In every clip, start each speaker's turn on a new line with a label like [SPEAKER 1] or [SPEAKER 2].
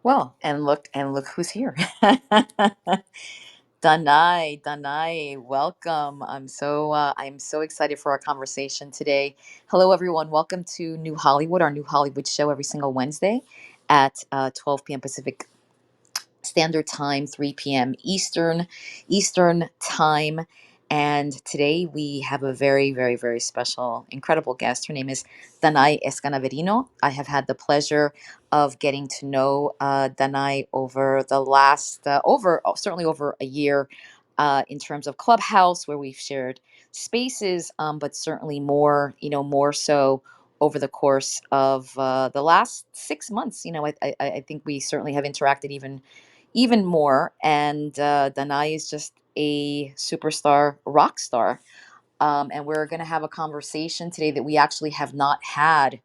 [SPEAKER 1] Well, and look who's here. Danay, welcome. I'm so excited for our conversation today. Hello, everyone. Welcome to New Hollywood, our New Hollywood show every single Wednesday at 12 p.m. Pacific Standard Time, 3 p.m. Eastern Time. And today we have a very, very, very special, incredible guest. Her name is Danay Escanaverino. I have had the pleasure of getting to know Danay over the last, certainly over a year, in terms of Clubhouse, where we've shared spaces, but certainly more, more so over the course of the last 6 months. I think we certainly have interacted even more. And Danai is just a superstar, rock star. And we're going to have a conversation today that we actually have not had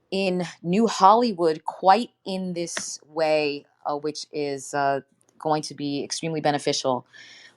[SPEAKER 1] in New Hollywood quite in this way, which is going to be extremely beneficial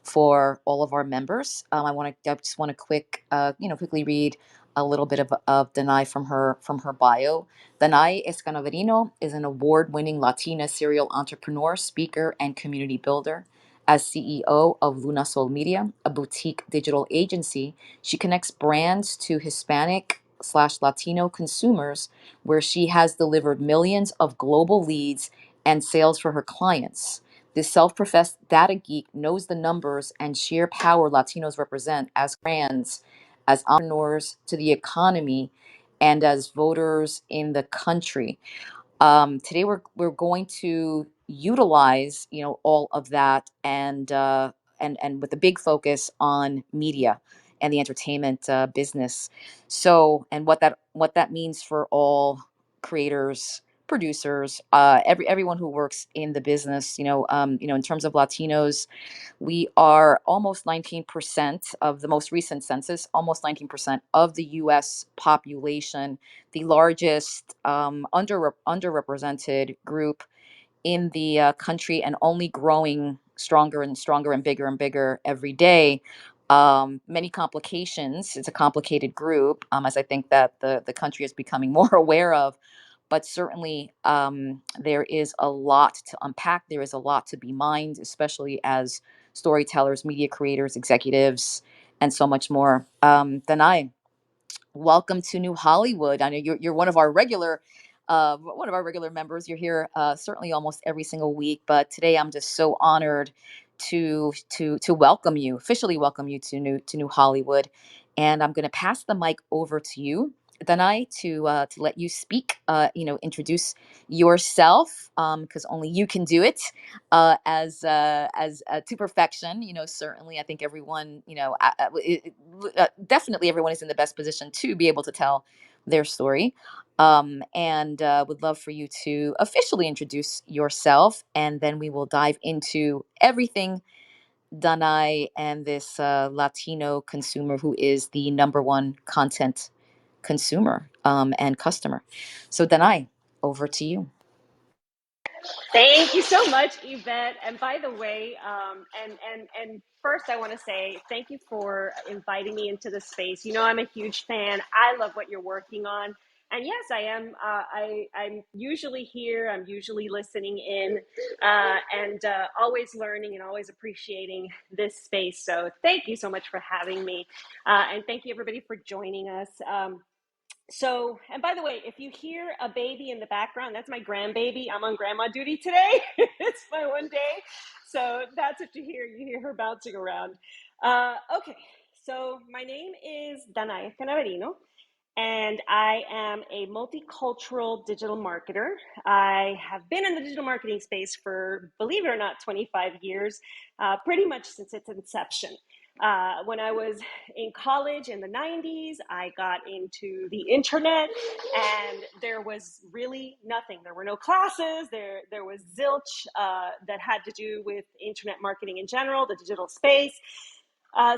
[SPEAKER 1] for all of our members. I just want to quickly read a little bit of Danai from her bio. Danai Escanaverino is an award-winning Latina serial entrepreneur, speaker, and community builder. As CEO of Luna Sol Media, a boutique digital agency, she connects brands to Hispanic/Latino consumers, where she has delivered millions of global leads and sales for her clients. This self professed data geek knows the numbers and sheer power Latinos represent as brands, as entrepreneurs to the economy, and as voters in the country. Today we're going to utilize all of that, and with a big focus on media and the entertainment business. So, and what that means for all creators, producers, everyone who works in the business. In terms of Latinos, we are almost 19% of the most recent census, almost 19% of the US population, the largest underrepresented group in the country, and only growing stronger and stronger and bigger every day. Many complications. It's a complicated group, as I think that the country is becoming more aware of. But certainly, there is a lot to unpack. There is a lot to be mined, especially as storytellers, media creators, executives, and so much more. Danai, welcome to New Hollywood. I know you're one of our regular members. You're here certainly almost every single week, but today I'm just so honored to officially welcome you to New Hollywood, and I'm going to pass the mic over to you, Danai, to let you speak. Introduce yourself, because only you can do it as to perfection. Certainly, I think everyone, definitely everyone is in the best position to be able to tell their story. And would love for you to officially introduce yourself, and then we will dive into everything Danai and this Latino consumer who is the number one content consumer and customer. So, Danai, over to you.
[SPEAKER 2] Thank you so much, Evette. And by the way, and first, I want to say thank you for inviting me into the space. I'm a huge fan. I love what you're working on. And yes, I am. I'm usually here. I'm usually listening in, and always learning and always appreciating this space. So thank you so much for having me, and thank you everybody for joining us. And by the way, if you hear a baby in the background, that's my grandbaby. I'm on grandma duty today. It's my one day. So that's what you hear. You hear her bouncing around. Okay, so my name is Danay Escanaverino, and I am a multicultural digital marketer. I have been in the digital marketing space for, believe it or not, 25 years, pretty much since its inception. When I was in college in the 90s, I got into the internet, and there was really nothing. There were no classes. There was zilch that had to do with internet marketing in general, the digital space.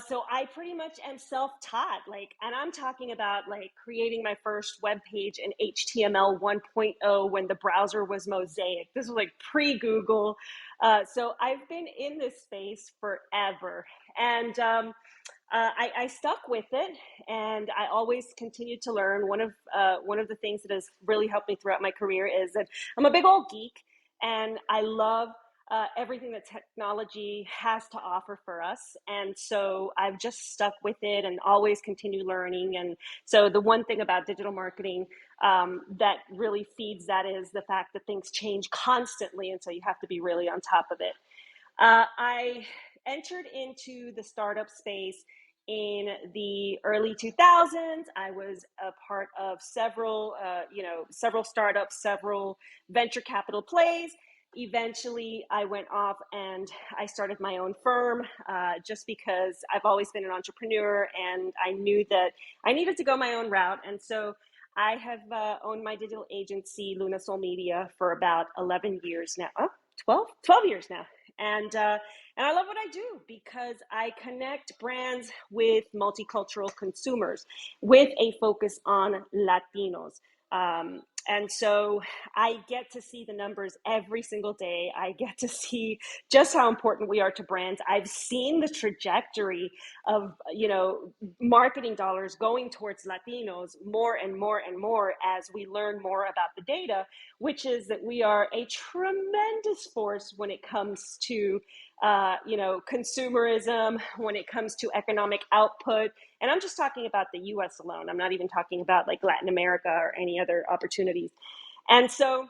[SPEAKER 2] So I pretty much am self-taught, and I'm talking about creating my first web page in HTML 1.0 when the browser was Mosaic. This was like pre-Google. So I've been in this space forever, and I stuck with it, and I always continued to learn. One of the things that has really helped me throughout my career is that I'm a big old geek. And I love everything that technology has to offer for us. And so I've just stuck with it and always continue learning. And so the one thing about digital marketing that really feeds that is the fact that things change constantly. And so you have to be really on top of it. I entered into the startup space in the early 2000s. I was a part of several startups, several venture capital plays. Eventually, I went off and I started my own firm just because I've always been an entrepreneur and I knew that I needed to go my own route. And so I have owned my digital agency, Luna Soul Media, for about 11 years now. Oh, 12 years now. And I love what I do because I connect brands with multicultural consumers with a focus on Latinos. And so I get to see the numbers every single day. I get to see just how important we are to brands. I've seen the trajectory of, marketing dollars going towards Latinos more and more and more as we learn more about the data, which is that we are a tremendous force when it comes to consumerism, when it comes to economic output. And I'm just talking about the US alone. I'm not even talking about like Latin America or any other opportunities. And so,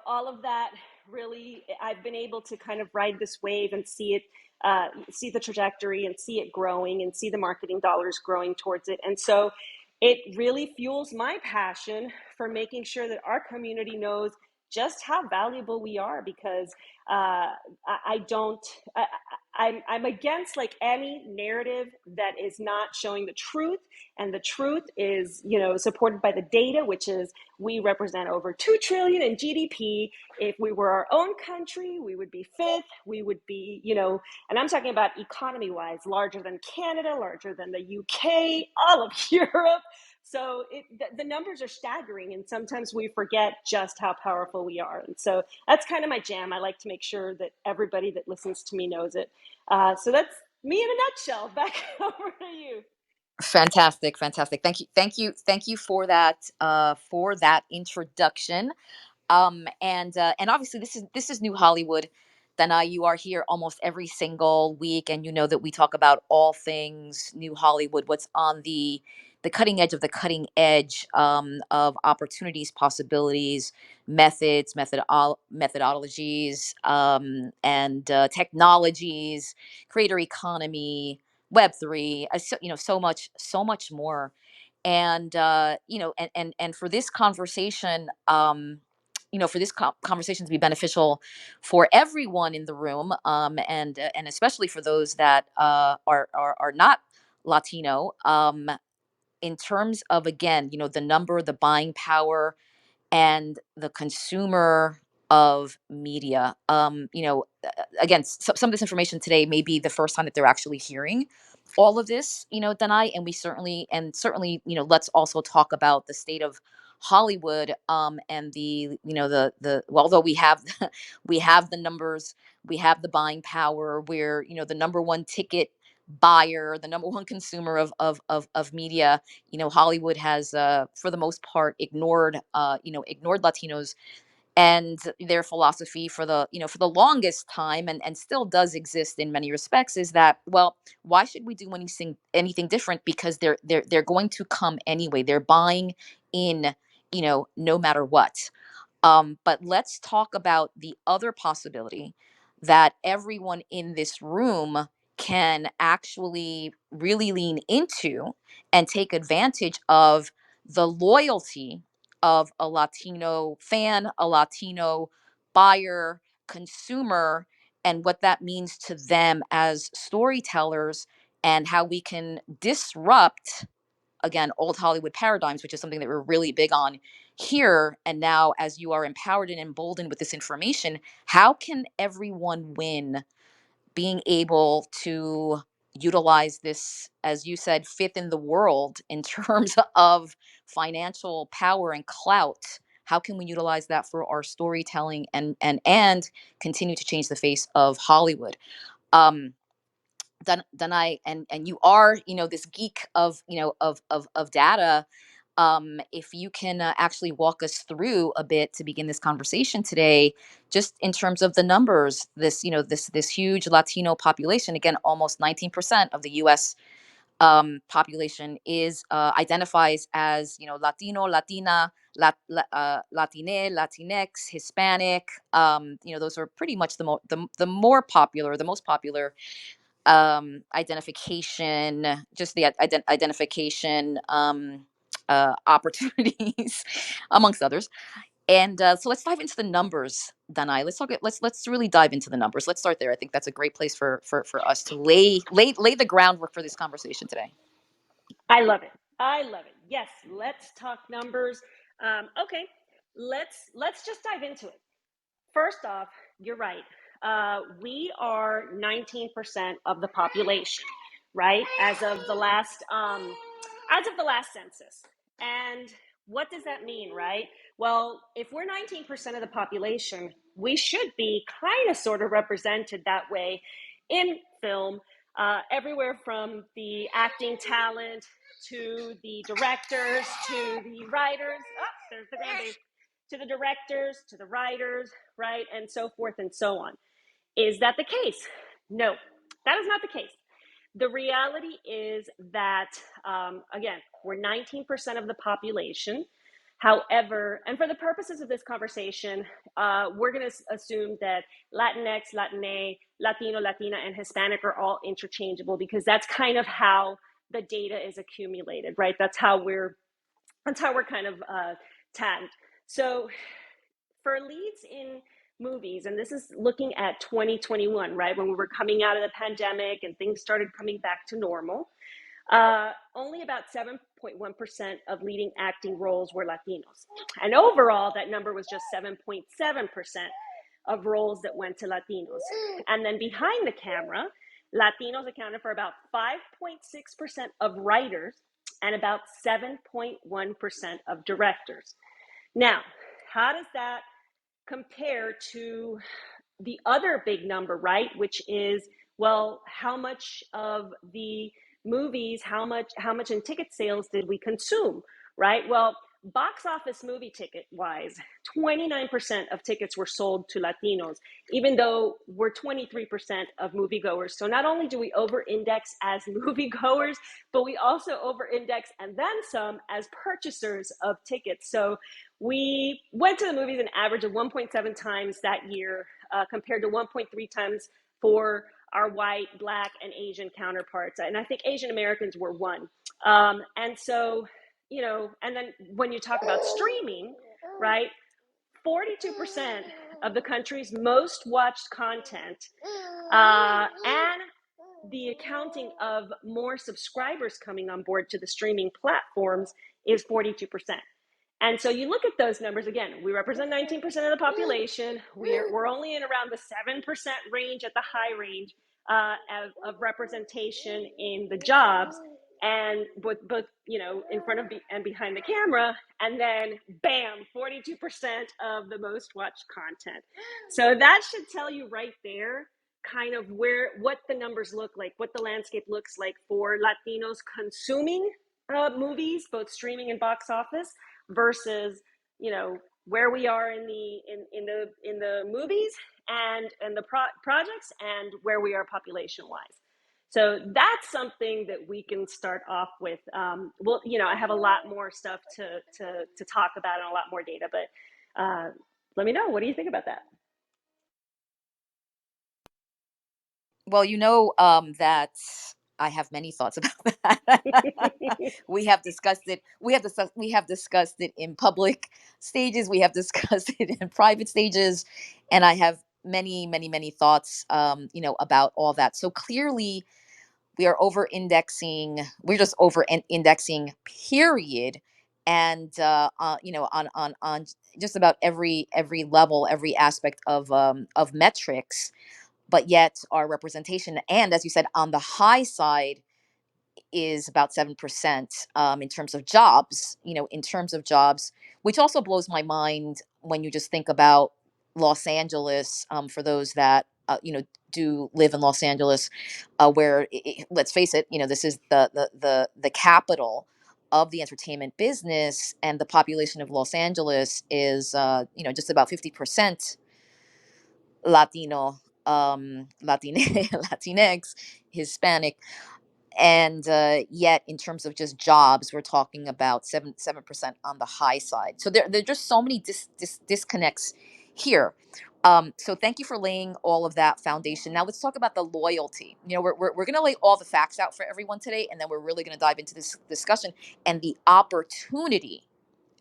[SPEAKER 2] all of that really, I've been able to kind of ride this wave and see it, see the trajectory and see it growing and see the marketing dollars growing towards it. And so it really fuels my passion for making sure that our community knows just how valuable we are because I don't, I'm against like any narrative that is not showing the truth. And the truth is, supported by the data, which is we represent over 2 trillion in GDP. If we were our own country, we would be fifth. We would be, and I'm talking about economy wise, larger than Canada, larger than the UK, all of Europe. So the numbers are staggering, and sometimes we forget just how powerful we are. And so that's kind of my jam. I like to make sure that everybody that listens to me knows it. So that's me in a nutshell. Back over to you.
[SPEAKER 1] Fantastic, fantastic. Thank you for that introduction. And obviously this is New Hollywood. Dana, you are here almost every single week, and you know that we talk about all things New Hollywood, what's on the cutting edge of the cutting edge of opportunities, possibilities, methodologies, and technologies, creator economy, Web3, so much more. And for this conversation, for this conversation to be beneficial for everyone in the room, and especially for those that are not Latino, in terms of, again, the number, the buying power, and the consumer of media. Again, some of this information today may be the first time that they're actually hearing all of this, Danai, and certainly, let's also talk about the state of Hollywood, and well, although we have we have the numbers, we have the buying power, we're, the number one ticket buyer, the number one consumer of media. Hollywood has, for the most part, ignored Latinos and their philosophy for the longest time, and still does exist in many respects, is that, well, why should we do anything different, because they're going to come anyway. They're buying in, no matter what. But let's talk about the other possibility that everyone in this room can actually really lean into and take advantage of: the loyalty of a Latino fan, a Latino buyer, consumer, and what that means to them as storytellers, and how we can disrupt, again, old Hollywood paradigms, which is something that we're really big on here. And now, as you are empowered and emboldened with this information, how can everyone win, being able to utilize this, as you said, fifth in the world in terms of financial power and clout? How can we utilize that for our storytelling, and continue to change the face of Hollywood? Um, Danai, and you are, this geek of, of data. if you can actually walk us through a bit to begin this conversation today, just in terms of the numbers, this this huge Latino population, again, almost 19% of the U.S. Population is identifies as Latino, Latina, Latine, Latinx, Hispanic. Those are pretty much the more popular, the most popular identification, just the identification opportunities, amongst others. And so let's dive into the numbers, Danai. Let's really dive into the numbers. Let's start there. I think that's a great place for us to lay the groundwork for this conversation today.
[SPEAKER 2] I love it. I love it. Yes, let's talk numbers. Okay, let's just dive into it. First off, you're right. We are 19% of the population, right? As of the last census. And what does that mean, right? Well, if we're 19% of the population, we should be kind of sort of represented that way in film, everywhere from the acting talent to the directors to the writers. Oh, there's the grandbaby. To the directors, to the writers, right? And so forth and so on. Is that the case? No, that is not the case. The reality is that, again, we're 19% of the population. However, and for the purposes of this conversation, we're going to assume that Latinx, Latine, Latino, Latina, and Hispanic are all interchangeable because that's kind of how the data is accumulated, right? That's how we're kind of tagged. So for leads in movies, and this is looking at 2021, right, when we were coming out of the pandemic and things started coming back to normal, only about 7.1% of leading acting roles were Latinos. And overall, that number was just 7.7% of roles that went to Latinos. And then behind the camera, Latinos accounted for about 5.6% of writers and about 7.1% of directors. Now, how does that compare to the other big number, right? Which is, well, how much of the movies, how much in ticket sales did we consume, right? Well, box office movie ticket wise, 29% of tickets were sold to Latinos, even though we're 23% of moviegoers. So not only do we over index as moviegoers, but we also over index and then some as purchasers of tickets. So we went to the movies an average of 1.7 times that year, compared to 1.3 times for our white, black, and Asian counterparts. And I think Asian Americans were one. And so, and then when you talk about streaming, right, 42% of the country's most watched content, and the accounting of more subscribers coming on board to the streaming platforms is 42%. And so you look at those numbers again, we represent 19% of the population. We're only in around the 7% range at the high range of representation in the jobs, and both in front of and behind the camera. And then bam, 42% of the most watched content. So that should tell you right there kind of what the numbers look like, what the landscape looks like for Latinos consuming movies, both streaming and box office, versus where we are in the movies and the projects, and where we are population wise. So that's something that we can start off with. Well, I have a lot more stuff to talk about and a lot more data, but let me know, what do you think about that?
[SPEAKER 1] Well, that I have many thoughts about that. We have discussed it. We have discussed it in public stages. We have discussed it in private stages, and I have many, many, many thoughts. About all that. So clearly, we are over indexing. We're just over indexing. Period. And on just about every level, every aspect of metrics, but yet our representation, and as you said, on the high side, is about 7%, in terms of jobs, which also blows my mind when you just think about Los Angeles, for those that do live in Los Angeles, where let's face it, this is the capital of the entertainment business, and the population of Los Angeles is, just about 50% Latino, Latinx, Hispanic, and yet in terms of just jobs, we're talking about 7% on the high side. So there are just so many disconnects here. So thank you for laying all of that foundation. Now let's talk about the loyalty. We're going to lay all the facts out for everyone today, and then we're really going to dive into this discussion and the opportunity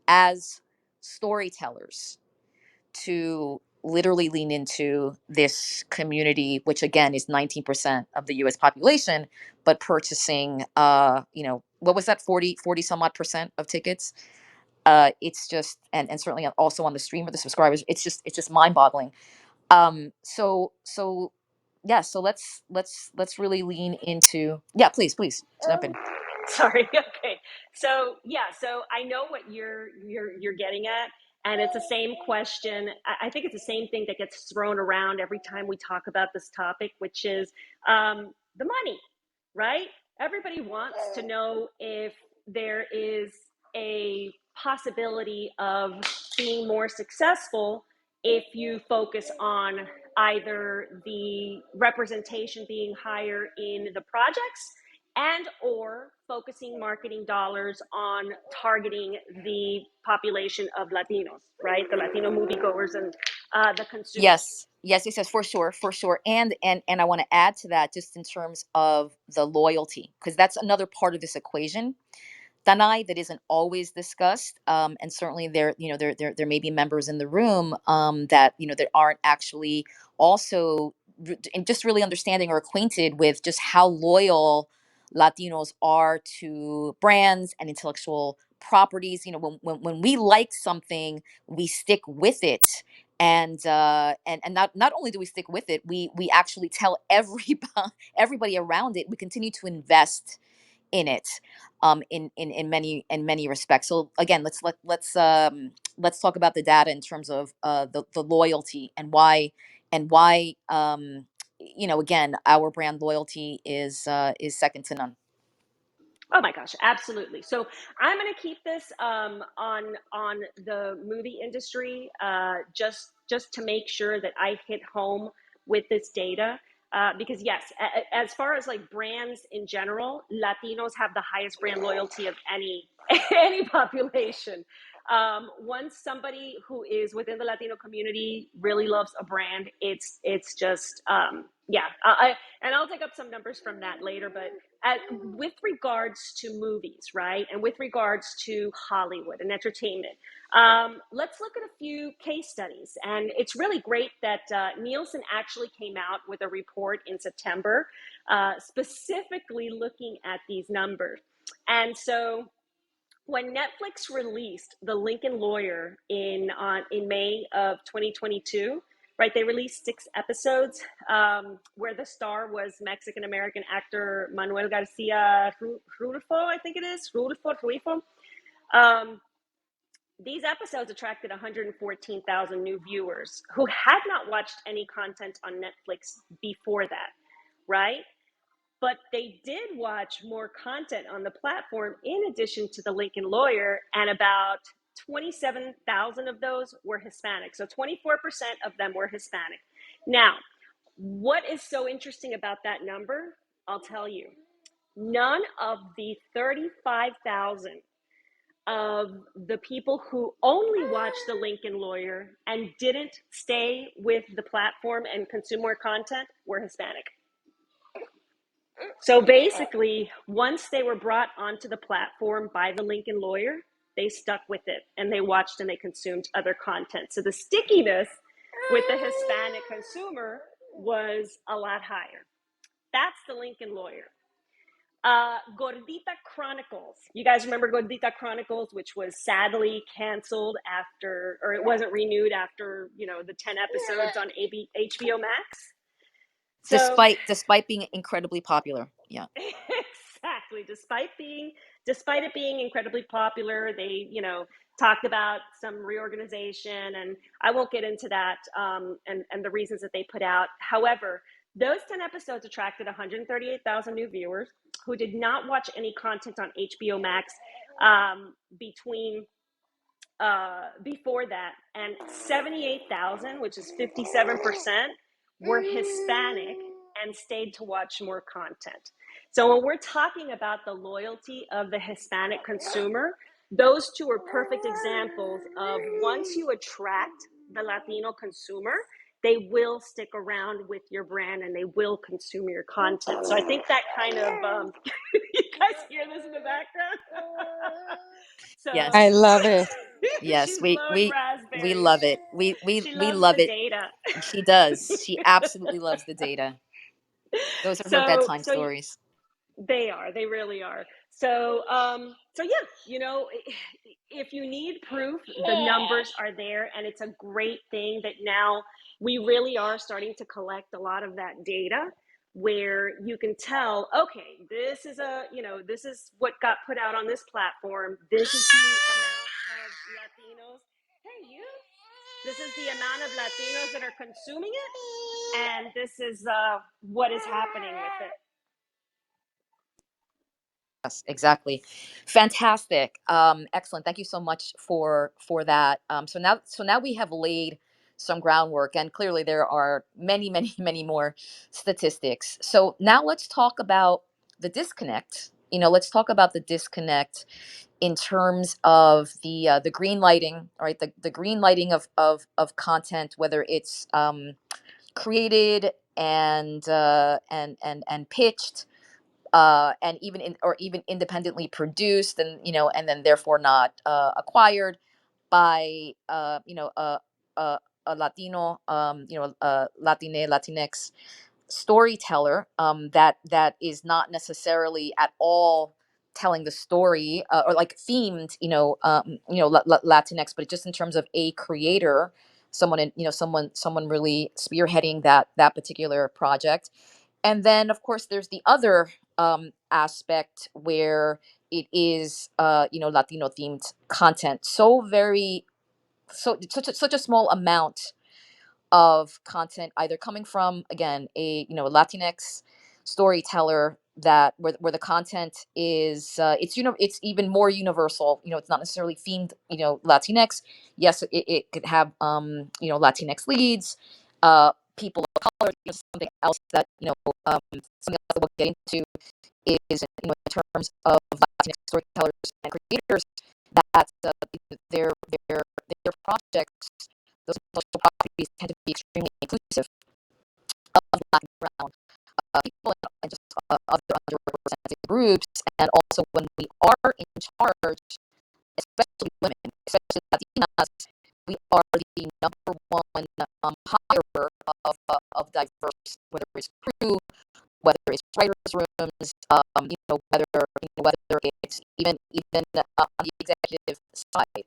[SPEAKER 1] as storytellers to literally lean into this community, which again is 19% of the US population, but purchasing, what was that, 40 some odd percent of tickets. It's just, and certainly also on the stream of the subscribers, it's just mind boggling. So yeah, so let's really lean into, yeah, please jump in.
[SPEAKER 2] Sorry. Okay. So yeah. So I know what you're getting at, and it's the same question. I think it's the same thing that gets thrown around every time we talk about this topic, which is the money, right? Everybody wants to know if there is a possibility of being more successful if you focus on either the representation being higher in the projects and or focusing marketing dollars on targeting the population of Latinos, right? The Latino moviegoers and the consumers.
[SPEAKER 1] Yes, for sure. And I want to add to that, just in terms of the loyalty, because that's another part of this equation, Danai, that isn't always discussed. And certainly there may be members in the room, that aren't actually also and just really understanding or acquainted with just how loyal Latinos are to brands and intellectual properties. When we like something, we stick with it. And not only do we stick with it, we actually tell everybody around it. We continue to invest in it, in many respects. So again, let's talk about the data in terms of the loyalty, and why again, our brand loyalty is second to none.
[SPEAKER 2] Oh my gosh, absolutely. So I'm going to keep this on the movie industry, just to make sure that I hit home with this data. Because yes, as far as like brands in general, Latinos have the highest brand loyalty of any any population. Once somebody who is within the Latino community really loves a brand, it's just yeah. And I'll take up some numbers from that later, but with regards to movies, right, and with regards to Hollywood and entertainment, let's look at a few case studies. And it's really great that Nielsen actually came out with a report in September, specifically looking at these numbers. And so when Netflix released The Lincoln Lawyer in May of 2022, right? They released 6 episodes, where the star was Mexican American actor Manuel Garcia Rulfo, I think it is Rulfo. Um, these episodes attracted 114,000 new viewers who had not watched any content on Netflix before that, right? But they did watch more content on the platform in addition to The Lincoln Lawyer, and about 27,000 of those were Hispanic. So 24% of them were Hispanic. Now, what is so interesting about that number? I'll tell you. None of the 35,000 of the people who only watched The Lincoln Lawyer and didn't stay with the platform and consume more content were Hispanic. So basically, once they were brought onto the platform by The Lincoln Lawyer, they stuck with it and they watched and they consumed other content. So the stickiness with the Hispanic consumer was a lot higher. That's The Lincoln Lawyer. Gordita Chronicles. You guys remember Gordita Chronicles, which was sadly canceled after, or it wasn't renewed after, the 10 episodes on HBO Max. So
[SPEAKER 1] Despite being incredibly popular. Yeah.
[SPEAKER 2] exactly. Despite it being incredibly popular, they talked about some reorganization, and I won't get into that, and the reasons that they put out. However, those 10 episodes attracted 138,000 new viewers who did not watch any content on HBO Max between before that, and 78,000, which is 57%, were Hispanic and stayed to watch more content. So when we're talking about the loyalty of the Hispanic consumer, those two are perfect examples of once you attract the Latino consumer, they will stick around with your brand and they will consume your content. So I think that kind of, you guys hear this in the background? So
[SPEAKER 1] Yes.
[SPEAKER 3] I love it.
[SPEAKER 1] Yes,
[SPEAKER 2] she's blowing
[SPEAKER 1] we
[SPEAKER 2] raspberries.
[SPEAKER 1] love it.
[SPEAKER 2] She
[SPEAKER 1] We
[SPEAKER 2] loves
[SPEAKER 1] love
[SPEAKER 2] the
[SPEAKER 1] it.
[SPEAKER 2] data.
[SPEAKER 1] She does. She absolutely loves the data. Those are her
[SPEAKER 2] So
[SPEAKER 1] bedtime
[SPEAKER 2] so
[SPEAKER 1] stories.
[SPEAKER 2] they are. They really are. So so yeah, if you need proof, the numbers are there, and it's a great thing that now we really are starting to collect a lot of that data where you can tell, okay, this is this is what got put out on this platform. This is the amount of Latinos. Hey, you. This is the amount of Latinos that are consuming it, and this is what is happening with it.
[SPEAKER 1] Yes, exactly. Fantastic. Excellent. Thank you so much for that. So now we have laid some groundwork, and clearly there are many, many, many more statistics. So now let's talk about the disconnect. Let's talk about the disconnect in terms of the green lighting, right? The green lighting of content, whether it's created and pitched, and even independently produced, and then therefore not acquired by a Latino, Latinx storyteller, that is not necessarily at all telling the story, or like themed, Latinx, but just in terms of a creator, someone really spearheading that particular project. And then of course there's the other aspect where it is Latino themed content, such a small amount of content either coming from, again, a Latinx storyteller, that where the content is, it's even more universal. It's not necessarily themed Latinx. Yes, it could have Latinx leads, people of color. Something else that something else that we'll get into is, in terms of Latinx storytellers and creators, that their projects, those intellectual properties, tend to be extremely inclusive of Black and brown people, and just other underrepresented groups. And also, when we are in charge, especially women, especially Latinas, we are the number one hirer of diverse, whether it's crew, whether it's writers' rooms, whether it's even on the executive side.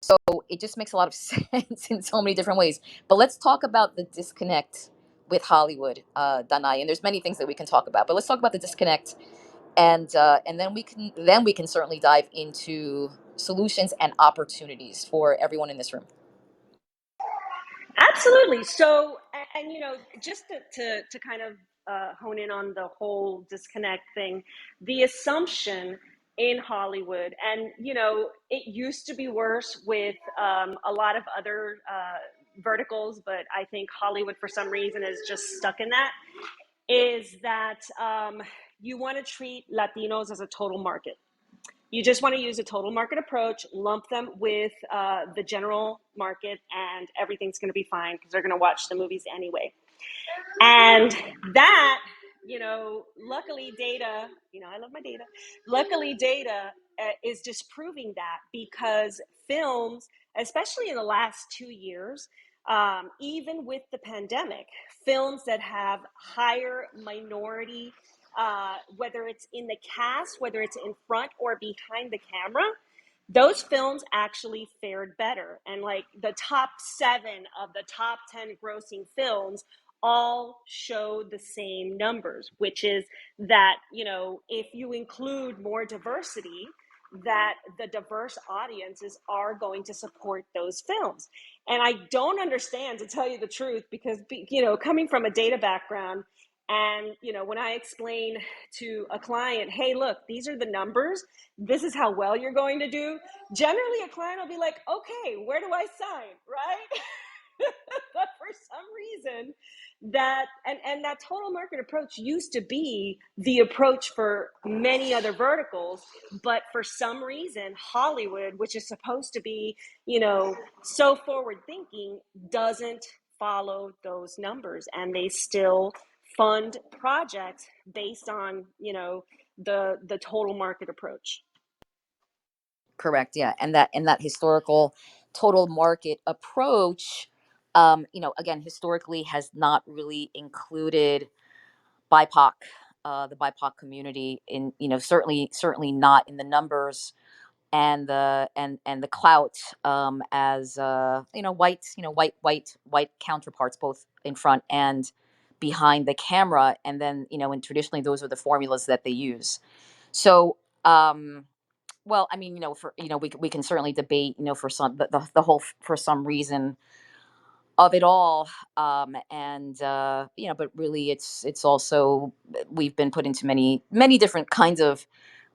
[SPEAKER 1] So it just makes a lot of sense in so many different ways. But let's talk about the disconnect with Hollywood, Danai. And there's many things that we can talk about, but let's talk about the disconnect, and then we can certainly dive into solutions and opportunities for everyone in this room.
[SPEAKER 2] Absolutely. So, and just to kind of hone in on the whole disconnect thing, the assumption in Hollywood, and it used to be worse with a lot of other verticals, but I think Hollywood for some reason is just stuck in that, is that you want to treat Latinos as a total market. You just want to use a total market approach, lump them with the general market, and everything's going to be fine because they're going to watch the movies anyway. And that, luckily data, I love my data. Luckily, data is disproving that, because films, especially in the last 2 years, even with the pandemic, films that have higher minority, whether it's in the cast, whether it's in front or behind the camera, those films actually fared better. And like the top 7 of the top 10 grossing films all showed the same numbers, which is that, if you include more diversity, that the diverse audiences are going to support those films. And I don't understand, to tell you the truth, because, coming from a data background, And, when I explain to a client, hey, look, these are the numbers, this is how well you're going to do, generally a client will be like, okay, where do I sign, right? But for some reason, and that total market approach used to be the approach for many other verticals, but for some reason Hollywood, which is supposed to be, so forward thinking, doesn't follow those numbers, and they still fund projects based on, the total market approach.
[SPEAKER 1] Correct. Yeah, and that historical total market approach, again, historically has not really included BIPOC, the BIPOC community in, certainly not in the numbers and the clout, as white counterparts, both in front and behind the camera, and then, and traditionally those are the formulas that they use. So, well, I mean, for, we can certainly debate, for some, the whole, for some reason of it all, and but really it's also, we've been put into many different kinds of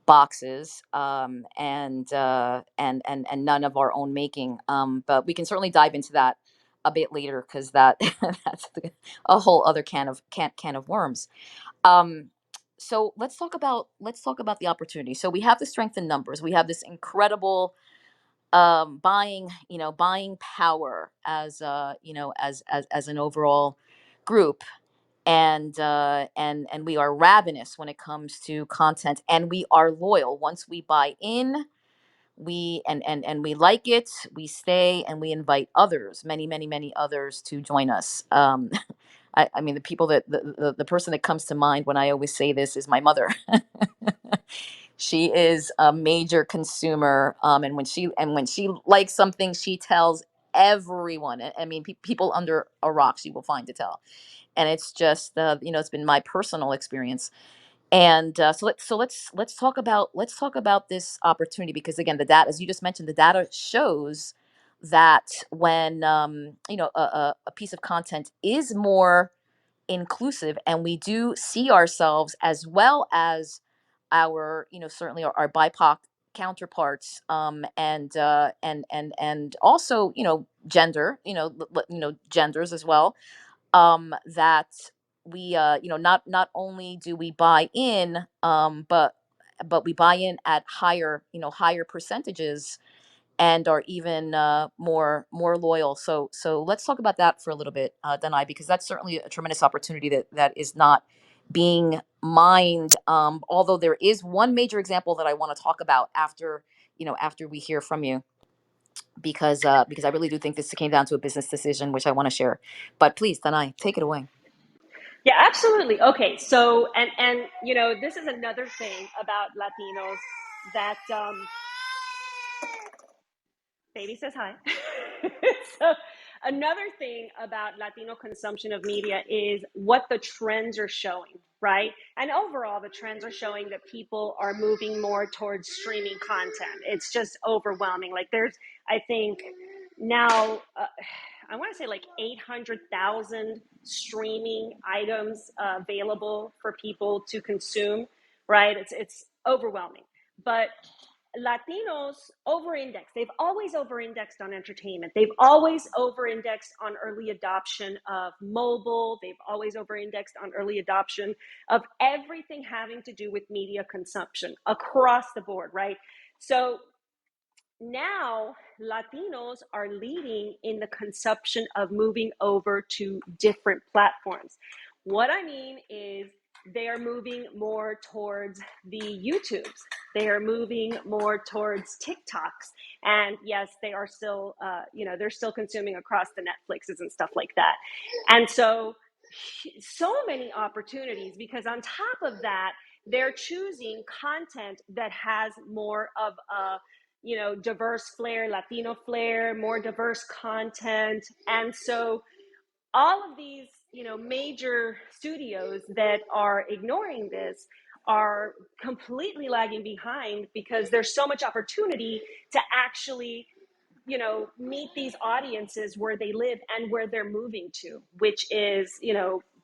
[SPEAKER 1] boxes, and none of our own making, but we can certainly dive into that a bit later, because that's a whole other can of worms. So let's talk about the opportunity. So we have the strength in numbers, we have this incredible, buying power, as as an overall group, and we are ravenous when it comes to content, and we are loyal. Once we buy in, and we like it, we stay, and we invite others, many others, to join us. I mean, the people the person that comes to mind when I always say this is my mother. She is a major consumer, and when she likes something, she tells everyone. I mean, people under a rock, she will find to tell. And it's just, it's been my personal experience. And let's talk about this opportunity, because again, the data, as you just mentioned, the data shows that when, a piece of content is more inclusive, and we do see ourselves, as well as our, certainly our BIPOC counterparts, and also, gender, genders as well, that we, not only do we buy in, but we buy in at higher percentages, and are even, more loyal. So let's talk about that for a little bit, Danai, because that's certainly a tremendous opportunity that is not being mined. Although there is one major example that I want to talk about after, after we hear from you, because I really do think this came down to a business decision, which I want to share. But please, Danai, take it away.
[SPEAKER 2] Yeah, absolutely. Okay, so and this is another thing about Latinos that, baby says hi. So another thing about Latino consumption of media is what the trends are showing, right? And overall, the trends are showing that people are moving more towards streaming content. It's just overwhelming. Like there's, I think now, I want to say like 800,000 streaming items available for people to consume, right? It's overwhelming. But Latinos over-index. They've always over-indexed on entertainment. They've always over-indexed on early adoption of mobile. They've always over-indexed on early adoption of everything having to do with media consumption across the board, right? So now Latinos are leading in the consumption of moving over to different platforms. What I mean is they are moving more towards the YouTubes. They are moving more towards TikToks. And yes, they are still, they're still consuming across the Netflixes and stuff like that. And so many opportunities, because on top of that, they're choosing content that has more of a, diverse flair, Latino flair, more diverse content. And so all of these, major studios that are ignoring this are completely lagging behind, because there's so much opportunity to actually, meet these audiences where they live and where they're moving to, which is,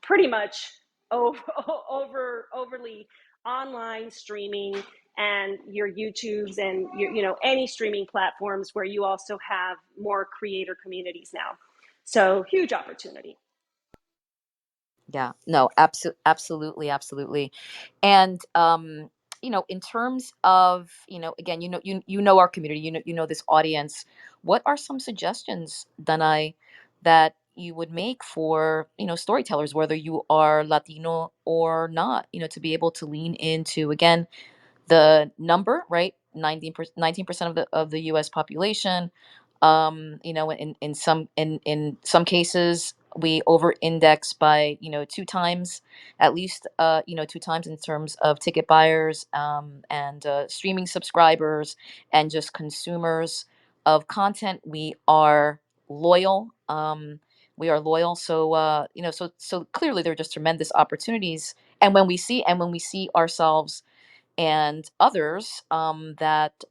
[SPEAKER 2] pretty much over, overly online streaming and your YouTubes and your, any streaming platforms where you also have more creator communities now. So huge opportunity.
[SPEAKER 1] Yeah, no, absolutely, absolutely. And in terms of, again, you know our community, you know this audience. What are some suggestions, Danai, that you would make for, storytellers, whether you are Latino or not, to be able to lean into, again, the number, right? 19% of the US population. In some cases we over index by, two times, at least, two times in terms of ticket buyers, and streaming subscribers, and just consumers of content. We are loyal. So clearly there are just tremendous opportunities. And when we see ourselves and others, that,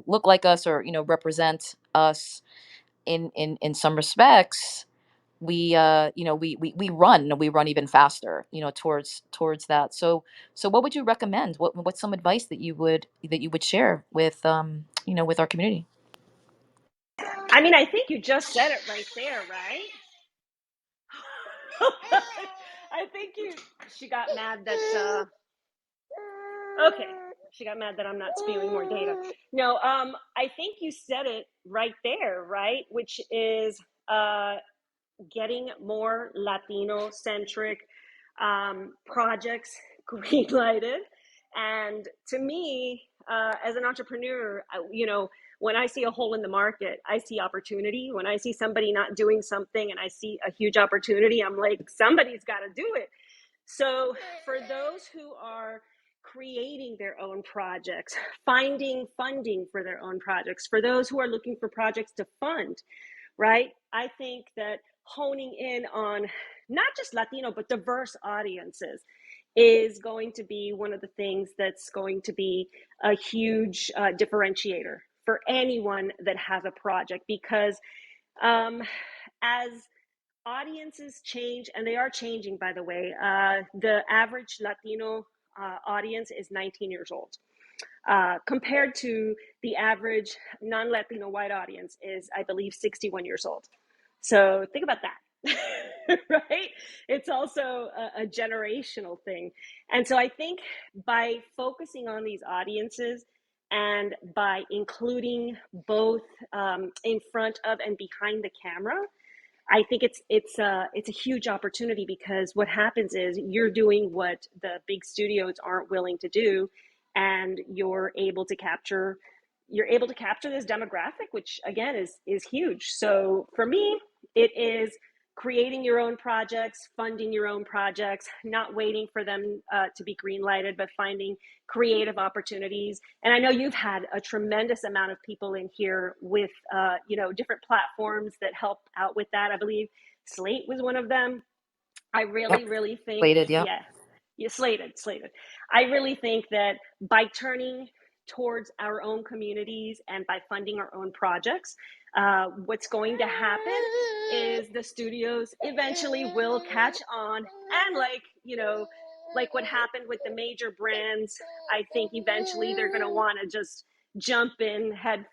[SPEAKER 1] look like us, or, represent us in some respects, we run even faster, towards that. So what would you recommend? What's some advice that you would share with our community?
[SPEAKER 2] I mean, I think you just said it right there, right? I think you. She got mad that. Okay. She got mad that I'm not spewing more data. No, I think you said it right there, right? Which is uh, getting more Latino centric projects greenlighted. And to me, as an entrepreneur, when I see a hole in the market, I see opportunity. When I see somebody not doing something and I see a huge opportunity, I'm like, somebody's got to do it. So, for those who are creating their own projects, finding funding for their own projects, for those who are looking for projects to fund, right? I think that honing in on not just Latino, but diverse audiences is going to be one of the things that's going to be a huge differentiator for anyone that has a project. Because um, as audiences change, and they are changing, by the way, the average Latino audience is 19 years old. Compared to the average non-Latino white audience is, I believe, 61 years old. So think about that, right? It's also a generational thing. And so I think by focusing on these audiences and by including both in front of and behind the camera, I think it's a huge opportunity, because what happens is you're doing what the big studios aren't willing to do, and you're able to capture this demographic, which again is huge. So for me, it is creating your own projects, funding your own projects, not waiting for them to be green lighted, but finding creative opportunities. And I know you've had a tremendous amount of people in here with different platforms that help out with that. I believe Slate was one of them. I
[SPEAKER 1] Yep.
[SPEAKER 2] really, really think,
[SPEAKER 1] Slated. Yep.
[SPEAKER 2] yeah, yeah, slated. I really think that by turning towards our own communities and by funding our own projects, what's going to happen is the studios eventually will catch on, and like what happened with the major brands, I think eventually they're going to want to just jump in head,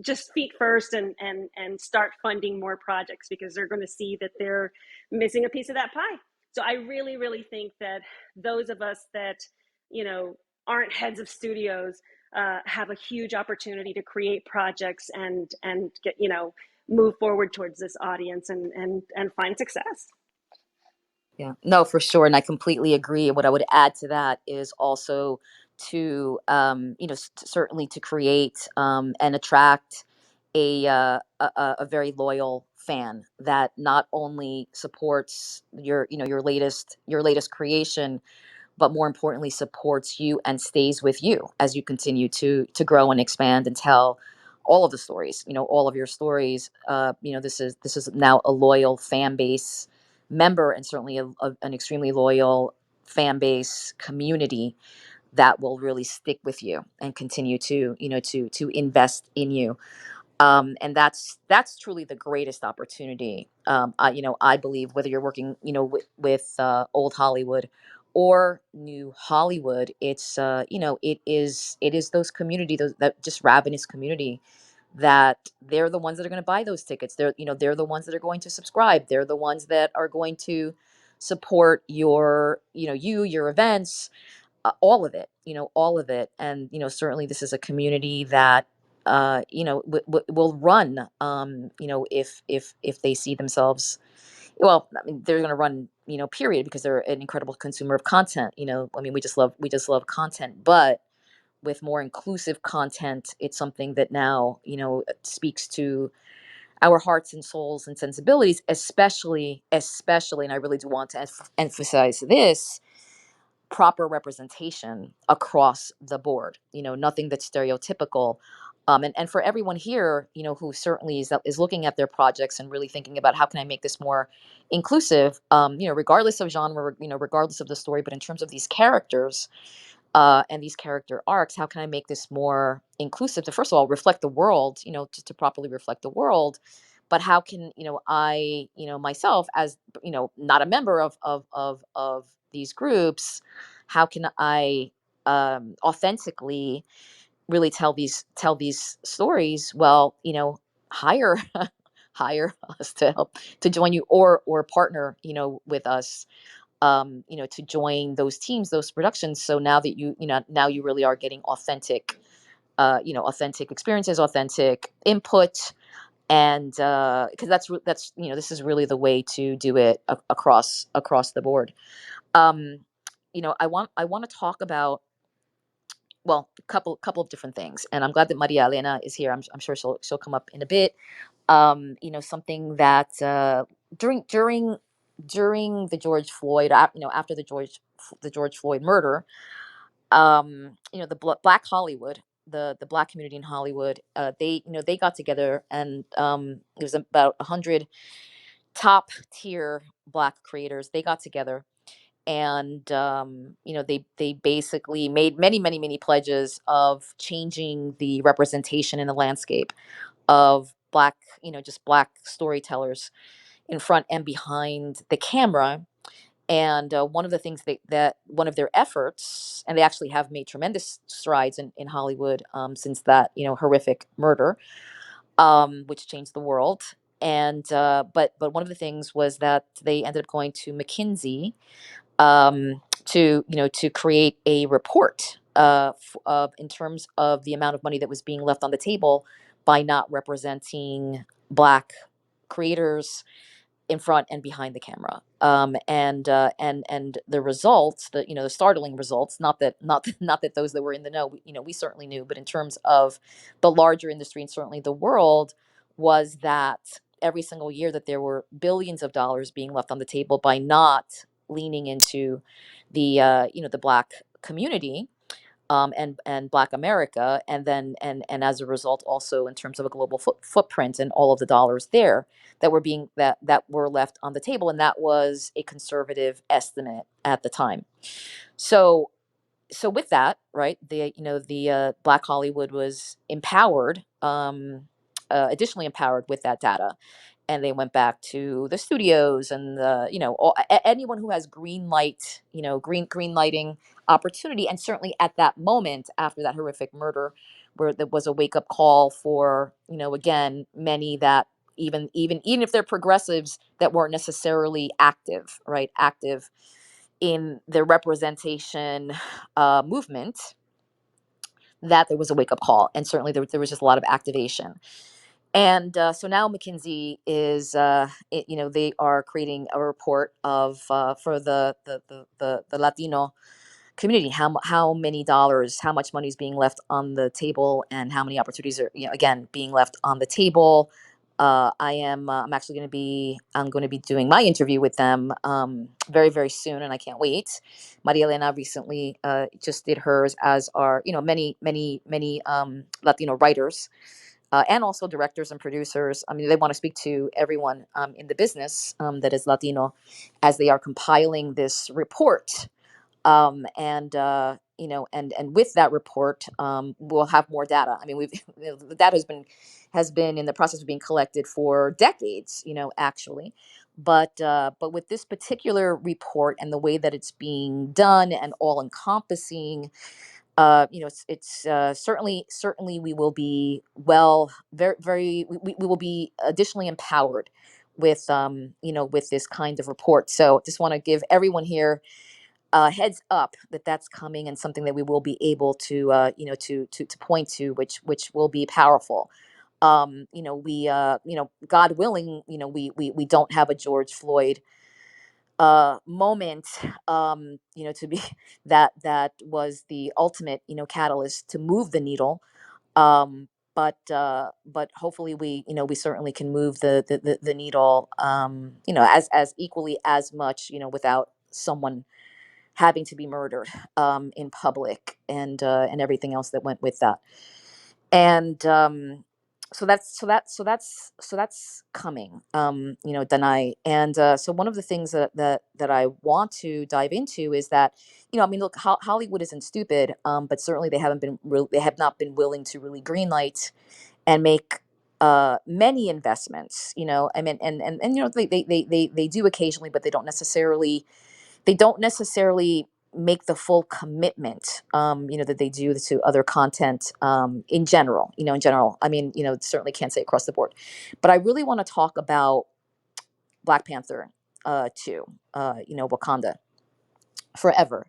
[SPEAKER 2] just feet first, and start funding more projects, because they're going to see that they're missing a piece of that pie. So I really, really think that those of us that, you know, aren't heads of studios have a huge opportunity to create projects and get, move forward towards this audience and find success.
[SPEAKER 1] Yeah, no, for sure, and I completely agree. What I would add to that is also to, certainly to create, and attract a very loyal fan that not only supports your latest creation, but more importantly supports you and stays with you as you continue to grow and expand and tell all of the stories, all of your stories. This is now a loyal fan base member, and certainly an extremely loyal fan base community that will really stick with you and continue to invest in you. And that's truly the greatest opportunity. I believe whether you're working, with old Hollywood or new Hollywood, it's it is those community, those that just ravenous community, that they're the ones that are going to buy those tickets. They're the ones that are going to subscribe. They're the ones that are going to support your events, all of it, all of it. And certainly this is a community that will run, if they see themselves, well, I mean, they're going to run, period, because they're an incredible consumer of content. I mean, we just love content, but with more inclusive content, it's something that now, speaks to our hearts and souls and sensibilities, especially, and I really do want to emphasize this: proper representation across the board. Nothing that's stereotypical. And for everyone here, who certainly is looking at their projects and really thinking about how can I make this more inclusive, regardless of genre, regardless of the story, but in terms of these characters, and these character arcs, how can I make this more inclusive to, first of all, reflect the world, to properly reflect the world, but how can, I, myself, as, not a member of these groups, how can I, authentically really tell these stories? Well, hire hire us to help to join you, or partner, with us, to join those teams, those productions. So now that now you really are getting authentic, authentic experiences, authentic input, and because that's this is really the way to do it across the board. Um, I want to talk about, well, a couple of different things, and I'm glad that Maria Elena is here. I'm sure she'll come up in a bit. Something that, during the George Floyd, after the George Floyd murder, the Black Hollywood, the Black community in Hollywood, they got together, and it was about 100 top tier Black creators. They got together, and they basically made many, many, many pledges of changing the representation in the landscape of Black, just Black storytellers in front and behind the camera. And one of the things that one of their efforts, and they actually have made tremendous strides in Hollywood, since that, horrific murder, which changed the world. And but one of the things was that they ended up going to McKinsey, to create a report, of in terms of the amount of money that was being left on the table by not representing Black creators in front and behind the camera. And the results, the startling results, not that those that were in the know, we certainly knew, but in terms of the larger industry and certainly the world, was that every single year that there were billions of dollars being left on the table by not leaning into the Black community, and Black America, and then and as a result, also in terms of a global footprint, and all of the dollars there that were left on the table, and that was a conservative estimate at the time. So with that, right, the Black Hollywood was empowered, additionally empowered with that data, and they went back to the studios, and anyone who has green light, green lighting opportunity. And certainly at that moment, after that horrific murder, where there was a wake up call for, again, many that, even if they're progressives, that weren't necessarily active, right, active in the representation, movement, that there was a wake up call, and certainly there was just a lot of activation. And so now McKinsey is, they are creating a report of, for the Latino community, how many dollars, how much money is being left on the table, and how many opportunities are, again, being left on the table. I'm going to be doing my interview with them, very, very soon, and I can't wait. Maria Elena recently, just did hers, as are, many, many, many, Latino writers, and also directors and producers. I mean, they want to speak to everyone, in the business, that is Latino, as they are compiling this report, And and with that report, we'll have more data. I mean, we've the data has been in the process of being collected for decades, actually. But with this particular report and the way that it's being done and all encompassing, it's certainly we will be very we will be additionally empowered with with this kind of report. So just want to give everyone here heads up that that's coming, and something that we will be able to to point to, which will be powerful. We God willing, we don't have a George Floyd moment, to be that was the ultimate, catalyst to move the needle. But hopefully we certainly can move the needle, as equally as much, without someone having to be murdered in public, and everything else that went with that. And so that's coming, Danai. And so one of the things that I want to dive into is that, I mean, look, Hollywood isn't stupid, but certainly they have not been willing to really greenlight and make many investments. I mean, and they do occasionally, but they don't necessarily make the full commitment, that they do to other content, in general. I mean, certainly can't say across the board, but I really want to talk about Black Panther, too. Wakanda Forever.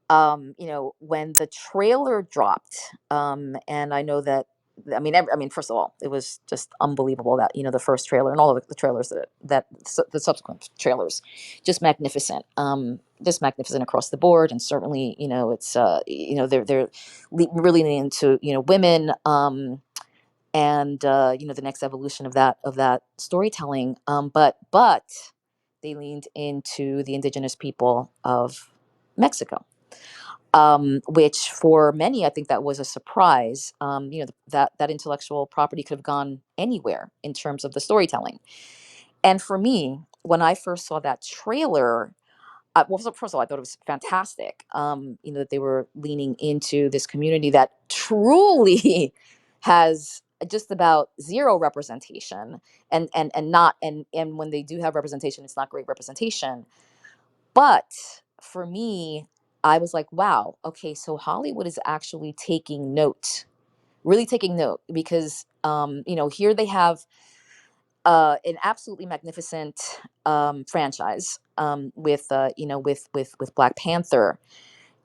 [SPEAKER 1] When the trailer dropped, and I know that, I mean, first of all, it was just unbelievable that, the first trailer and all of the trailers the subsequent trailers, just magnificent across the board. And certainly, it's they're really leaning into, women, and the next evolution of that storytelling. But they leaned into the indigenous people of Mexico, which for many, I think that was a surprise. That intellectual property could have gone anywhere in terms of the storytelling. And for me, when I first saw that trailer, well, so first of all, I thought it was fantastic. That they were leaning into this community that truly has just about zero representation, and when they do have representation, it's not great representation. But for me, I was like, wow, okay, so Hollywood is actually taking note, really taking note, because here they have an absolutely magnificent franchise, with Black Panther.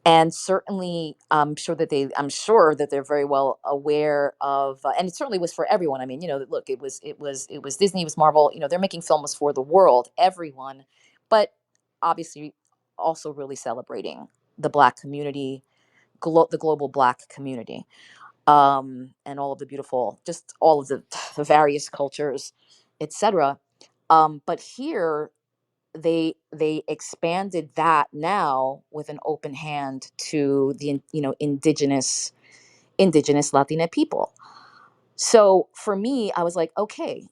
[SPEAKER 1] And certainly, I'm sure that they're very well aware of, and it certainly was for everyone. I mean, look, it was Disney, it was Marvel. They're making films for the world, everyone, but obviously also really celebrating the Black community, the global Black community, and all of the beautiful, just all of the various cultures, etc. But here they expanded that now with an open hand to the indigenous Latina people. So for me, I was like, okay.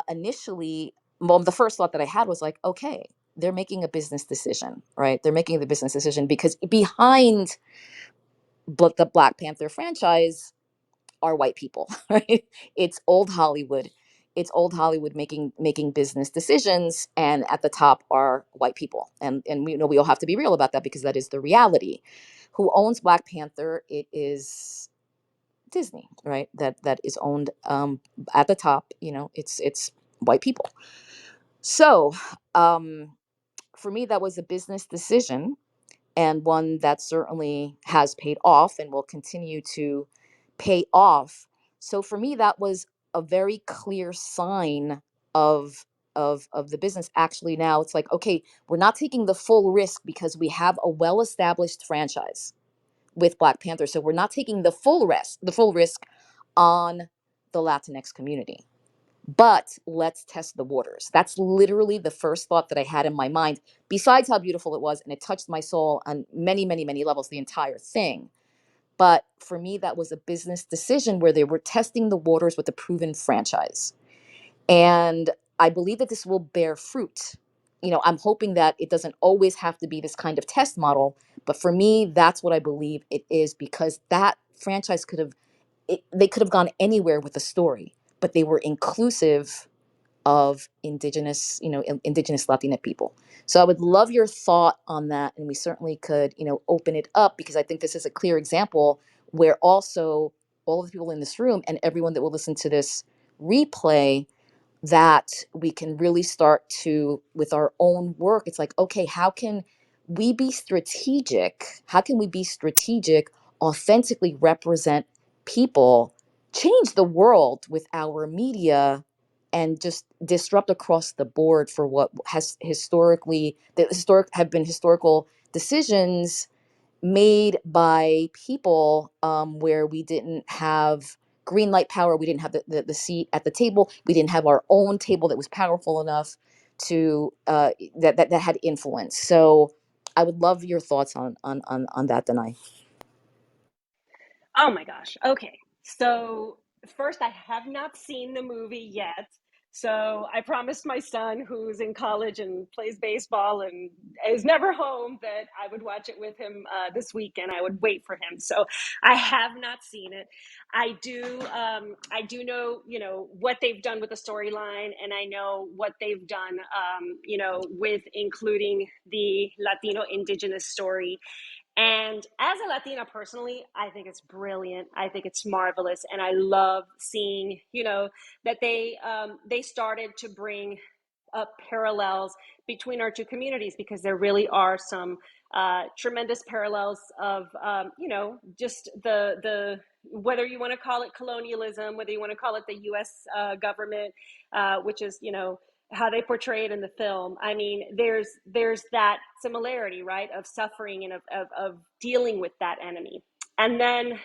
[SPEAKER 1] Initially, well, the first thought that I had was like, okay, they're making a business decision, right? They're making the business decision because behind the Black Panther franchise are white people, right? It's old Hollywood. It's old Hollywood making business decisions, and at the top are white people, and we all have to be real about that because that is the reality. Who owns Black Panther? It is Disney, right? That is owned, at the top. It's white people. So, um, for me, that was a business decision, and one that certainly has paid off and will continue to pay off. So for me, that was a very clear sign of of the business. Actually, now it's like, okay, we're not taking the full risk because we have a well-established franchise with Black Panther. So we're not taking the full risk on the Latinx community. But let's test the waters. That's literally the first thought that I had in my mind, besides how beautiful it was. And it touched my soul on many, many, many levels, the entire thing. But for me, that was a business decision where they were testing the waters with a proven franchise. And I believe that this will bear fruit. I'm hoping that it doesn't always have to be this kind of test model, but for me, that's what I believe it is, because that franchise they could have gone anywhere with the story, but they were inclusive of indigenous, indigenous Latina people. So I would love your thought on that, and we certainly could, open it up, because I think this is a clear example where also all of the people in this room and everyone that will listen to this replay, that we can really start to, with our own work, it's like, okay, how can we be strategic, authentically represent people, change the world with our media, and just disrupt across the board for what has historically, the historic have been historical decisions made by people, where we didn't have green light power, we didn't have the seat at the table, we didn't have our own table that was powerful enough to, that had influence. So I would love your thoughts on that, Denai.
[SPEAKER 2] Oh my gosh. Okay. So, first, I have not seen the movie yet. So, I promised my son, who's in college and plays baseball and is never home, that I would watch it with him this weekend. I would wait for him. So, I have not seen it. I do know, what they've done with the storyline, and I know what they've done, with including the Latino indigenous story. And as a Latina personally, I think it's brilliant. I think it's marvelous, and I love seeing, that they started to bring up parallels between our two communities, because there really are some tremendous parallels of, just the whether you want to call it colonialism, whether you want to call it the U.S. Government, which is, how they portray it in the film. I mean, there's that similarity, right, of suffering and of dealing with that enemy. And then,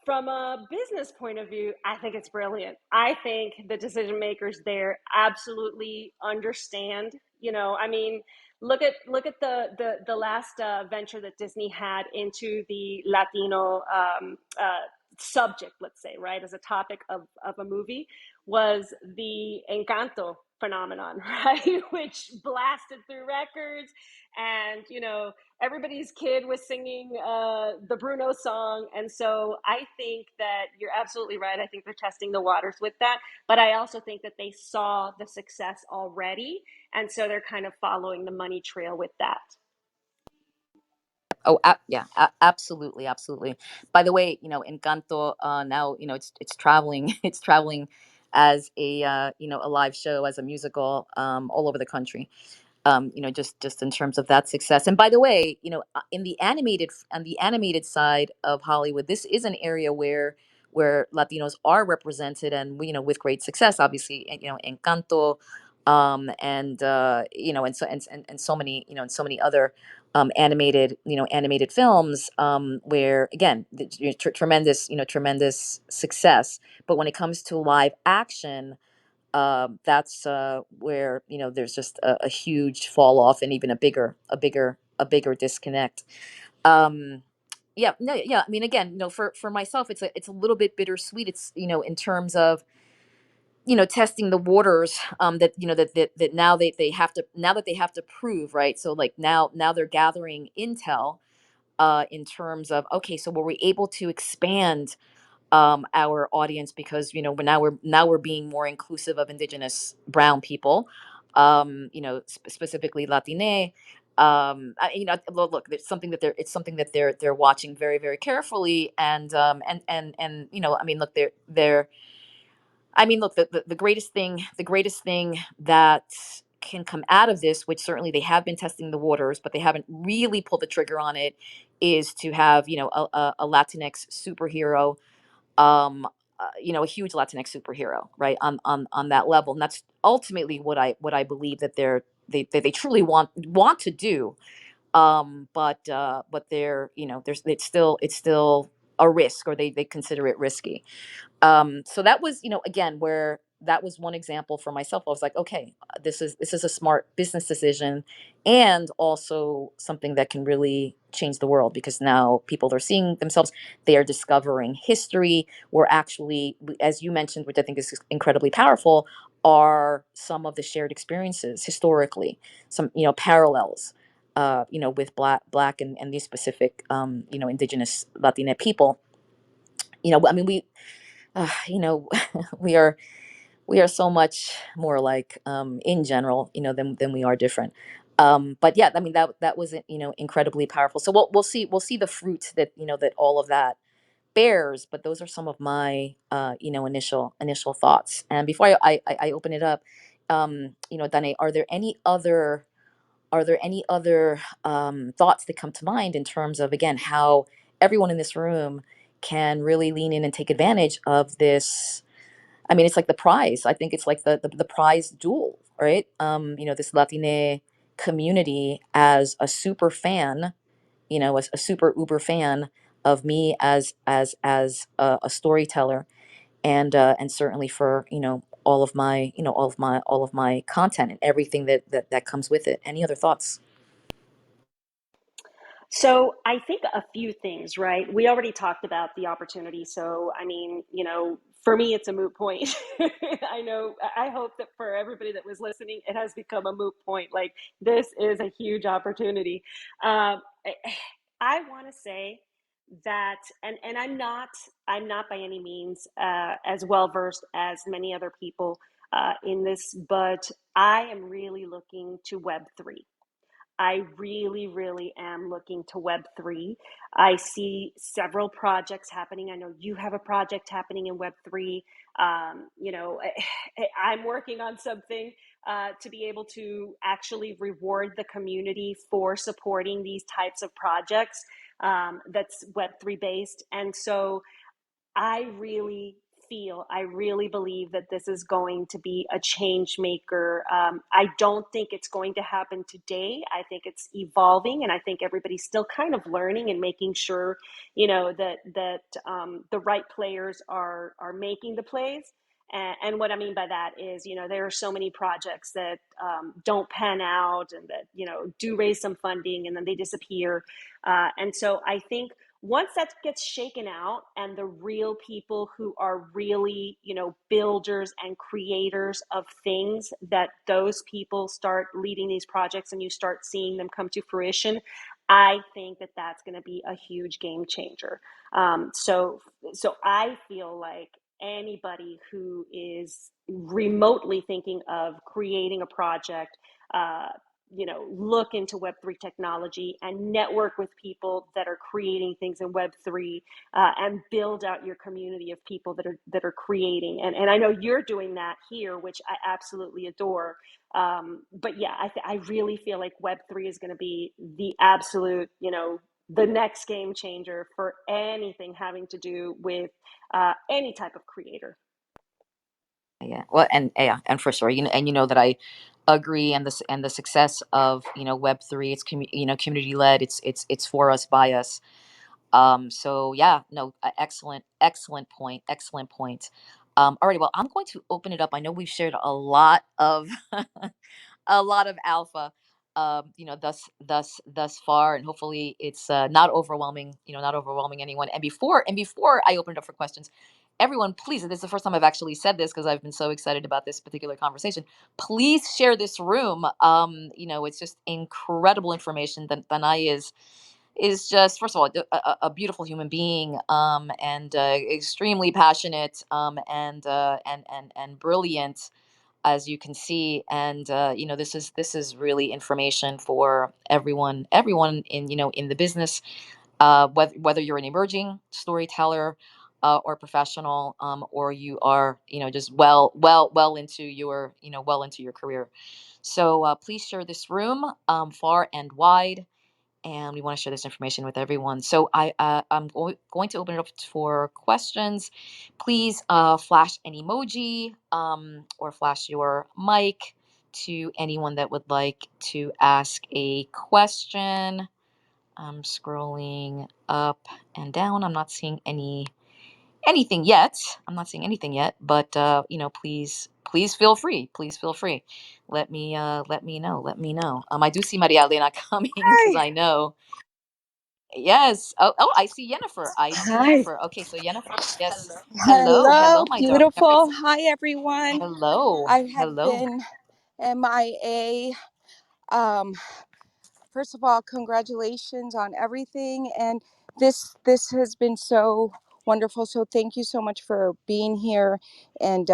[SPEAKER 2] from a business point of view, I think it's brilliant. I think the decision makers there absolutely understand. I mean, look at the last venture that Disney had into the Latino subject, let's say, right, as a topic of a movie, was the Encanto phenomenon, right, which blasted through records, and everybody's kid was singing the Bruno song. And so I think that you're absolutely right. I think they're testing the waters with that. But I also think that they saw the success already. And so they're kind of following the money trail with that.
[SPEAKER 1] Oh, yeah, absolutely, absolutely. By the way, Encanto, now, it's traveling, it's traveling as a, a live show, as a musical, all over the country. Just in terms of that success. And by the way, in the animated, on the animated side of Hollywood, this is an area where Latinos are represented, and with great success. Obviously, and, Encanto, and and so many, and so many other, animated films, where again, tremendous, tremendous success. But when it comes to live action, that's, where, there's just a huge fall off, and even a bigger disconnect. Yeah, no, yeah. I mean, again, for myself, it's a little bit bittersweet. It's, in terms of, testing the waters, that, that now they have to, prove, right. So like, now they're gathering intel, in terms of, okay, so were we able to expand, our audience, because, we're being more inclusive of indigenous brown people, specifically Latine. Look, it's something that they're watching very, very carefully. And I mean, look, the greatest thing that can come out of this, which certainly they have been testing the waters, but they haven't really pulled the trigger on it, is to have, a Latinx superhero, um a huge Latinx superhero, right, on that level. And that's ultimately what I believe that they truly want to do. But they're, there's it's still a risk, or they consider it risky. So that was, again, where that was one example for myself. I was like, okay, this is a smart business decision, and also something that can really change the world, because now people are seeing themselves, they are discovering history. We're actually, as you mentioned, which I think is incredibly powerful, are some of the shared experiences historically, some parallels, with black and these specific indigenous Latina people. I mean, we are we are so much more alike, in general, than we are different. But yeah, I mean, that was, incredibly powerful. So we'll see the fruit that all of that bears. But those are some of my initial thoughts. And before I open it up, Dane, are there any other thoughts that come to mind in terms of, again, how everyone in this room can really lean in and take advantage of this? I mean, it's like the prize. I think it's like the prize duel, right? This Latine community as a super fan, a super uber fan of me as a storyteller, and certainly for all of my content and everything that comes with it. Any other thoughts?
[SPEAKER 2] So I think a few things, right? We already talked about the opportunity. So, I mean, for me, it's a moot point. I know, I hope that for everybody that was listening, it has become a moot point. Like, this is a huge opportunity. I, I want to say that, and I'm not by any means as well versed as many other people in this, but I am really looking to Web3. I really, really am looking to Web3. I see several projects happening. I know you have a project happening in Web3. I'm working on something to be able to actually reward the community for supporting these types of projects, that's Web3 based. And so I really believe that this is going to be a change maker. I don't think it's going to happen today. I think it's evolving, and I think everybody's still kind of learning and making sure, that the right players are making the plays. And what I mean by that is, there are so many projects that don't pan out, and that do raise some funding and then they disappear. And so I think once that gets shaken out, and the real people who are really, builders and creators of things, that those people start leading these projects and you start seeing them come to fruition, I think that that's going to be a huge game changer. So I feel like anybody who is remotely thinking of creating a project, uh, look into Web3 technology and network with people that are creating things in Web3, and build out your community of people that are creating. And I know you're doing that here, which I absolutely adore. But yeah, I really feel like Web3 is going to be the absolute, the next game changer for anything having to do with any type of creator.
[SPEAKER 1] Yeah. Well, and yeah, and for sure, that I agree. And the success of Web3, it's community led. It's for us, by us. So yeah, no, excellent point, excellent point. Alrighty, well, I'm going to open it up. I know we've shared a lot of a lot of alpha, thus far, and hopefully it's not overwhelming anyone. And before I open it up for questions, everyone, please, and this is the first time I've actually said this because I've been so excited about this particular conversation. Please share this room. It's just incredible information. That Danai is just, first of all, a beautiful human being, and extremely passionate, and brilliant, as you can see. And this is really information for everyone in the business, whether you're an emerging storyteller, or professional, or you are just well into your career. So please share this room, far and wide, and we want to share this information with everyone. So I'm going to open it up for questions. Please flash an emoji, or flash your mic to anyone that would like to ask a question. I'm scrolling up and down. I'm not seeing anything yet. I'm not seeing anything yet, but please feel free. Please feel free. Let me know. I do see Maria Elena coming because
[SPEAKER 3] Hi.
[SPEAKER 1] I know. Yes. Oh, I see Yennefer. I see
[SPEAKER 3] Hi.
[SPEAKER 1] Yennefer. Okay, so Yennefer, yes. Hello, hello,
[SPEAKER 3] Hello,
[SPEAKER 1] my daughter.
[SPEAKER 3] beautiful. Hi, everyone.
[SPEAKER 1] Hello,
[SPEAKER 3] I have
[SPEAKER 1] hello.
[SPEAKER 3] been MIA. Um, First of all, congratulations on everything, and this has been so wonderful. So thank you so much for being here and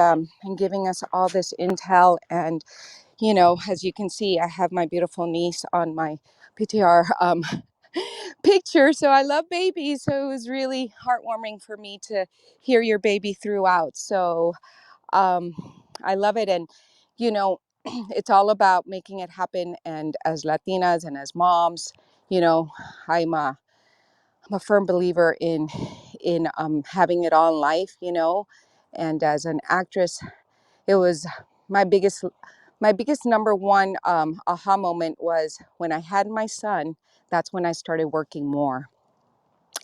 [SPEAKER 3] giving us all this intel. And as you can see, I have my beautiful niece on my PTR picture. So I love babies. So it was really heartwarming for me to hear your baby throughout. So um, I love it. And, you know, it's all about making it happen. And as Latinas and as moms, you know, I'm a, I'm a firm believer in having it all in life, and as an actress, it was my biggest my biggest number one aha moment was when I had my son. That's when I started working more.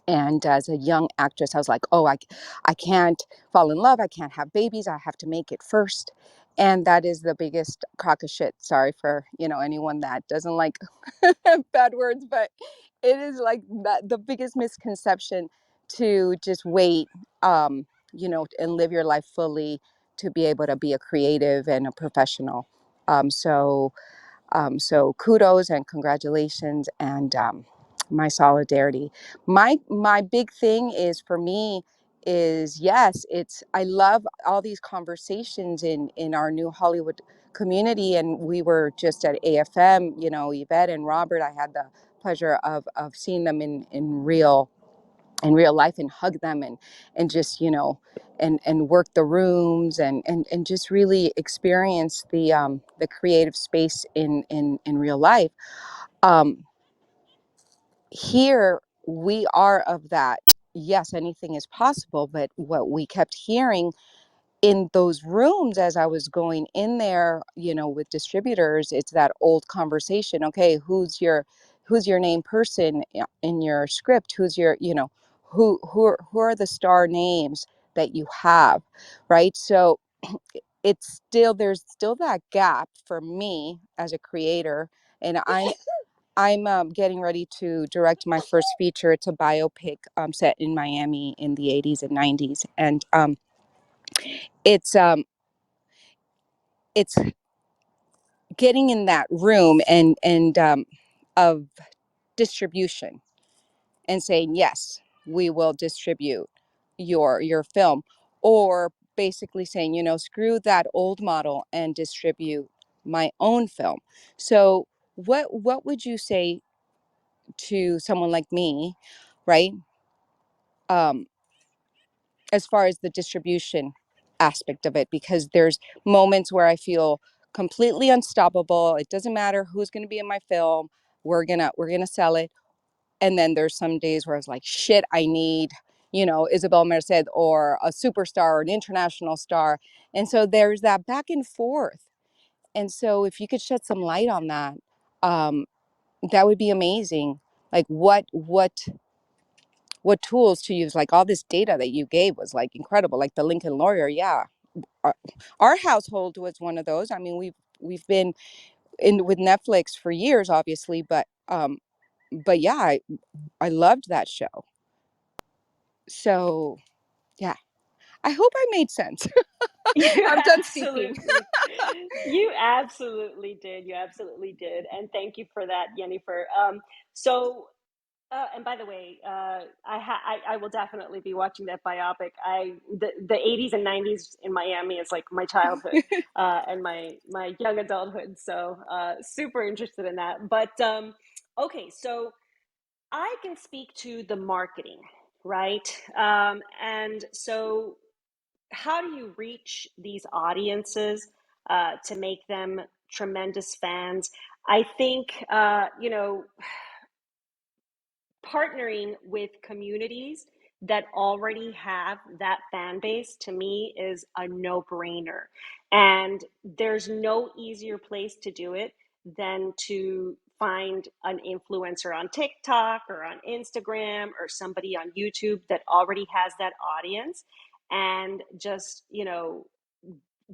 [SPEAKER 3] And as a young actress, I was like, oh, I can't fall in love. I can't have babies. I have to make it first. And that is the biggest crock of shit. Sorry for, anyone that doesn't like bad words, but it is like that the biggest misconception to just wait, and live your life fully to be able to be a creative and a professional. So kudos and congratulations and my solidarity. My big thing is for me is yes, it's I love all these conversations in our new Hollywood community, and we were just at AFM. Yvette and Robert. I had the pleasure of seeing them in real life and hug them and just and work the rooms and just really experience the creative space in real life. um Here we are of that. Yes, anything is possible, but what we kept hearing in those rooms as I was going in there, with distributors, it's that old conversation. Okay, who's your name person in your script? Who's your, who are the star names that you have, right? So there's still that gap for me as a creator, and I'm getting ready to direct my first feature. It's a biopic set in Miami in the 80s and 90s, and it's it's getting in that room and of distribution and saying yes, we will distribute your film, or basically saying, screw that old model and distribute my own film. So what would you say to someone like me, right? um as far as the distribution aspect of it, because there's moments where I feel completely unstoppable. It doesn't matter who's going to be in my film. We're going to sell it. And then there's some days where I was like, shit, I need, Isabel Merced or a superstar or an international star. And so there's that back and forth. And so if you could shed some light on that, um, that would be amazing. Like what tools to use. Like all this data that you gave was like incredible. Like the Lincoln Lawyer, yeah. Our household was one of those. I mean, we've been in with Netflix for years, obviously, but yeah, I loved that show. So yeah, I hope I made sense.
[SPEAKER 2] You
[SPEAKER 3] I'm done speaking.
[SPEAKER 2] absolutely, you absolutely did. You absolutely did. And thank you for that, Jennifer. So, and by the way, I will definitely be watching that biopic. The 80s and 90s in Miami is like my childhood, and my young adulthood. So, super interested in that. But okay, so I can speak to the marketing, right? And so how do you reach these audiences to make them tremendous fans? I think, partnering with communities that already have that fan base to me is a no brainer. And there's no easier place to do it than to find an influencer on TikTok or on Instagram or somebody on YouTube that already has that audience and just,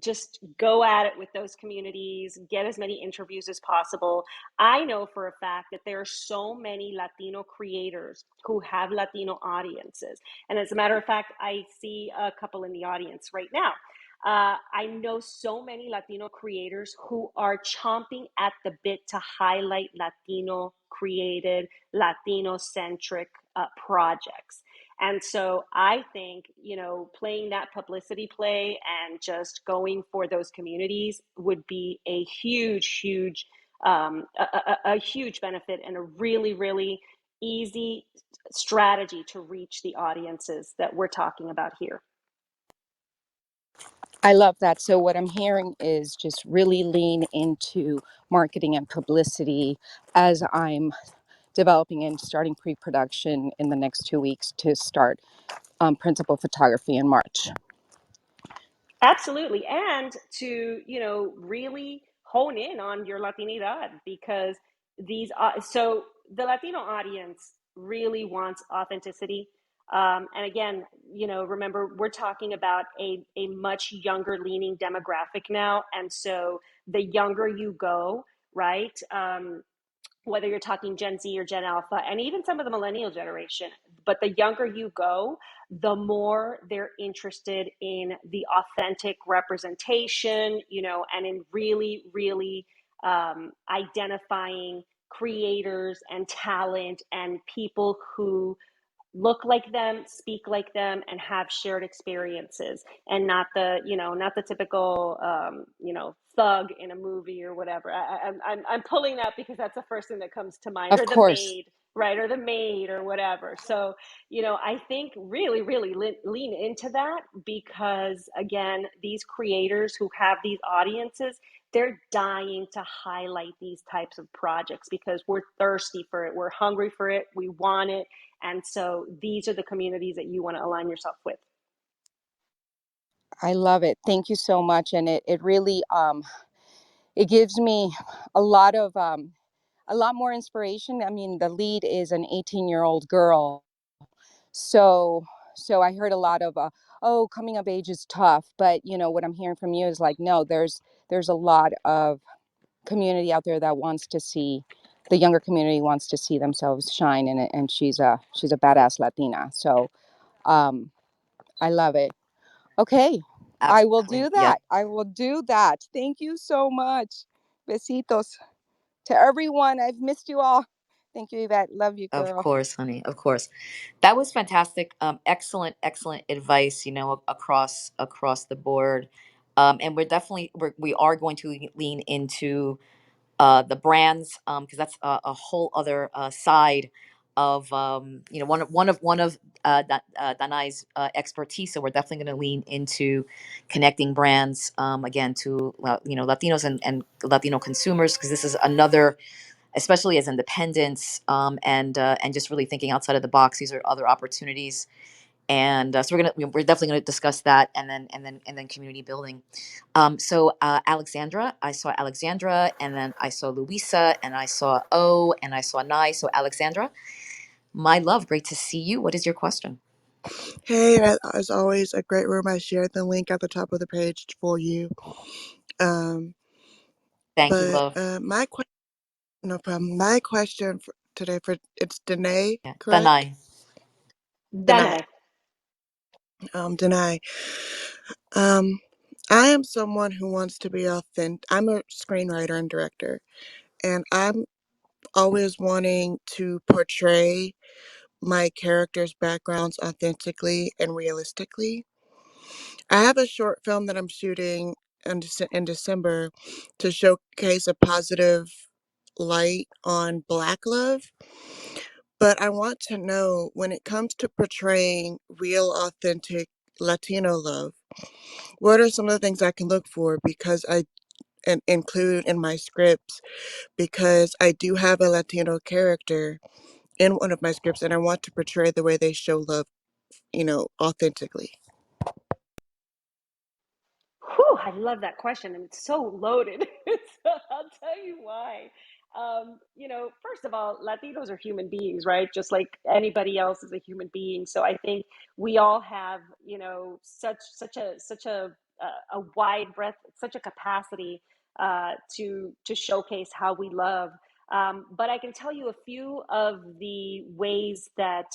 [SPEAKER 2] just go at it with those communities, get as many interviews as possible. I know for a fact that there are so many Latino creators who have Latino audiences. And as a matter of fact, I see a couple in the audience right now. I know so many Latino creators who are chomping at the bit to highlight Latino created, Latino centric projects. And so I think, playing that publicity play and just going for those communities would be a huge, huge, a huge benefit and a really, really easy strategy to reach the audiences that we're talking about here.
[SPEAKER 3] I love that. So what I'm hearing is just really lean into marketing and publicity as I'm developing and starting pre-production in the next 2 weeks to start principal photography in March.
[SPEAKER 2] Absolutely. And to, really hone in on your Latinidad because so the Latino audience really wants authenticity. And again, remember, we're talking about a much younger leaning demographic now. And so the younger you go, right? Whether you're talking Gen Z or Gen Alpha, and even some of the millennial generation. But the younger you go, the more they're interested in the authentic representation, and in really, really identifying creators and talent and people who look like them, speak like them, and have shared experiences, and not the typical, thug in a movie or whatever. I'm pulling that because that's the first thing that comes to mind,
[SPEAKER 3] Of
[SPEAKER 2] or the
[SPEAKER 3] course,
[SPEAKER 2] maid, right, or the maid, or whatever. So, I think really, really lean into that because again, these creators who have these audiences, they're dying to highlight these types of projects because we're thirsty for it, we're hungry for it, we want it. And so these are the communities that you want to align yourself with.
[SPEAKER 3] I love it. Thank you so much. And it really, it gives me a lot of, a lot more inspiration. I mean, the lead is an 18-year-old girl. So, so I heard a lot of, oh, coming of age is tough. But, what I'm hearing from you is like, no, there's a lot of community out there that wants to see, the younger community wants to see themselves shine. And she's a badass Latina. So, I love it. Okay. I will
[SPEAKER 1] Absolutely.
[SPEAKER 3] do
[SPEAKER 1] Yeah.
[SPEAKER 3] that. I will do that. Thank you so much. Besitos to everyone. I've missed you all. Thank you, Yvette. Love you,
[SPEAKER 1] Of
[SPEAKER 3] girl.
[SPEAKER 1] course, honey. Of course. That was fantastic. Excellent, excellent advice. Across the board. And we are going to lean into the brands because that's a whole other side of one of Danai's expertise. So we're definitely going to lean into connecting brands again to Latinos and Latino consumers because this is another, especially as independents, and just really thinking outside of the box. These are other opportunities, and so we're definitely gonna discuss that, and then community building. So Alexandra, I saw Alexandra, and then I saw Luisa, and I saw O, and I saw Nai. So Alexandra, my love, great to see you. What is your question?
[SPEAKER 4] Hey, as always, a great room. I shared the link at the top of the page for you. Um,
[SPEAKER 1] Thank you,
[SPEAKER 4] but
[SPEAKER 1] love.
[SPEAKER 4] my question, no problem. My question for today for it's Danae,
[SPEAKER 1] Yeah,
[SPEAKER 4] correct?
[SPEAKER 1] Danai.
[SPEAKER 4] Danae.
[SPEAKER 2] Danay.
[SPEAKER 4] Danae. Um, I am someone who wants to be authentic. I'm a screenwriter and director, and I'm always wanting to portray my characters' backgrounds authentically and realistically. I have a short film that I'm shooting in December to showcase a positive light on Black love. But I want to know when it comes to portraying real, authentic Latino love, what are some of the things I can look for because and include in my scripts because I do have a Latino character in one of my scripts and I want to portray the way they show love, authentically.
[SPEAKER 2] Whew, I love that question, and it's so loaded. So I'll tell you why. First of all, Latinos are human beings, right? Just like anybody else is a human being. So I think we all have, such a a wide breadth, such a capacity to showcase how we love. But I can tell you a few of the ways that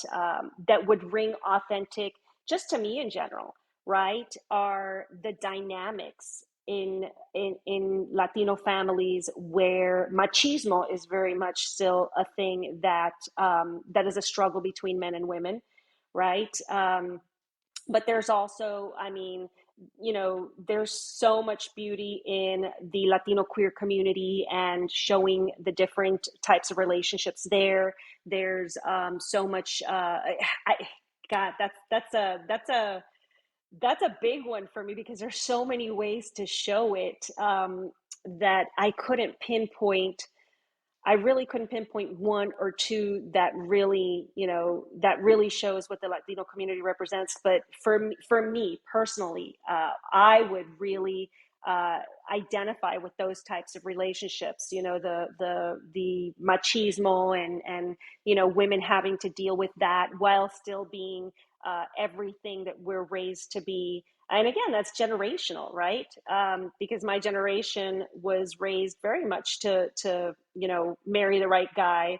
[SPEAKER 2] that would ring authentic, just to me in general, right? Are the dynamics in Latino families where machismo is very much still a thing that that is a struggle between men and women, right? But there's also, I mean, you know, there's so much beauty in the Latino queer community and showing the different types of relationships there. There's so much. God, that's a big one for me because there's so many ways to show it that I really couldn't pinpoint one or two that really, you know, that really shows what the Latino community represents. But for me personally, I would really identify with those types of relationships. You know, the machismo and you know, women having to deal with that while still being everything that we're raised to be. And again, that's generational, right? Because my generation was raised very much to you know, marry the right guy,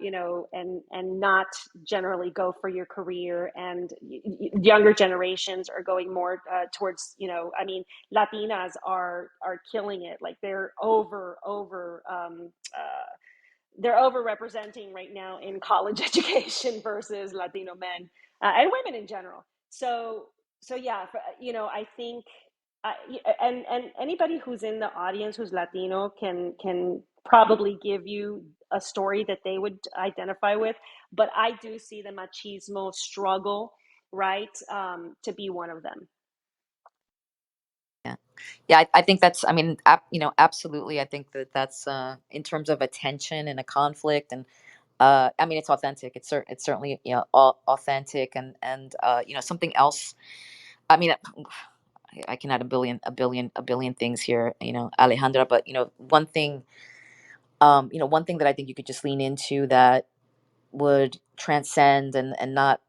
[SPEAKER 2] you know, and not generally go for your career. And younger generations are going more towards, you know, I mean, Latinas are killing it. Like they're overrepresenting right now in college education versus Latino men and women in general. So yeah, you know, I think, uh, and anybody who's in the audience who's Latino can probably give you a story that they would identify with. But I do see the machismo struggle, right, to be one of them.
[SPEAKER 1] Yeah, yeah. I think that's. I mean, you know, absolutely. I think that that's in terms of a tension and a conflict, and I mean, it's authentic. It's certainly, you know, authentic, and you know, something else. I mean, I can add a billion things here, you know, Alejandra. But you know, you know, one thing that I think you could just lean into that would transcend and not.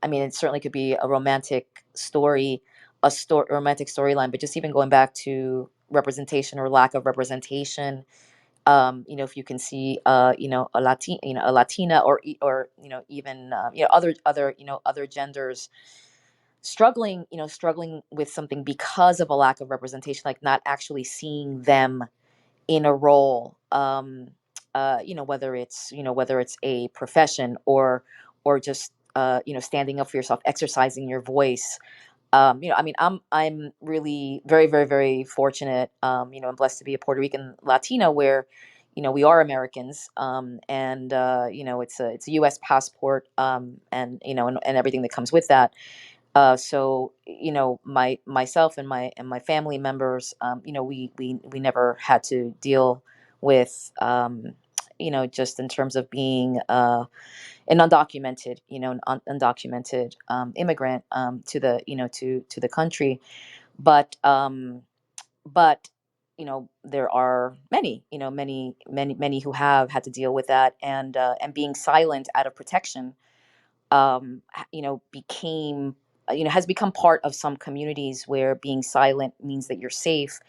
[SPEAKER 1] I mean, it certainly could be a romantic story, a romantic storyline, but just even going back to representation or lack of representation. You know, if you can see, you know, a Latina, or or you know, even you know, other you know, other genders struggling, you know, struggling with something because of a lack of representation, like not actually seeing them in a role, you know, whether it's a profession or just you know, standing up for yourself, exercising your voice. You know, I mean, I'm really very fortunate, you know, and blessed to be a Puerto Rican Latina where, you know, we are Americans, and you know, it's a U.S. passport, and you know, and everything that comes with that. So you know, myself and my family members, you know, we never had to deal with, you know, just in terms of being an undocumented, you know, undocumented immigrant, to the, you know, to the country. But but you know, there are many, you know, many who have had to deal with that, and being silent out of protection, you know, you know, has become part of some communities where being silent means that you're safe,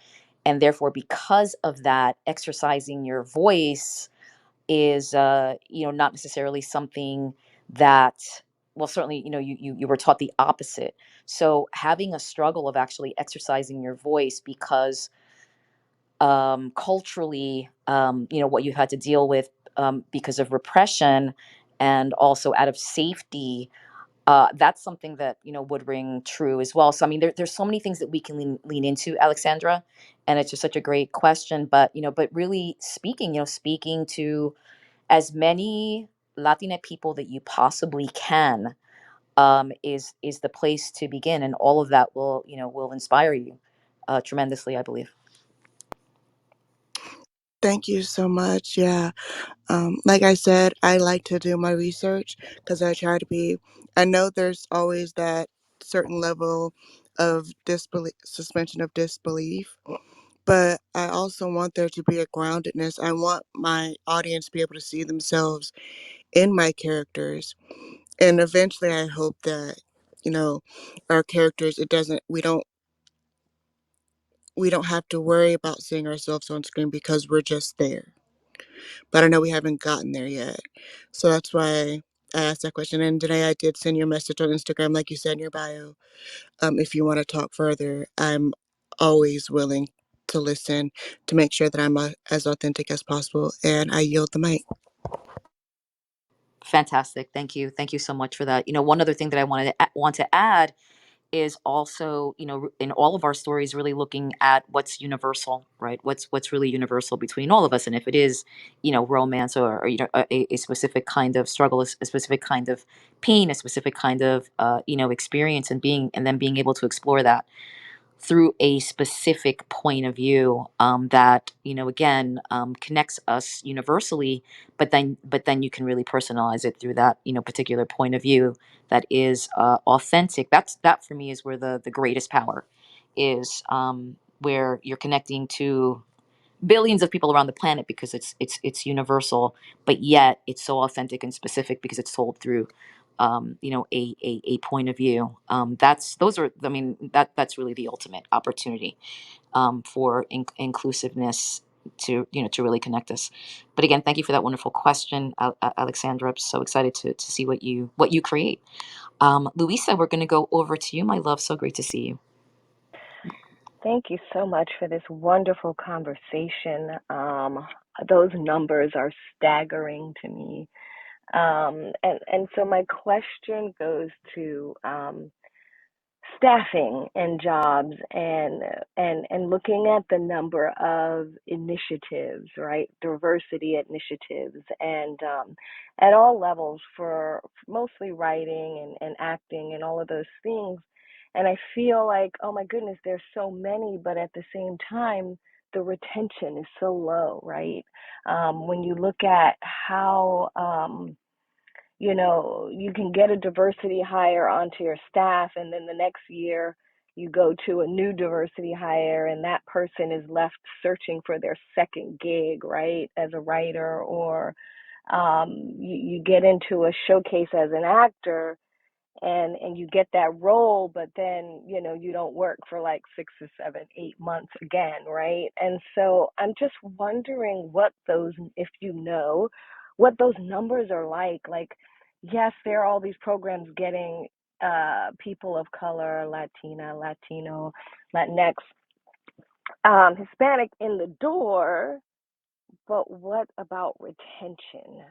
[SPEAKER 1] and therefore because of that, exercising your voice is, you know, not necessarily something that, well, certainly, you know, you were taught the opposite. So having a struggle of actually exercising your voice because, culturally, you know, what you had to deal with, because of repression, and also out of safety, that's something that, you know, would ring true as well. So I mean, there's so many things that we can lean into, Alexandra, and it's just such a great question. But you know, but really speaking, you know, speaking to as many Latina people that you possibly can, is the place to begin, and all of that will, you know, will inspire you tremendously, I believe.
[SPEAKER 4] Thank you so much. Yeah. Like I said, I like to do my research because I try to be, I know there's always that certain level of disbelief, suspension of disbelief, but I also want there to be a groundedness. I want my audience to be able to see themselves in my characters. And eventually I hope that, you know, our characters, it doesn't, we don't we don't have to worry about seeing ourselves on screen because we're just there. But I know we haven't gotten there yet. So that's why I asked that question. And today I did send you a message on Instagram, like you said in your bio. If you want to talk further, I'm always willing to listen to make sure that I'm as authentic as possible. And I yield the mic.
[SPEAKER 1] Fantastic. Thank you so much for that. One other thing that I want to add is also, in all of our stories, really looking at what's universal, right? What's really universal between all of us, and if it is, romance, or a specific kind of struggle, a specific kind of pain, a specific kind of experience, and then being able to explore that through a specific point of view, that again, connects us universally, but then you can really personalize it through that particular point of view that is authentic. That for me is where the greatest power is, where you're connecting to billions of people around the planet because it's universal, but yet it's so authentic and specific because it's told through a point of view. That's really the ultimate opportunity, for inclusiveness, to really connect us. But again, thank you for that wonderful question, Alexandra. I'm so excited to see what you create. Luisa, we're going to go over to you, my love. So great to see you.
[SPEAKER 5] Thank you so much for this wonderful conversation. Those numbers are staggering to me. And so my question goes to staffing and jobs, and looking at the number of initiatives, right? Diversity initiatives, and at all levels, for mostly writing and acting and all of those things. And I feel like, oh my goodness, there's so many, but at the same time, the retention is so low, right? When you look at how you can get a diversity hire onto your staff, and then the next year you go to a new diversity hire, and that person is left searching for their second gig, right, as a writer, or you get into a showcase as an actor, and you get that role, but then you don't work for like 6 or 7, 8 months again, right? And so I'm just wondering what those, if what those numbers are like, yes, there are all these programs getting people of color, Latina, Latino, Latinx, Hispanic in the door, but what about retention?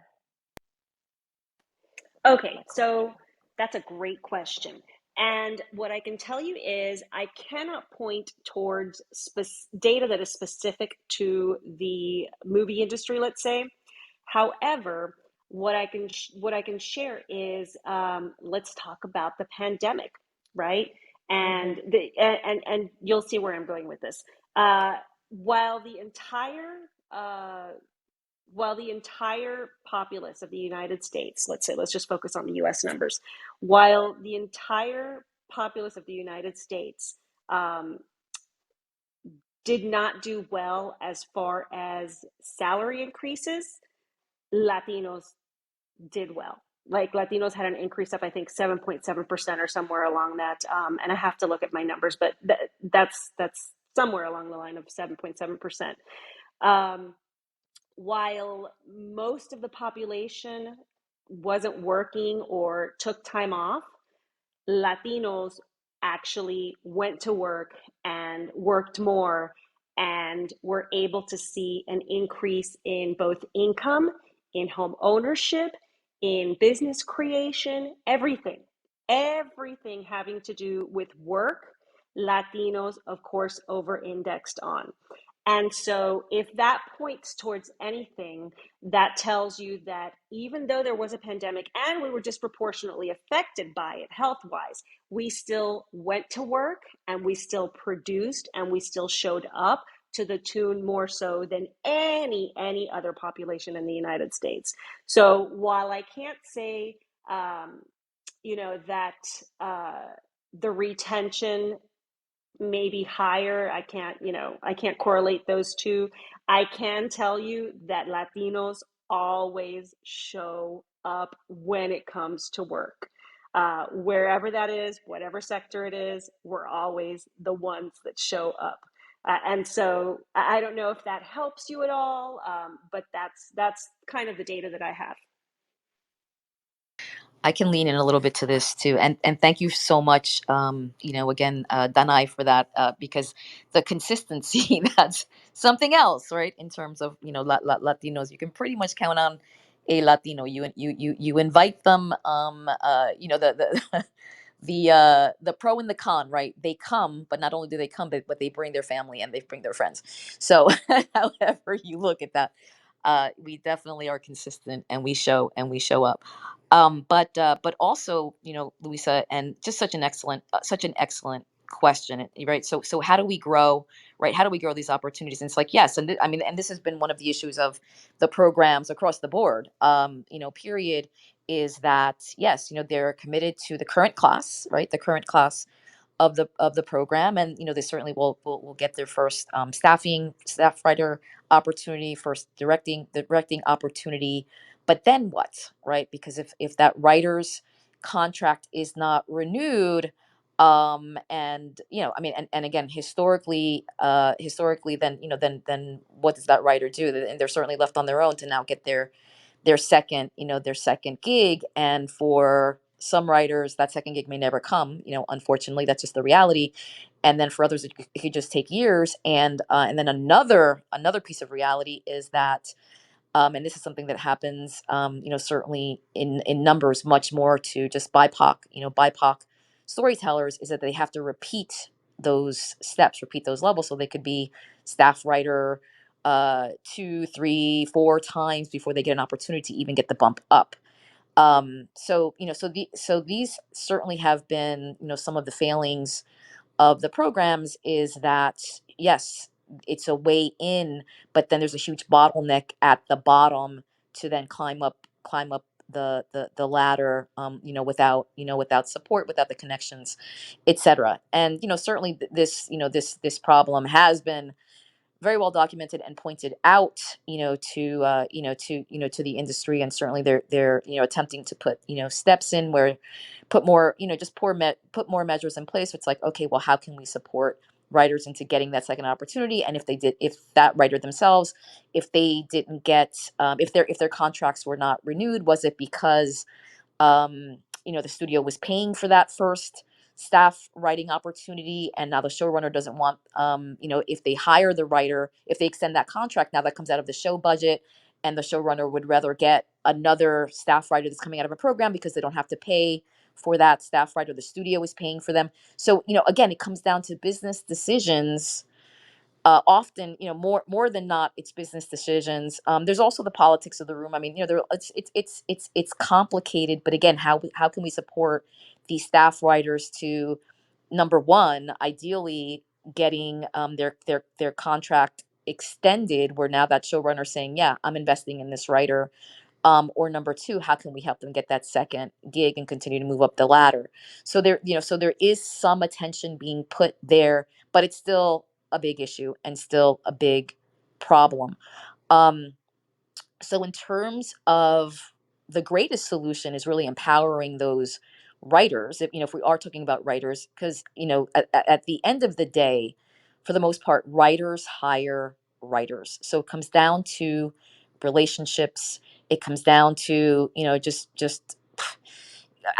[SPEAKER 2] Okay, so that's a great question. And what I can tell you is I cannot point towards data that is specific to the movie industry, let's say. However, what I can share is, let's talk about the pandemic, right?
[SPEAKER 5] Mm-hmm.
[SPEAKER 2] And you'll see where I'm going with this. Uh, while the entire uh, while the entire populace of the United States, let's say, let's just focus on the US numbers, while the entire populace of the United States um, did not do well as far as salary increases, Latinos did well. Like Latinos had an increase of, I think, 7.7% or somewhere along that. And I have to look at my numbers, but that's somewhere along the line of 7.7%. Um, while most of the population wasn't working or took time off, Latinos actually went to work and worked more and were able to see an increase in both income, in home ownership, in business creation, everything having to do with work. Latinos, of course, over indexed on. And so, if that points towards anything, that tells you that even though there was a pandemic and we were disproportionately affected by it health wise, we still went to work and we still produced and we still showed up to the tune more so than any other population in the United States. So while I can't say, that the retention maybe higher. I can't correlate those two. I can tell you that Latinos always show up when it comes to work. Wherever that is, whatever sector it is, we're always the ones that show up. And so I don't know if that helps you at all, but that's kind of the data that I have.
[SPEAKER 1] I can lean in a little bit to this too, and thank you so much, again, Danai, for that, because the consistency that's something else, right? In terms of Latinos, you can pretty much count on a Latino. You invite them, the the pro and the con, right? They come, but not only do they come, but they bring their family and they bring their friends. So however you look at that, we definitely are consistent, and we show up. But also, Luisa, and just such an excellent question, right? So how do we grow, right? How do we grow these opportunities? And it's like, yes, and I mean, and this has been one of the issues of the programs across the board, period, is that yes, they're committed to the current class, right? The current class of the program, and they certainly will get their first staff writer opportunity, first directing opportunity. But then what, right? Because if that writer's contract is not renewed, and I mean, and again, historically, then then what does that writer do? And they're certainly left on their own to now get their second gig. And for some writers, that second gig may never come. Unfortunately, that's just the reality. And then for others, it could just take years. And then another piece of reality is that, and this is something that happens, certainly in numbers much more to just BIPOC storytellers, is that they have to repeat those steps, repeat those levels, so they could be staff writer 2, 3, 4 times before they get an opportunity to even get the bump up. So these certainly have been, some of the failings of the programs, is that yes, it's a way in, but then there's a huge bottleneck at the bottom to then climb up the ladder, without support, without the connections, etc. And certainly this problem has been very well documented and pointed out, to the industry. And certainly they're attempting to put steps in where put more just put more measures in place. It's like, okay, well, how can we support writers into getting that second opportunity? And if that writer themselves, if they didn't get, if their contracts were not renewed, was it because the studio was paying for that first staff writing opportunity, and now the showrunner doesn't want, if they hire the writer, if they extend that contract, now that comes out of the show budget, and the showrunner would rather get another staff writer that's coming out of a program because they don't have to pay for that staff writer. The studio is paying for them. So again, it comes down to business decisions. Often, more than not, it's business decisions. There's also the politics of the room. I mean, it's complicated. But again, how can we support these staff writers to, number one, ideally getting their contract extended, where now that showrunner saying, yeah, I'm investing in this writer. Or number two, how can we help them get that second gig and continue to move up the ladder? So there is some attention being put there, but it's still a big issue and still a big problem. Um, so in terms of, the greatest solution is really empowering those writers. If we are talking about writers, because at the end of the day, for the most part, writers hire writers. So it comes down to relationships. It comes down to just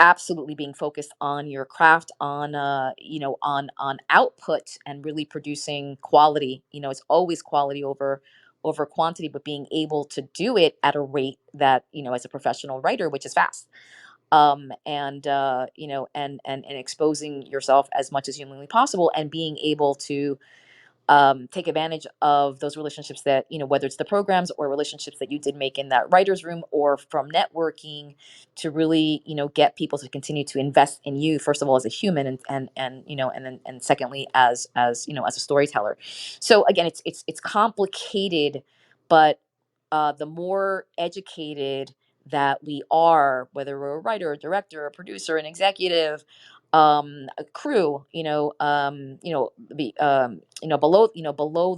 [SPEAKER 1] absolutely being focused on your craft, on on output, and really producing quality. It's always quality over quantity, but being able to do it at a rate that, as a professional writer, which is fast. And exposing yourself as much as humanly possible, and being able to take advantage of those relationships, that whether it's the programs or relationships that you did make in that writers room, or from networking, to really get people to continue to invest in you, first of all, as a human, and then, and secondly, as a storyteller. So again, it's complicated, but the more educated that we are, whether we're a writer, a director, a producer, an executive, a crew, below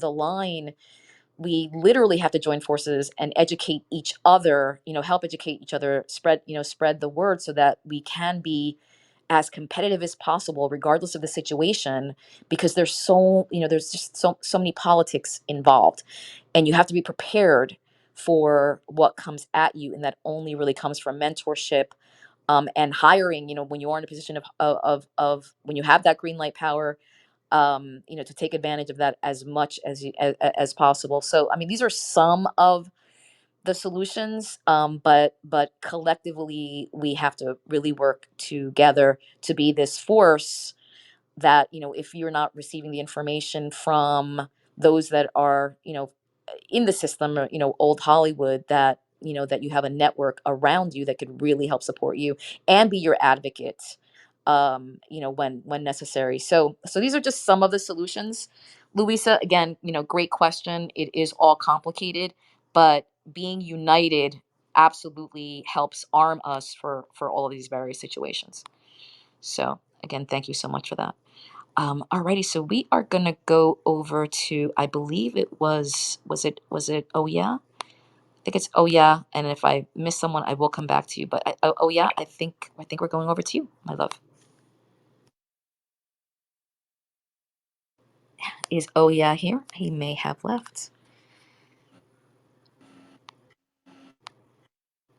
[SPEAKER 1] the line, we literally have to join forces and educate each other, help educate each other, spread the word, so that we can be as competitive as possible regardless of the situation, because there's so, there's just so many politics involved, and you have to be prepared for what comes at you, and that only really comes from mentorship, and hiring, when you are in a position of when you have that green light power, to take advantage of that as much as possible. So I mean, these are some of the solutions, but collectively we have to really work together to be this force that, if you're not receiving the information from those that are, in the system, or, old Hollywood, that, that you have a network around you that could really help support you and be your advocate, when necessary. So these are just some of the solutions. Luisa, again, great question. It is all complicated, but being united absolutely helps arm us for all of these various situations. So again, thank you so much for that. Alrighty, so we are gonna go over to, I believe it was it oh yeah? I think it's oh yeah, and if I miss someone, I will come back to you. But oh yeah, I think we're going over to you, my love. Is oh yeah here? He may have left.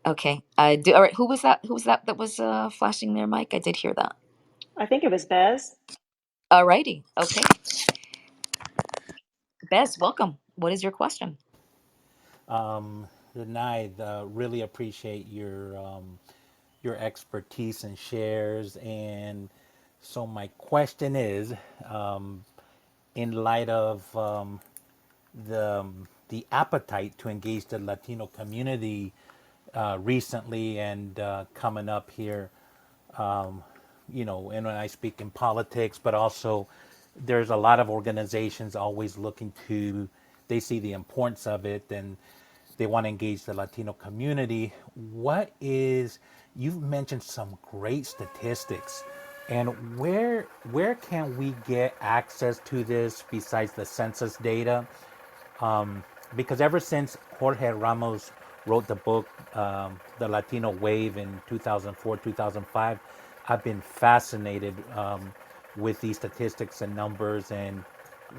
[SPEAKER 1] Okay. All right. Who was that? Who was that? That was flashing their mic. I did hear that.
[SPEAKER 2] I think it was Bez.
[SPEAKER 1] Alrighty. Okay. Bez, welcome. What is your question?
[SPEAKER 6] Danay, really appreciate your expertise and shares. And so my question is, um, in light of the appetite to engage the Latino community recently and coming up here, and when I speak in politics, but also there's a lot of organizations always looking to, they see the importance of it and they want to engage the Latino community. What is, you've mentioned some great statistics, and where can we get access to this besides the census data? Because ever since Jorge Ramos wrote the book, The Latino Wave in 2004, 2005, I've been fascinated with these statistics and numbers and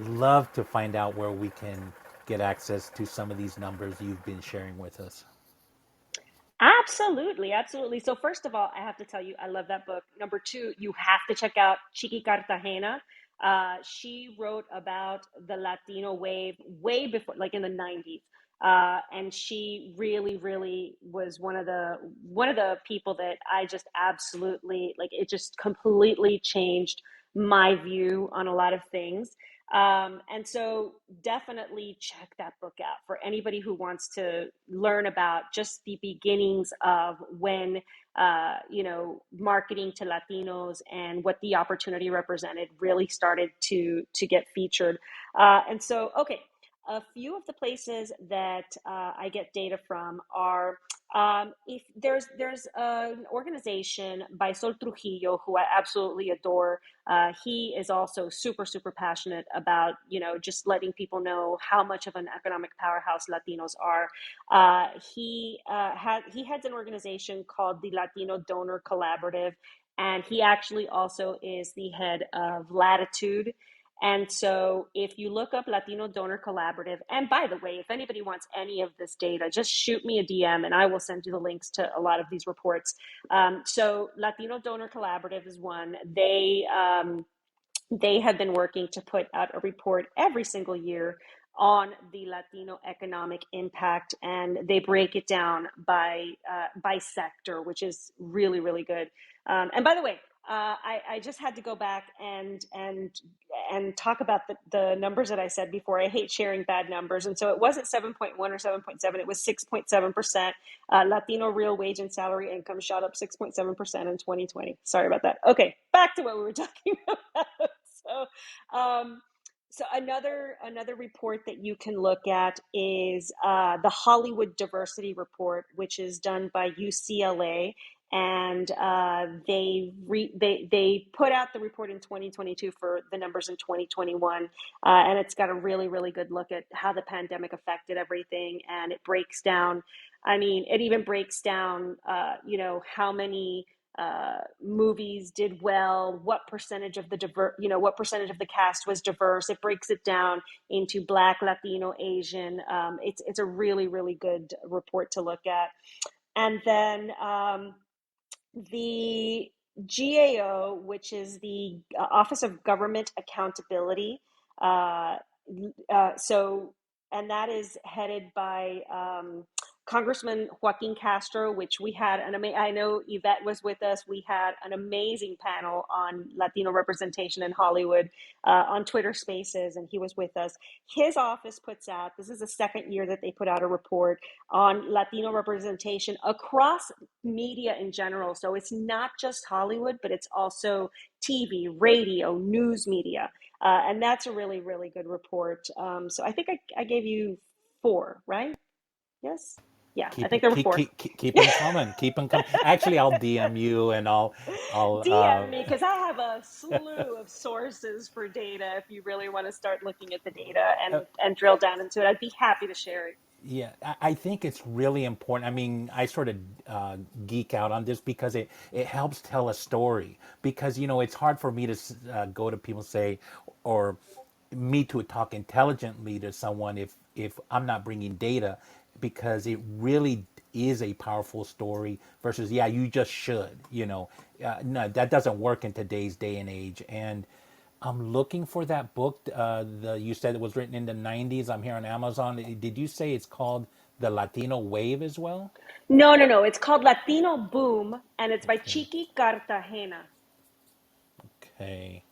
[SPEAKER 6] love to find out where we can get access to some of these numbers you've been sharing with us.
[SPEAKER 2] Absolutely, absolutely. So first of all, I have to tell you, I love that book. Number two, you have to check out Chiqui Cartagena. She wrote about the Latino wave way before, like in the 90s. And she really, really was one of the people that I just absolutely like. It just completely changed my view on a lot of things. And so definitely check that book out for anybody who wants to learn about just the beginnings of when, marketing to Latinos and what the opportunity represented really started to get featured. And so, okay, a few of the places that I get data from are, if there's an organization by Sol Trujillo, who I absolutely adore. He is also super, super passionate about, just letting people know how much of an economic powerhouse Latinos are. He heads an organization called the Latino Donor Collaborative, and he actually also is the head of Latitude. And so, if you look up Latino Donor Collaborative, and by the way, if anybody wants any of this data, just shoot me a DM and I will send you the links to a lot of these reports. So Latino Donor Collaborative is one. They have been working to put out a report every single year on the Latino economic impact, and they break it down by sector, which is really, really good. And by the way, I just had to go back and talk about the numbers that I said before. I hate sharing bad numbers, and so it wasn't 7.1 or 7.7; it was 6.7%. Latino real wage and salary income shot up 6.7% in 2020. Sorry about that. Okay, back to what we were talking about. So, so another report that you can look at is the Hollywood Diversity Report, which is done by UCLA, and they put out the report in 2022 for the numbers in 2021, and it's got a really, really good look at how the pandemic affected everything, and it breaks down. I mean, it even breaks down, how many movies did well, what percentage of what percentage of the cast was diverse. It breaks it down into Black, Latino, Asian. It's a really really good report to look at. And then the GAO, which is the Office of Government Accountability. Uh, so, and that is headed by Congressman Joaquin Castro, which we had I know Evette was with us. We had an amazing panel on Latino representation in Hollywood on Twitter Spaces, and he was with us. His office puts out, this is the second year that they put out a report on Latino representation across media in general. So it's not just Hollywood, but it's also TV, radio, news media. And that's a really, really good report. So I think I gave you four, right? Yes? Yeah, I
[SPEAKER 6] Keep
[SPEAKER 2] think there were
[SPEAKER 6] keep
[SPEAKER 2] four.
[SPEAKER 6] keep keep them coming. Keep them coming. Actually, I'll DM you and I'll
[SPEAKER 2] DM me because I have a slew of sources for data if you really want to start looking at the data and drill down into it. I'd be happy to share it.
[SPEAKER 6] yeah, I think it's really important. I mean, I sort of geek out on this because it helps tell a story. Because it's hard for me to go to people and say, or me to talk intelligently to someone if I'm not bringing data, because it really is a powerful story versus yeah, you just should. No, that doesn't work in today's day and age. And I'm looking for that book. You said it was written in the 90s. I'm here on Amazon. Did you say it's called The Latino Wave as well?
[SPEAKER 2] No, no, no. It's called Latino Boom, and it's by
[SPEAKER 6] Okay.
[SPEAKER 2] Chiqui Cartagena.
[SPEAKER 6] Okay.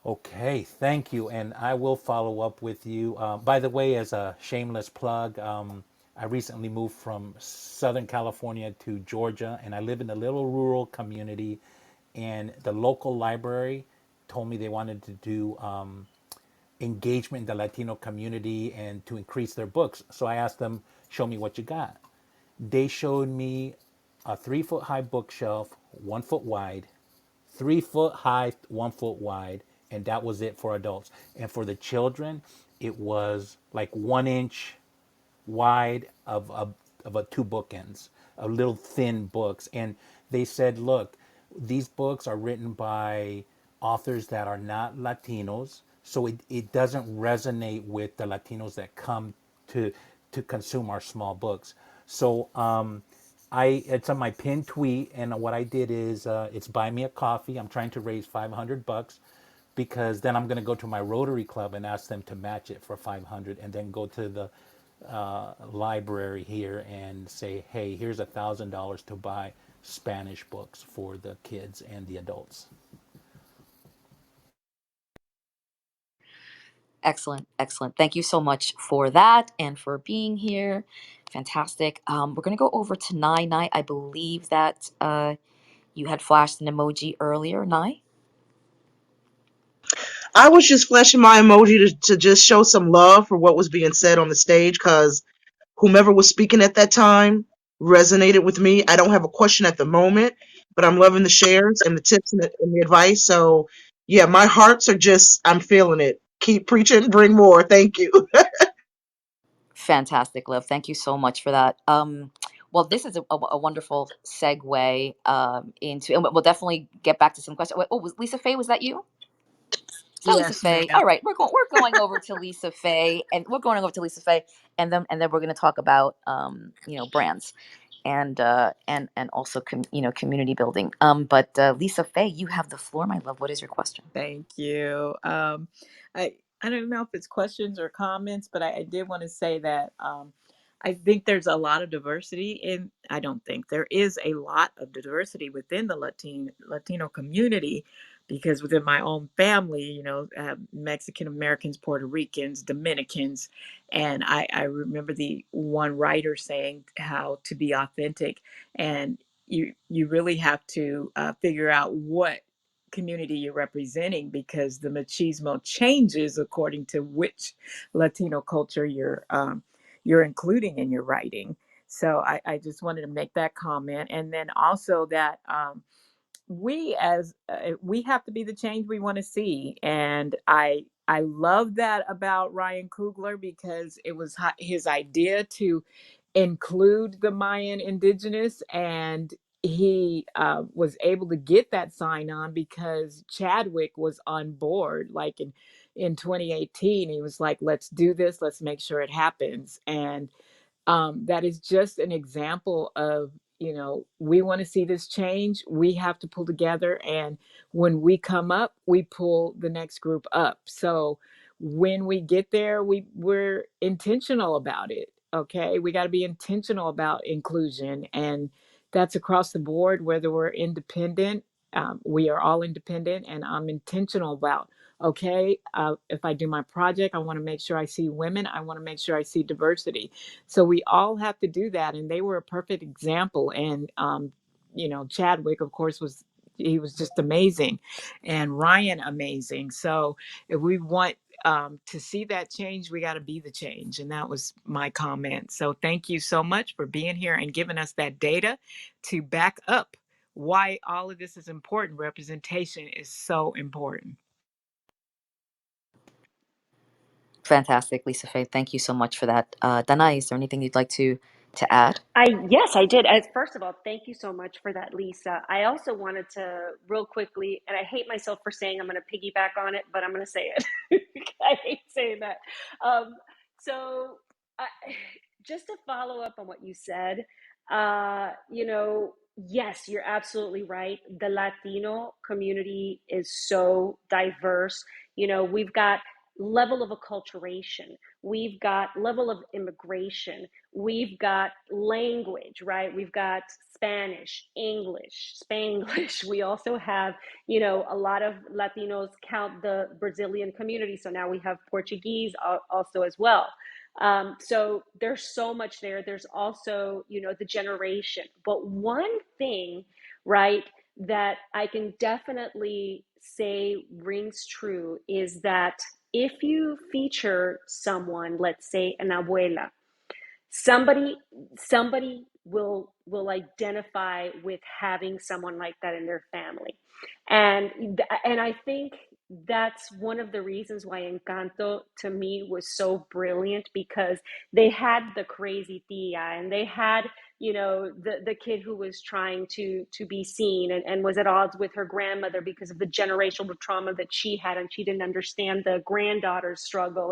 [SPEAKER 6] Okay. Thank you. And I will follow up with you. By the way, as a shameless plug, I recently moved from Southern California to Georgia, and I live in a little rural community. And the local library told me they wanted to do engagement in the Latino community and to increase their books. So I asked them, show me what you got. They showed me a 3 foot high bookshelf, 1 foot wide, 3 foot high, 1 foot wide, and that was it for adults. And for the children, it was like 1 inch wide of a two bookends, a little thin books. And they said, look, these books are written by authors that are not Latinos, so it doesn't resonate with the Latinos that come to consume our small books. So it's on my pinned tweet, and what I did is it's buy me a coffee. I'm trying to raise $500 because then I'm going to go to my Rotary Club and ask them to match it for 500, and then go to the library here and say, hey, here's $1,000 to buy Spanish books for the kids and the adults.
[SPEAKER 1] Excellent, excellent. Thank you so much for that and for being here. Fantastic. We're gonna go over to Nai. Nai, I believe that you had flashed an emoji earlier. Nai.
[SPEAKER 7] I was just flashing my emoji to just show some love for what was being said on the stage because whomever was speaking at that time resonated with me. I don't have a question at the moment, but I'm loving the shares and the tips and the advice. So, yeah, my hearts are just, I'm feeling it. Keep preaching, bring more. Thank you.
[SPEAKER 1] Fantastic, Liv. Thank you so much for that. Well, this is a wonderful segue into, and we'll definitely get back to some questions. Oh, was Lisa Faye? Was that you? Is that Lisa
[SPEAKER 8] Yes, ma'am.
[SPEAKER 1] Faye? All right, we're going over to Lisa Faye, and we're going over to Lisa Faye, and then we're going to talk about brands and also community building. But Lisa Faye, you have the floor, my love. What is your question?
[SPEAKER 8] Thank you. I don't know if it's questions or comments, but I did want to say that I think there's a lot of diversity in. I don't think there is a lot of diversity within the Latino community, because within my own family, Mexican Americans, Puerto Ricans, Dominicans, and I remember the one writer saying how to be authentic, and you really have to figure out what community you're representing, because the machismo changes according to which Latino culture you're including in your writing. So I just wanted to make that comment, and then also that we have to be the change we want to see, and I love that about Ryan Coogler, because it was his idea to include the Mayan indigenous, and he was able to get that sign on because Chadwick was on board. Like in 2018, he was like, "Let's do this. Let's make sure it happens." And that is just an example of, we want to see this change. We have to pull together, and when we come up, we pull the next group up. So when we get there, we're intentional about it. Okay, we got to be intentional about inclusion, and that's across the board. Whether we're independent, we are all independent, and I'm intentional about, okay, if I do my project, I want to make sure I see women, I want to make sure I see diversity. So we all have to do that, and they were a perfect example. And Chadwick, of course, he was just amazing, and Ryan amazing. So if we want to see that change, we got to be the change. And that was my comment. So thank you so much for being here and giving us that data to back up why all of this is important. Representation is so important.
[SPEAKER 1] Fantastic, Lisa Faye. Thank you so much for that. Danai, is there anything you'd like to add?
[SPEAKER 2] Yes, I did. As first of all, thank you so much for that, Lisa. I also wanted to real quickly, and I hate myself for saying I'm going to piggyback on it, but I'm going to say it. I hate saying that. Um, so, I, just to follow up on what you said, yes, you're absolutely right. The Latino community is so diverse. We've got level of acculturation, we've got level of immigration, we've got language, right? We've got Spanish, English, Spanglish. We also have, a lot of Latinos count the Brazilian community. So now we have Portuguese also as well. So there's so much there. There's also, the generation. But one thing, right, that I can definitely say rings true is that if you feature someone, let's say an abuela, somebody somebody will identify with having someone like that in their family, and I think that's one of the reasons why Encanto to me was so brilliant, because they had the crazy tia, and they had, the kid who was trying to be seen, and was at odds with her grandmother because of the generational trauma that she had, and she didn't understand the granddaughter's struggle,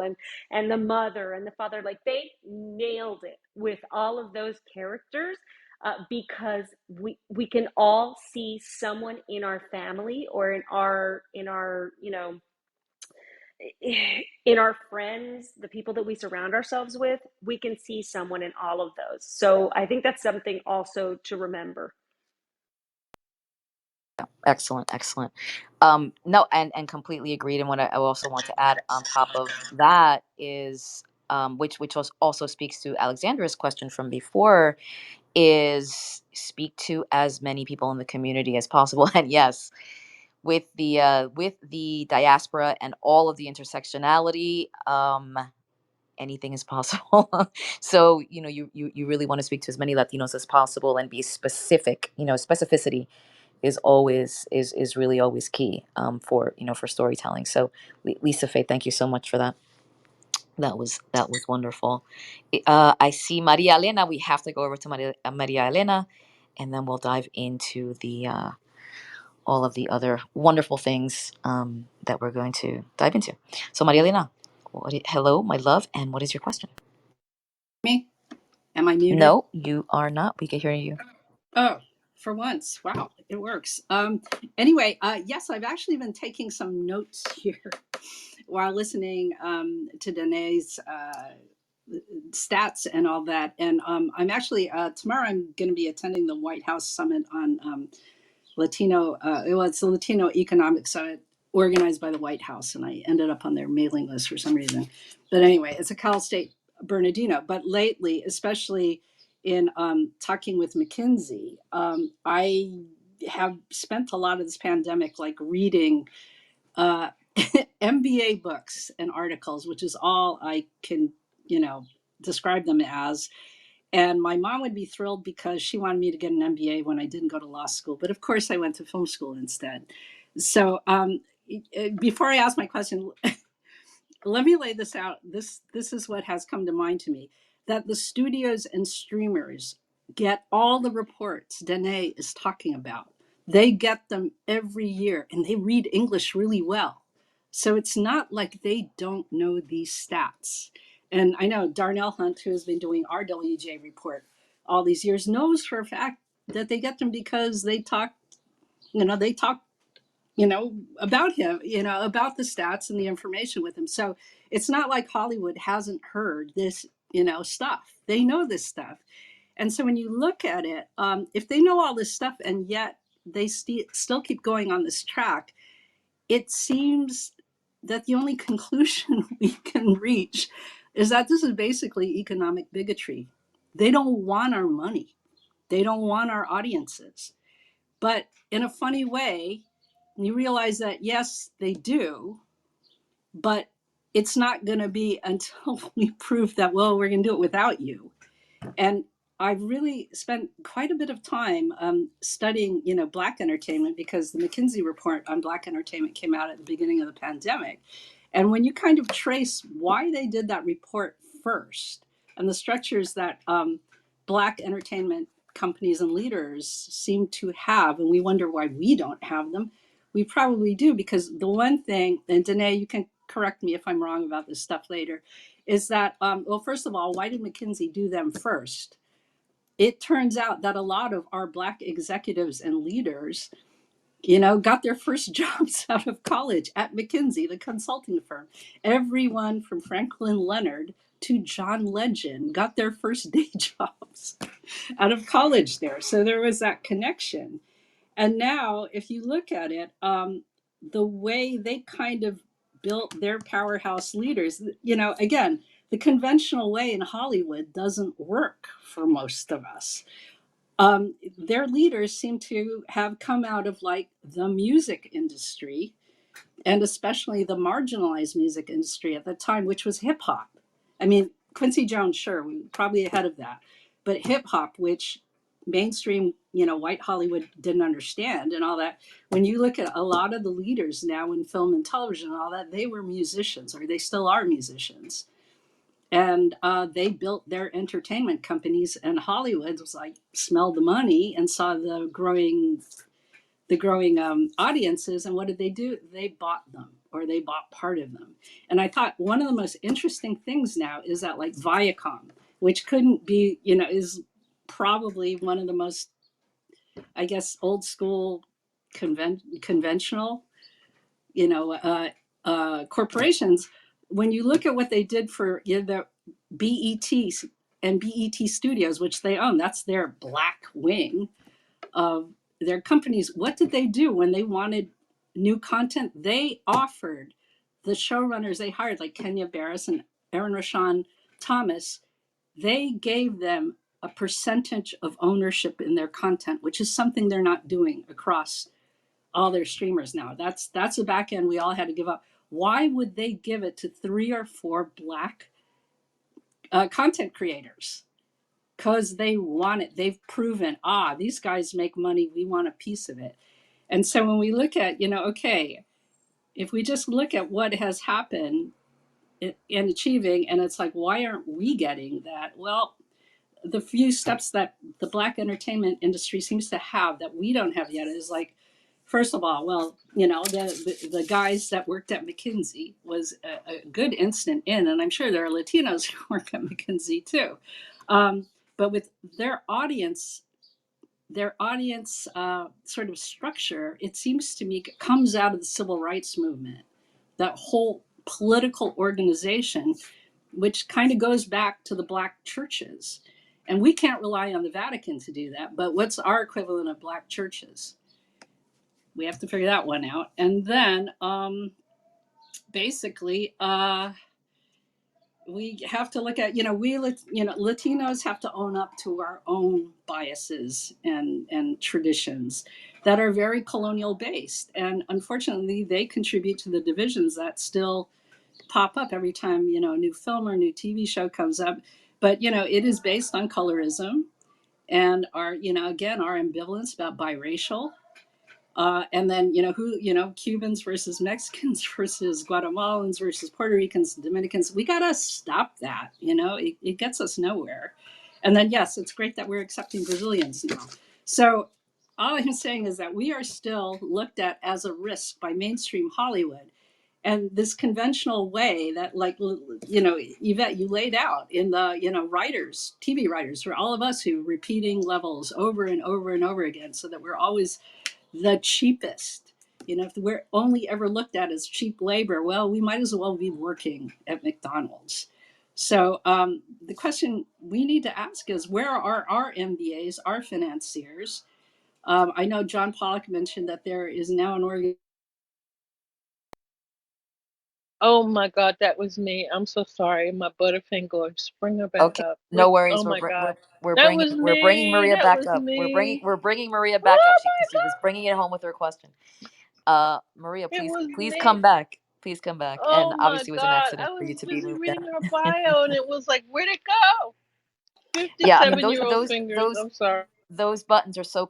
[SPEAKER 2] and the mother and the father. Like, they nailed it with all of those characters, because we can all see someone in our family, or in our in our friends, the people that we surround ourselves with. We can see someone in all of those. So I think that's something also to remember.
[SPEAKER 1] Excellent, excellent. No, and completely agreed. And what I also want to add on top of that is, which also speaks to Alexandra's question from before, is speak to as many people in the community as possible. And yes, with the diaspora and all of the intersectionality, anything is possible. So you really want to speak to as many Latinos as possible and be specific. Specificity is really always key, for storytelling. So Lisa Faye, thank you so much for that. That was wonderful. I see Maria Elena. We have to go over to Maria Elena, and then we'll dive into the all of the other wonderful things that we're going to dive into. So Maria Elena, hello, my love, and what is your question?
[SPEAKER 9] Me? Am I muted?
[SPEAKER 1] No, you are not. We can hear you.
[SPEAKER 9] Oh, for once. Wow, it works. Anyway, yes, I've actually been taking some notes here while listening to Danae's stats and all that. And I'm actually, tomorrow I'm going to be attending the White House Summit on Latino, well, it's the Latino Economic Summit organized by the White House, and I ended up on their mailing list for some reason. But anyway, it's a Cal State Bernardino. But lately, especially in talking with McKinsey, I have spent a lot of this pandemic like reading MBA books and articles, which is all I can, describe them as. And my mom would be thrilled because she wanted me to get an MBA when I didn't go to law school. But of course, I went to film school instead. So before I ask my question, let me lay this out. This is what has come to mind to me, that the studios and streamers get all the reports Danae is talking about. They get them every year and they read English really well. So it's not like they don't know these stats. And I know Darnell Hunt, who has been doing our WJ report all these years, knows for a fact that they get them because they talk about him, about the stats and the information with him. So it's not like Hollywood hasn't heard this, stuff. They know this stuff. And so when you look at it, if they know all this stuff and yet they still keep going on this track, it seems that the only conclusion we can reach is that this is basically economic bigotry. They don't want our money, they don't want our audiences. But in a funny way, you realize that yes, they do, but it's not going to be until we prove that, well, we're going to do it without you. And I've really spent quite a bit of time studying, Black entertainment, because the McKinsey report on Black entertainment came out at the beginning of the pandemic. And when you kind of trace why they did that report first and the structures that Black entertainment companies and leaders seem to have, and we wonder why we don't have them, we probably do, because the one thing, and Danae, you can correct me if I'm wrong about this stuff later, is that, well, first of all, why did McKinsey do them first? It turns out that a lot of our Black executives and leaders, got their first jobs out of college at McKinsey, the consulting firm. Everyone from Franklin Leonard to John Legend got their first day jobs out of college there. So there was that connection. And now, if you look at it, the way they kind of built their powerhouse leaders, again, the conventional way in Hollywood doesn't work for most of us. Their leaders seem to have come out of like the music industry, and especially the marginalized music industry at the time, which was hip hop. I mean, Quincy Jones, sure, we were probably ahead of that, but hip hop, which mainstream, white Hollywood didn't understand and all that. When you look at a lot of the leaders now in film and television and all that, they were musicians, or they still are musicians. And they built their entertainment companies, and Hollywood was like, smelled the money and saw the growing audiences, and what did they do? They bought them, or they bought part of them. And I thought one of the most interesting things now is that, like, Viacom, which couldn't be, is probably one of the most, I guess, old school conventional, corporations. When you look at what they did for, the BET and BET Studios, which they own, that's their Black wing of their companies. What did they do when they wanted new content? They offered the showrunners they hired, like Kenya Barris and Aaron Rashawn Thomas, they gave them a percentage of ownership in their content, which is something they're not doing across all their streamers now. That's a back end we all had to give up. Why would they give it to 3 or 4 Black content creators? Because they want it. They've proven, these guys make money. We want a piece of it. And so when we look at, okay, if we just look at what has happened in achieving, and it's like, why aren't we getting that? Well, the few steps that the Black entertainment industry seems to have that we don't have yet is like, first of all, well, the guys that worked at McKinsey was a good instant in, and I'm sure there are Latinos who work at McKinsey too. But with their audience sort of structure, it seems to me, comes out of the civil rights movement, that whole political organization, which kind of goes back to the Black churches. And we can't rely on the Vatican to do that. But what's our equivalent of Black churches? We have to figure that one out. And then basically, we have to look at, Latinos have to own up to our own biases and traditions that are very colonial based. And unfortunately, they contribute to the divisions that still pop up every time, a new film or a new TV show comes up. But, it is based on colorism and our, again, our ambivalence about biracial. And then, Cubans versus Mexicans versus Guatemalans versus Puerto Ricans, Dominicans. We got to stop that. It gets us nowhere. And then, yes, it's great that we're accepting Brazilians now. So all I'm saying is that we are still looked at as a risk by mainstream Hollywood. And this conventional way that, like, Evette, you laid out in the, writers, TV writers, for all of us who repeating levels over and over and over again, so that we're always the cheapest. If we're only ever looked at as cheap labor, well, we might as well be working at McDonald's. So the question we need to ask is, where are our MBAs, our financiers? I know John Pollock mentioned that there is now an organ.
[SPEAKER 10] Oh my God, that was me. I'm so sorry. My Butterfingers. Bring her back
[SPEAKER 1] Okay,
[SPEAKER 10] up.
[SPEAKER 1] no
[SPEAKER 10] Oh
[SPEAKER 1] worries.
[SPEAKER 10] my God.
[SPEAKER 1] We're
[SPEAKER 10] That
[SPEAKER 1] bringing
[SPEAKER 10] was
[SPEAKER 1] we're bringing
[SPEAKER 10] me.
[SPEAKER 1] Maria
[SPEAKER 10] That
[SPEAKER 1] back
[SPEAKER 10] was
[SPEAKER 1] up.
[SPEAKER 10] me.
[SPEAKER 1] We're bringing Maria back up.
[SPEAKER 10] Oh
[SPEAKER 1] She, because she was
[SPEAKER 10] my
[SPEAKER 1] bringing it home with her question. Maria,
[SPEAKER 10] God. It was
[SPEAKER 1] please
[SPEAKER 10] me.
[SPEAKER 1] come back. Please come back. And
[SPEAKER 10] Oh my
[SPEAKER 1] obviously, it was an
[SPEAKER 10] God.
[SPEAKER 1] accident
[SPEAKER 10] I
[SPEAKER 1] for you
[SPEAKER 10] was
[SPEAKER 1] to be
[SPEAKER 10] busy
[SPEAKER 1] moved
[SPEAKER 10] reading
[SPEAKER 1] down.
[SPEAKER 10] her bio and it was like, where'd it go?
[SPEAKER 1] Yeah, I mean
[SPEAKER 10] 57-year-old fingers. I'm sorry.
[SPEAKER 1] those buttons are so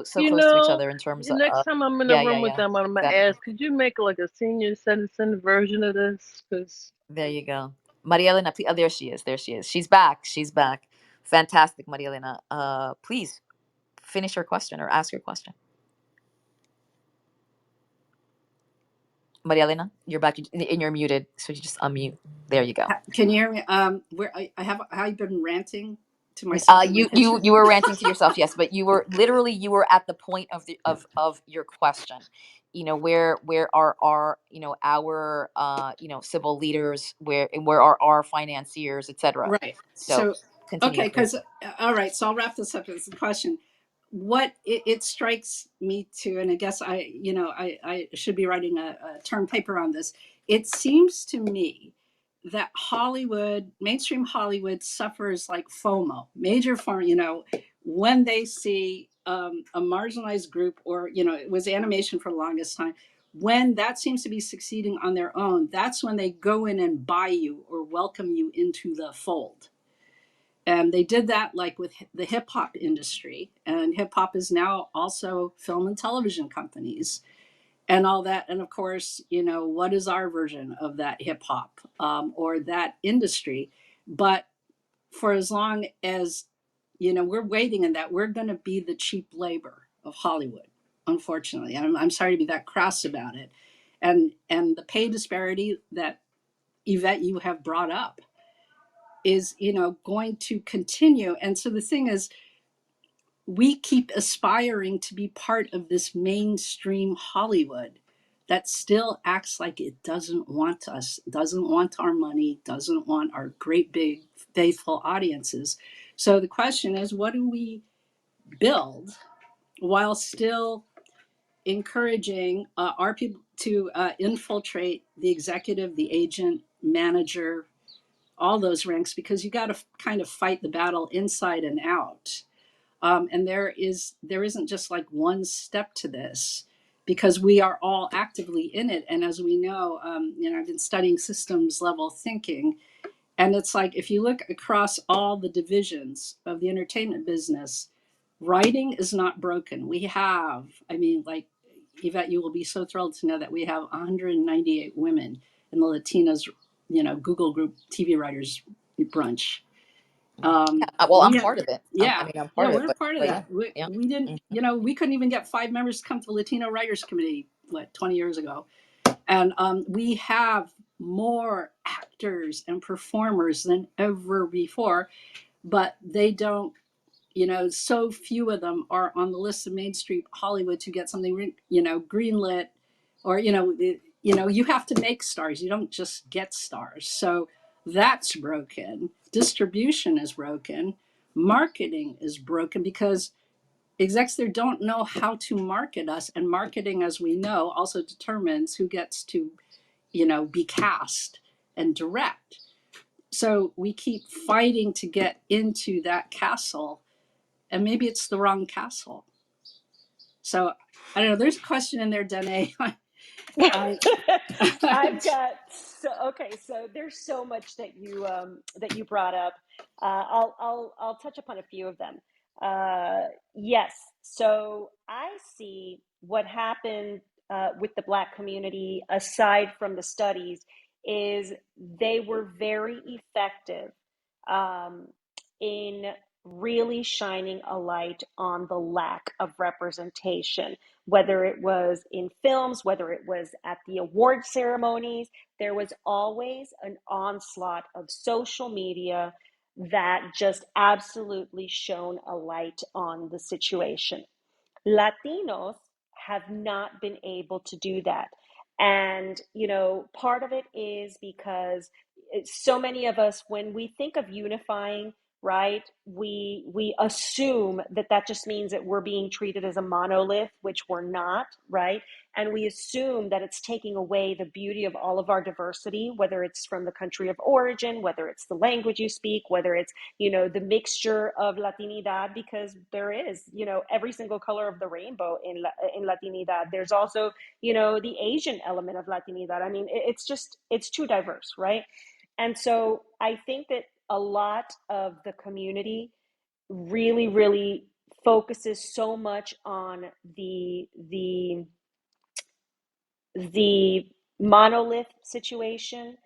[SPEAKER 1] so
[SPEAKER 10] You
[SPEAKER 1] close to each
[SPEAKER 10] know,
[SPEAKER 1] other in terms
[SPEAKER 10] the next
[SPEAKER 1] of
[SPEAKER 10] time I'm in a
[SPEAKER 1] yeah, yeah,
[SPEAKER 10] room with
[SPEAKER 1] yeah.
[SPEAKER 10] them, I'm gonna
[SPEAKER 1] Exactly.
[SPEAKER 10] ask, could you make like a senior citizen version of this? Because
[SPEAKER 1] There you go. Maria Elena, oh, there she is. There she is. She's back. She's back. Fantastic, Maria Elena. Please finish your question or ask your question. Maria Elena, you're back and you're muted, so you just unmute. There you go.
[SPEAKER 9] Can you hear me? Where I've been ranting to myself in my kitchen.
[SPEAKER 1] You were ranting to yourself, yes, but you were at the point of of your question. Where are our our civil leaders, where are our financiers, etc.
[SPEAKER 9] Right.
[SPEAKER 1] So
[SPEAKER 9] So,
[SPEAKER 1] continue,
[SPEAKER 9] okay,
[SPEAKER 1] please.
[SPEAKER 9] because all right. So I'll wrap this up as a question. What it strikes me to, and I guess I should be writing a term paper on this. It seems to me that Hollywood, mainstream Hollywood, suffers like FOMO, major form. When they see a marginalized group, or it was animation for the longest time. When that seems to be succeeding on their own, that's when they go in and buy you or welcome you into the fold. And they did that like with the hip hop industry, and hip hop is now also film and television companies and all that. And of course, what is our version of that hip hop, or that industry? But for as long as we're waiting in that, we're going to be the cheap labor of Hollywood. Unfortunately, I'm sorry to be that crass about it. And the pay disparity that Evette you have brought up is going to continue. And so the thing is, we keep aspiring to be part of this mainstream Hollywood that still acts like it doesn't want us, doesn't want our money, doesn't want our great big faithful audiences. So the question is, what do we build while still encouraging our people to infiltrate the executive, the agent, manager, all those ranks? Because you got to kind of fight the battle inside and out. And there isn't just like one step to this, because we are all actively in it. And as we know, I've been studying systems level thinking, and it's like, if you look across all the divisions of the entertainment business, writing is not broken. We have, I mean, like, Yvette, you will be so thrilled to know that we have 198 women in the Latinas, Google Group TV Writers Brunch.
[SPEAKER 1] Well, I'm
[SPEAKER 9] We have,
[SPEAKER 1] part of it. I
[SPEAKER 9] yeah,
[SPEAKER 1] mean, I'm
[SPEAKER 9] yeah,
[SPEAKER 1] part of it,
[SPEAKER 9] we're a part of
[SPEAKER 1] but yeah,
[SPEAKER 9] that. We,
[SPEAKER 1] yeah.
[SPEAKER 9] we didn't,
[SPEAKER 1] Mhm.
[SPEAKER 9] we couldn't even get 5 members to come to the Latino Writers Committee, 20 years ago. And we have more actors and performers than ever before, but they don't, so few of them are on the list of Main Street Hollywood to get something, greenlit, or, you have to make stars. You don't just get stars. So that's broken. Distribution is broken. Marketing is broken, because execs there don't know how to market us. And marketing, as we know, also determines who gets to, be cast and direct. So we keep fighting to get into that castle, and maybe it's the wrong castle. So I don't know. There's a question in there, Danae. I,
[SPEAKER 2] I've got okay. So there's so much that you brought up. I'll touch upon a few of them. Yes. So I see what happened with the Black community, aside from the studies, is they were very effective um, in really shining a light on the lack of representation, whether it was in films, whether it was at the award ceremonies. There was always an onslaught of social media that just absolutely shone a light on the situation. Latinos have not been able to do that. And, part of it is because so many of us, when we think of unifying, right, we assume that that just means that we're being treated as a monolith, which we're not, right? And we assume that it's taking away the beauty of all of our diversity, whether it's from the country of origin, whether it's the language you speak, whether it's the mixture of Latinidad, because there is, every single color of the rainbow in Latinidad. There's also, the Asian element of Latinidad. I mean, it's too diverse, right? And so I think that a lot of the community really, really focuses so much on the monolith situation,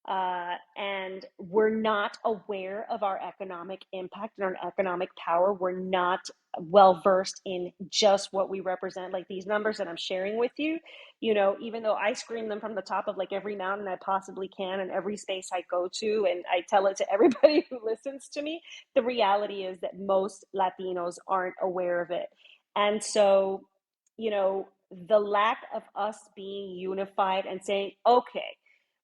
[SPEAKER 2] and we're not aware of our economic impact and our economic power. We're not well versed in just what we represent. Like these numbers that I'm sharing with you, even though I scream them from the top of like every mountain I possibly can and every space I go to, and I tell it to everybody who listens to me, the reality is that most Latinos aren't aware of it. And so, the lack of us being unified and saying, okay,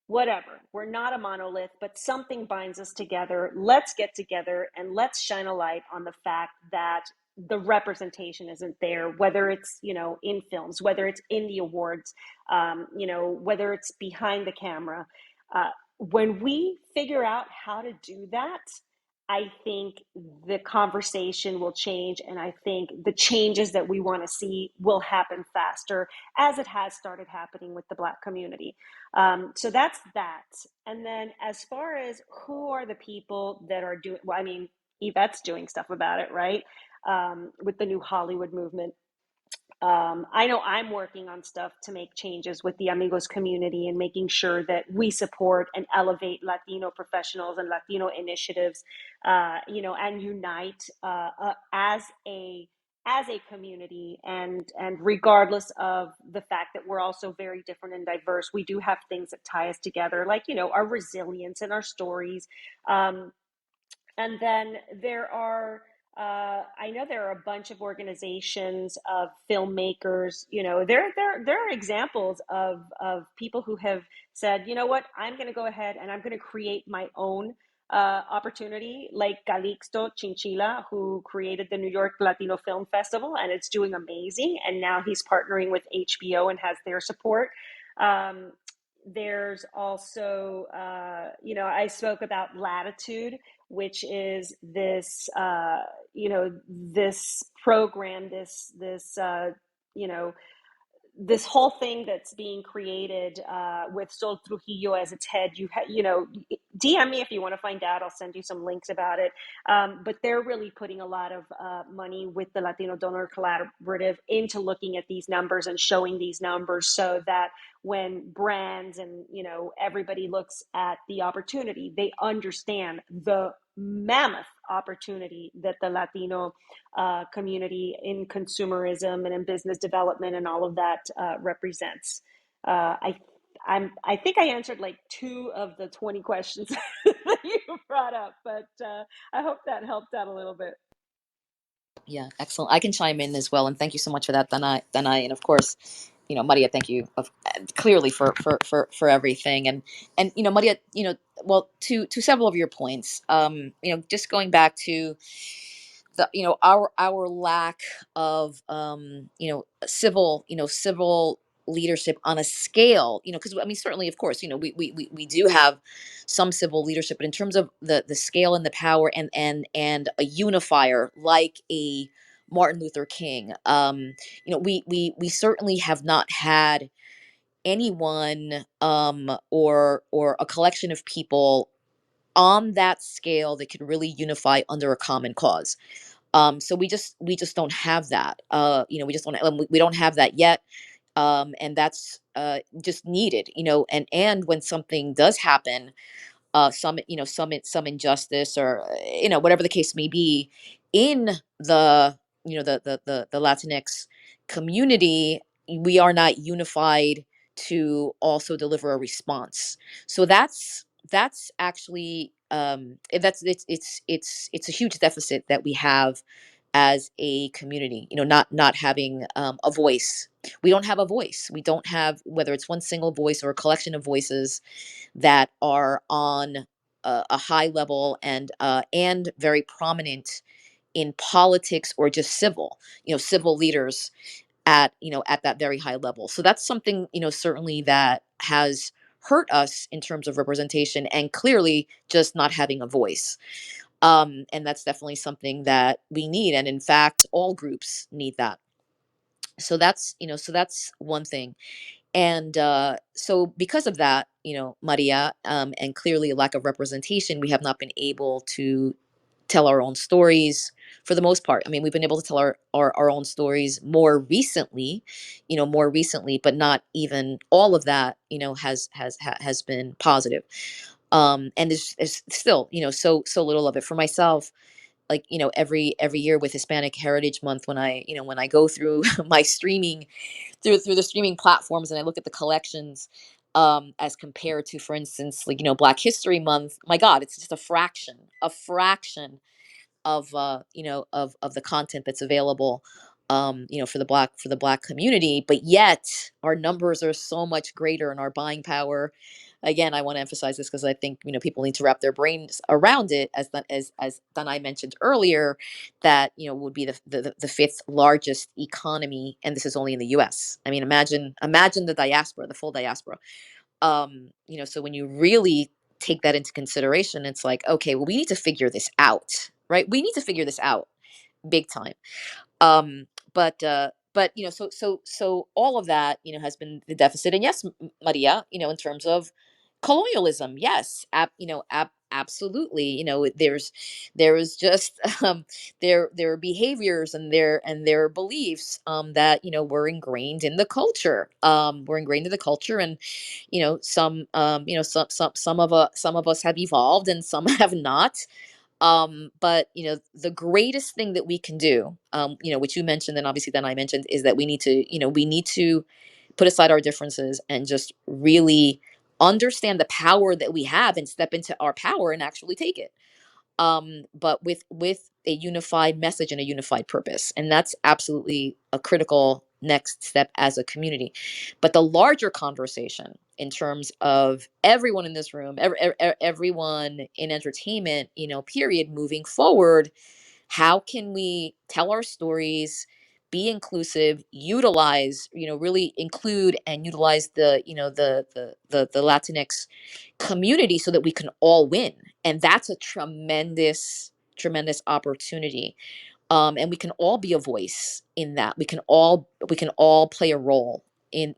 [SPEAKER 2] whatever, we're not a monolith, but something binds us together. Let's get together and let's shine a light on the fact that the representation isn't there, whether it's, in films, whether it's in the awards, whether it's behind the camera. When we figure out how to do that, I think the conversation will change, and I think the changes that we want to see will happen faster, as it has started happening with the Black community. So that's that. And then as far as who are the people that are doing, well, I mean, Evette's doing stuff about it, right? With the new Hollywood movement. I know I'm working on stuff to make changes with the Amigos community and making sure that we support and elevate Latino professionals and Latino initiatives, and unite as a community, and regardless of the fact that we're also very different and diverse, we do have things that tie us together, like our resilience and our stories. Um, and then I know there are a bunch of organizations of filmmakers. There are examples of people who have said, you know what, I'm going to go ahead and I'm going to create my own opportunity, like Calixto Chinchilla, who created the New York Latino Film Festival, and it's doing amazing. And now he's partnering with HBO and has their support. Um, there's also, I spoke about Latitude, which is this program, you know, this whole thing that's being created with Sol Trujillo as its head. DM me if you want to find out. I'll send you some links about it. But they're really putting a lot of money with the Latino Donor Collaborative into looking at these numbers and showing these numbers, so that when brands and everybody looks at the opportunity, they understand the mammoth opportunity that the Latino community in consumerism and in business development and all of that represents. I think I answered like 2 of the 20 questions that you brought up, but I hope that helped out a little bit.
[SPEAKER 1] Yeah, excellent. I can chime in as well, and thank you so much for that, Danay, and of course, Maria. Thank you clearly for everything, and Maria, well, to several of your points, just going back to the our lack of civil leadership on a scale, because I mean, certainly, of course, we do have some civil leadership, but in terms of the scale and the power, and a unifier like a Martin Luther King, we certainly have not had anyone, or a collection of people on that scale that could really unify under a common cause. So we just don't have that. We just don't, we don't have that yet. And that's just needed. And when something does happen, some, some injustice, or whatever the case may be in the, the Latinx community, we are not unified to also deliver a response. So that's actually, that's it's a huge deficit that we have as a community, not having a voice. We don't have a voice. We don't have, whether it's one single voice or a collection of voices that are on a high level, and very prominent in politics, or just civil, civil leaders at, at that very high level. So that's something, certainly, that has hurt us in terms of representation, and clearly just not having a voice. And that's definitely something that we need, and in fact all groups need that. So that's one thing. And so because of that, Maria, and clearly a lack of representation, we have not been able to tell our own stories for the most part. I mean, we've been able to tell our own stories more recently, but not even all of that, has been positive. And there's still, so little of it. For myself, like, every year with Hispanic Heritage Month, when I go through my streaming, through the streaming platforms, and I look at the collections, as compared to, for instance, like, Black History Month, my God, it's just a fraction of, of the content that's available, for the black community. But yet our numbers are so much greater, and our buying power, again, I want to emphasize this because I think, people need to wrap their brains around it, as Danai mentioned earlier, that, would be the fifth largest economy, and this is only in the US. I mean, imagine the diaspora, the full diaspora. So when you really take that into consideration, it's like, okay, well, we need to figure this out, right? We need to figure this out big time. But so all of that, has been the deficit. And yes, Maria, in terms of colonialism, yes, absolutely. There is just, their behaviors, and their beliefs, that, were ingrained in the culture, and some of us have evolved, and some have not. But the greatest thing that we can do, which you mentioned, and obviously then I mentioned, is that we need to put aside our differences, and just really understand the power that we have, and step into our power, and actually take it, but with a unified message and a unified purpose. And that's absolutely a critical next step as a community. But the larger conversation, in terms of everyone in this room, everyone in entertainment, period, moving forward, how can we tell our stories, be inclusive, utilize, really include and utilize the Latinx community, so that we can all win. And that's a tremendous opportunity. And we can all be a voice in that. We can all play a role in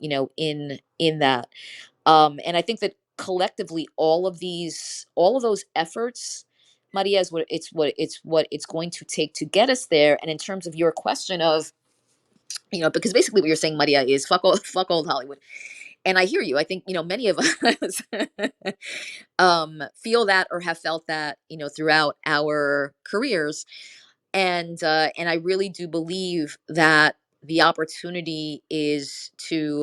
[SPEAKER 1] that. And I think that collectively, all of those efforts, Maria, is what it's going to take to get us there. And in terms of your question of, because basically what you're saying, Maria, is fuck fuck old Hollywood. And I hear you. I think, many of us feel that, or have felt that, throughout our careers. And I really do believe that the opportunity is to,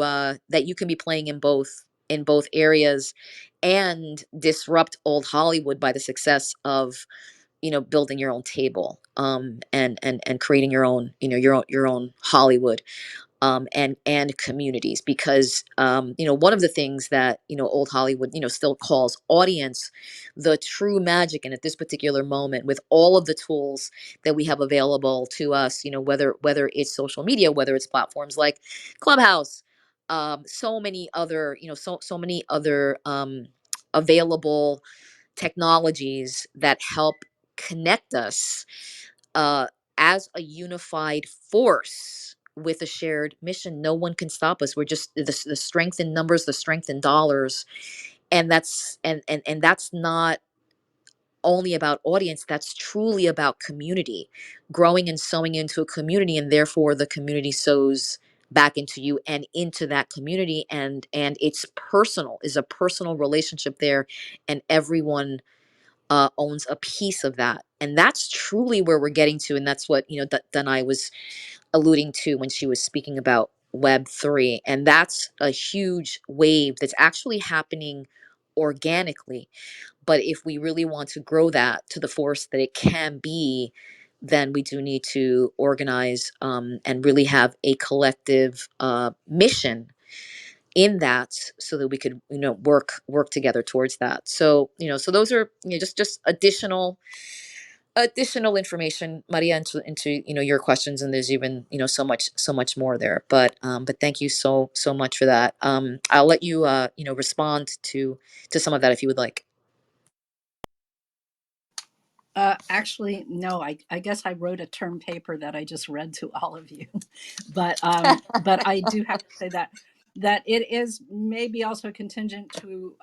[SPEAKER 1] that you can be playing in both areas, and disrupt old Hollywood by the success of, building your own table, and creating your own Hollywood, and communities. Because, one of the things that, old Hollywood, still calls audience, the true magic. And at this particular moment, with all of the tools that we have available to us, whether it's social media, whether it's platforms like Clubhouse, so many other, so many other, available technologies that help connect us, uh, as a unified force with a shared mission. No one can stop us. We're just the strength in numbers, the strength in dollars. And that's not only about audience, that's truly about community, growing and sowing into a community. And therefore the community sows back into you and into that community, and it's personal, is a personal relationship there, and everyone owns a piece of that, and that's truly where we're getting to, and that's what Danai was alluding to when she was speaking about Web3, and that's a huge wave that's actually happening organically. But if we really want to grow that to the force that it can be, then we do need to organize, and really have a collective mission in that, so that we could work together towards that. So so those are just additional information, Maria, into your questions, and there's even so much more there. But thank you so much for that. I'll let you respond to some of that if you would like.
[SPEAKER 9] Actually, no. I guess I wrote a term paper that I just read to all of you, but I do have to say that it is maybe also contingent to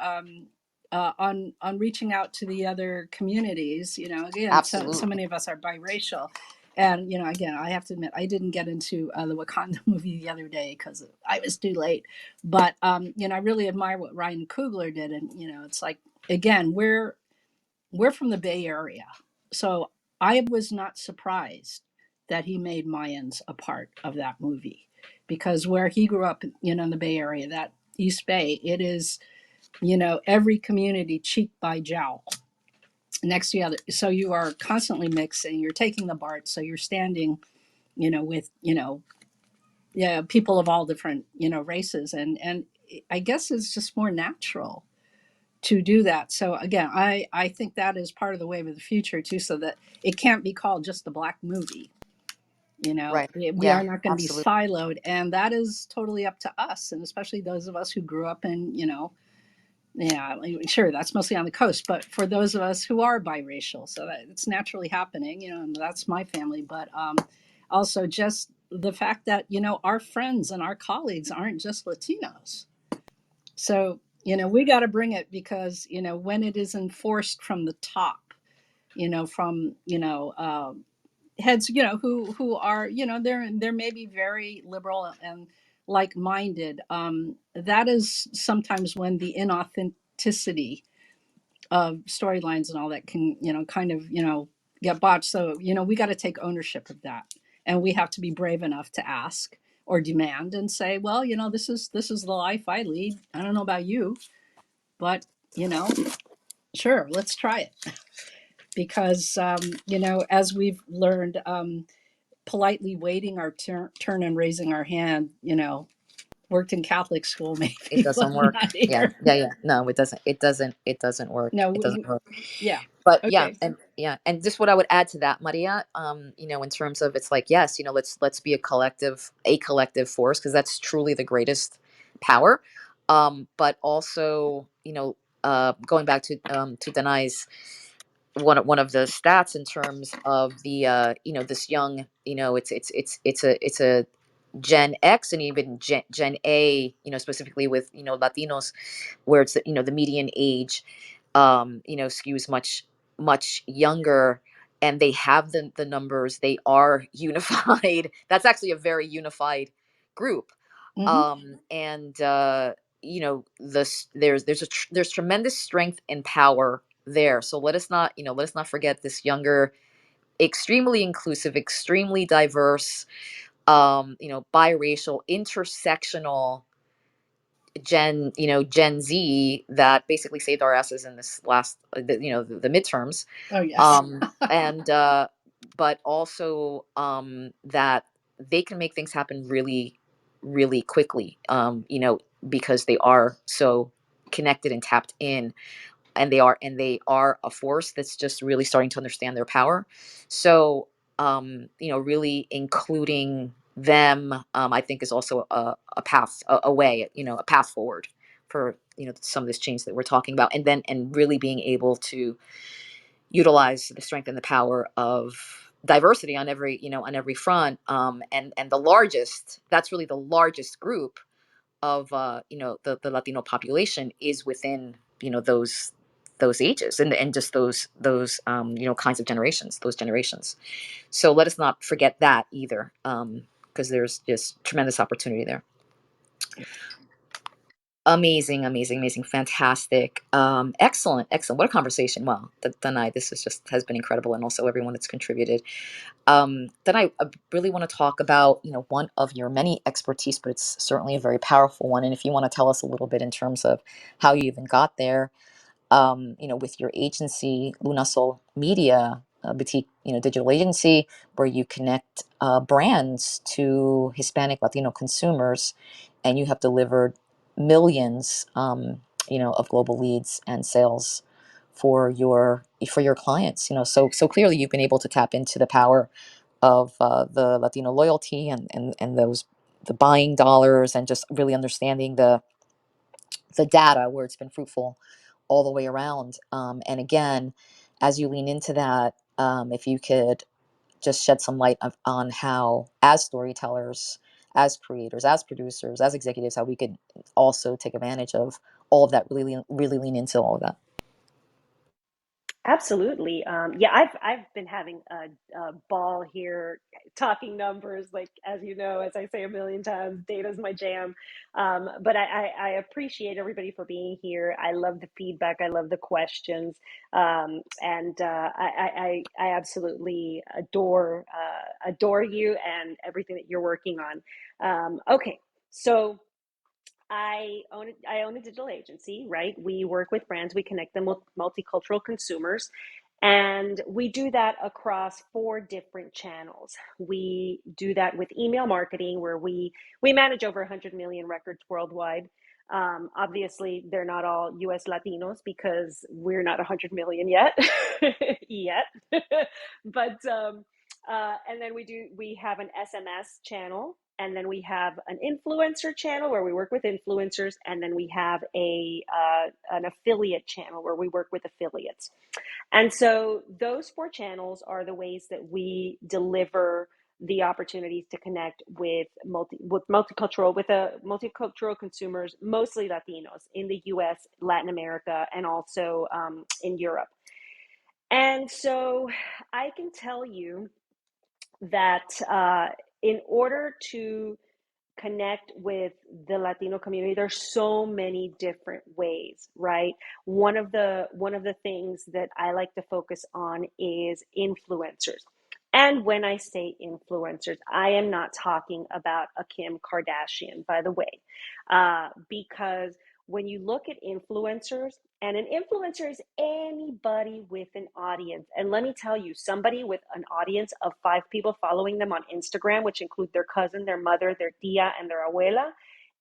[SPEAKER 9] on reaching out to the other communities. You know, again, so
[SPEAKER 1] Absolutely.
[SPEAKER 9] many of us are biracial, and again, I have to admit, I didn't get into the Wakanda movie the other day because I was too late. But I really admire what Ryan Coogler did, and it's like, again, we're from the Bay Area. So I was not surprised that he made Mayans a part of that movie, because where he grew up, in the Bay Area, that East Bay, it is, every community cheek by jowl next to the other. So you are constantly mixing, you're taking the BART. So you're standing, with, yeah, people of all different, races. And I guess it's just more natural to do that. So again, I think that is part of the wave of the future too, so that it can't be called just a black movie.
[SPEAKER 1] Right.
[SPEAKER 9] We
[SPEAKER 1] Yeah.
[SPEAKER 9] are not going to be
[SPEAKER 1] Absolutely.
[SPEAKER 9] siloed, and that is totally up to us, and especially those of us who grew up in, yeah, sure, that's mostly on the coast, but for those of us who are biracial, so that it's naturally happening, and that's my family. But also just the fact that our friends and our colleagues aren't just Latinos. So, we got to bring it, because, when it is enforced from the top, from, heads, who are, they're maybe very liberal and like-minded. That is sometimes when the inauthenticity of storylines and all that can, kind of, get botched. So, we got to take ownership of that, and we have to be brave enough to ask or demand and say, well, this is the life I lead. I don't know about you, but you know sure, let's try it. Because as we've learned, politely waiting our turn and raising our hand, worked in Catholic school
[SPEAKER 1] It
[SPEAKER 9] maybe, but
[SPEAKER 1] doesn't work.
[SPEAKER 9] not
[SPEAKER 1] Yeah.
[SPEAKER 9] here.
[SPEAKER 1] Yeah. Yeah. No, it doesn't. It doesn't work.
[SPEAKER 9] No,
[SPEAKER 1] It doesn't work.
[SPEAKER 9] yeah.
[SPEAKER 1] But yeah,
[SPEAKER 9] Okay.
[SPEAKER 1] and just what I would add to that, Maria, in terms of, it's like, yes, let's be a collective force, because that's truly the greatest power. But also, going back to Denai's one of the stats in terms of the this young, it's a Gen X, and even Gen A, specifically with Latinos, where it's the median age skews much younger, and they have the numbers, they are unified. That's actually a very unified group.
[SPEAKER 9] Hmm.
[SPEAKER 1] And there's tremendous strength and power there. So let us not forget this younger, extremely inclusive, extremely diverse, biracial, intersectional Gen Z that basically saved our asses in this last the midterms.
[SPEAKER 9] Oh yes.
[SPEAKER 1] And But also, that they can make things happen really, really quickly, because they are so connected and tapped in, and they are a force that's just really starting to understand their power. So, really including them, I think, is also a path, a way, a path forward for some of this change that we're talking about, and really being able to utilize the strength and the power of diversity on every front. And the largest, that's really the largest group of the Latino population, is within those ages, and just those kinds of generations, those generations. So let us not forget that either. because there's just tremendous opportunity there. Amazing, amazing, amazing, fantastic, excellent, excellent. What a conversation! Wow, Danai, this is just has been incredible, and also everyone that's contributed. Then I really want to talk about, one of your many expertise, but it's certainly a very powerful one. And if you want to tell us a little bit in terms of how you even got there, with your agency, Lunasol Media, boutique, digital agency, where you connect brands to Hispanic Latino consumers, and you have delivered millions, of global leads and sales for your clients. So clearly you've been able to tap into the power of the Latino loyalty and those the buying dollars, and just really understanding the data where it's been fruitful all the way around. And again, as you lean into that, if you could just shed some light on how, as storytellers, as creators, as producers, as executives, how we could also take advantage of all of that, really lean into all of that.
[SPEAKER 2] Absolutely. Yeah, I've been having a ball here talking numbers, like as you know, as I say a million times, data's my jam. But I appreciate everybody for being here. I love the feedback. I love the questions, and I absolutely adore you and everything that you're working on. Okay, so. I own a digital agency, right? We work with brands, we connect them with multicultural consumers, and we do that across 4 different channels. We do that with email marketing, where we manage over 100 million records worldwide. Obviously, they're not all US Latinos because we're not 100 million yet, yet. But and then we have an SMS channel, and then we have an influencer channel where we work with influencers, and then we have an affiliate channel where we work with affiliates. And so those 4 channels are the ways that we deliver the opportunities to connect with multicultural consumers, mostly Latinos in the U.S., Latin America, and also in Europe. And so I can tell you that in order to connect with the Latino community, there's so many different ways, right? One of the things that I like to focus on is influencers. And when I say influencers, I am not talking about a Kim Kardashian, by the way, because when you look at influencers, and an influencer is anybody with an audience. And let me tell you, somebody with an audience of 5 people following them on Instagram, which include their cousin, their mother, their tia, and their abuela,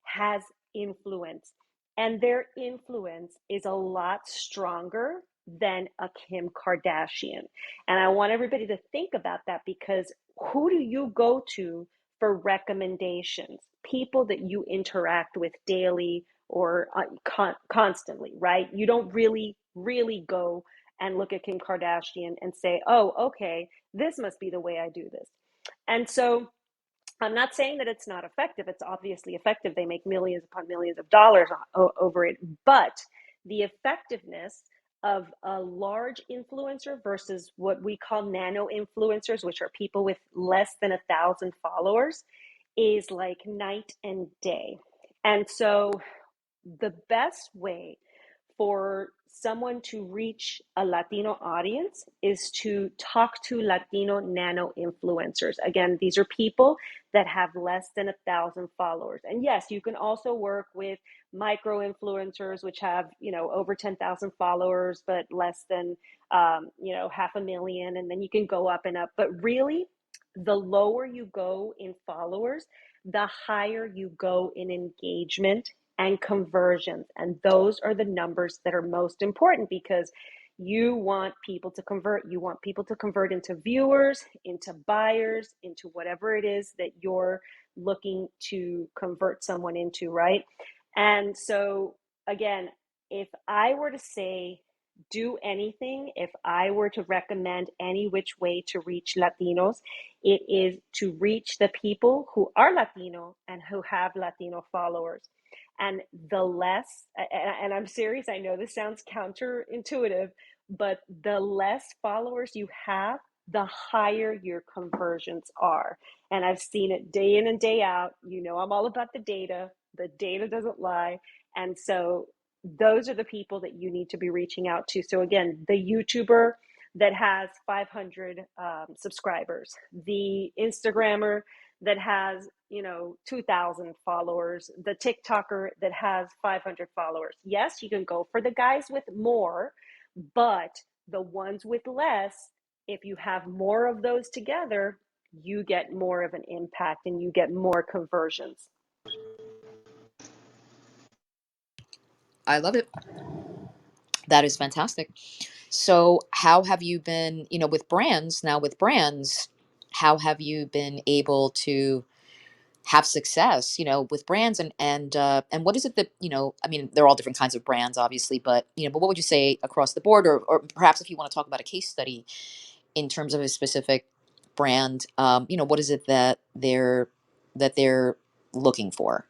[SPEAKER 2] has influence. And their influence is a lot stronger than a Kim Kardashian. And I want everybody to think about that, because who do you go to for recommendations? People that you interact with daily or constantly, right? You don't really go and look at Kim Kardashian and say, oh, okay, this must be the way I do this. And so I'm not saying that it's not effective. It's obviously effective. They make millions upon millions of dollars over it. But the effectiveness of a large influencer versus what we call nano influencers, which are people with less than 1,000 followers, is like night and day. And so the best way for someone to reach a Latino audience is to talk to Latino nano influencers. Again, these are people that have less than 1,000 followers. And yes, you can also work with micro influencers, which have, over 10,000 followers, but less than, 500,000. And then you can go up and up. But really, the lower you go in followers, the higher you go in engagement and conversions. And those are the numbers that are most important, because you want people to convert. You want people to convert into viewers, into buyers, into whatever it is that you're looking to convert someone into, right? And so, again, if I were to say, do anything, if I were to recommend any which way to reach Latinos, it is to reach the people who are Latino and who have Latino followers. And the less, and I'm serious, I know this sounds counterintuitive, but the less followers you have, the higher your conversions are. And I've seen it day in and day out. You know, I'm all about the data. The data doesn't lie. And so those are the people that you need to be reaching out to. So again, the YouTuber that has 500 subscribers, the Instagrammer that has, 2,000 followers, the TikToker that has 500 followers. Yes, you can go for the guys with more, but the ones with less, if you have more of those together, you get more of an impact and you get more conversions.
[SPEAKER 1] I love it. That is fantastic. So, how have you been, with brands now? With brands, how have you been able to have success, with brands, and what is it that, I mean, they're all different kinds of brands, obviously, but but what would you say across the board, or perhaps if you want to talk about a case study in terms of a specific brand, what is it that they're looking for?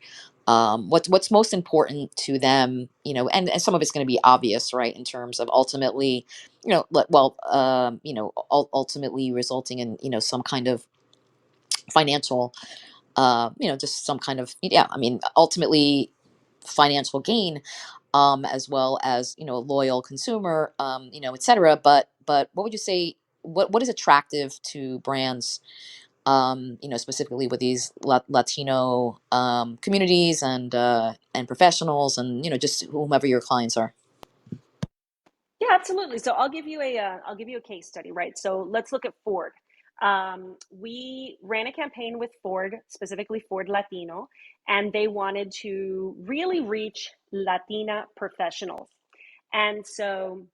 [SPEAKER 1] What's most important to them, and some of it's going to be obvious, right, in terms of ultimately, ultimately resulting in, some kind of financial, just some kind of, yeah, I mean, ultimately financial gain, as well as, a loyal consumer, et cetera. But what would you say? What is attractive to brands, specifically with these Latino communities and professionals, and just whomever your clients are.
[SPEAKER 2] Yeah, absolutely. So I'll give you a case study, right? So let's look at Ford. We ran a campaign with Ford, specifically Ford Latino, and they wanted to really reach Latina professionals. And so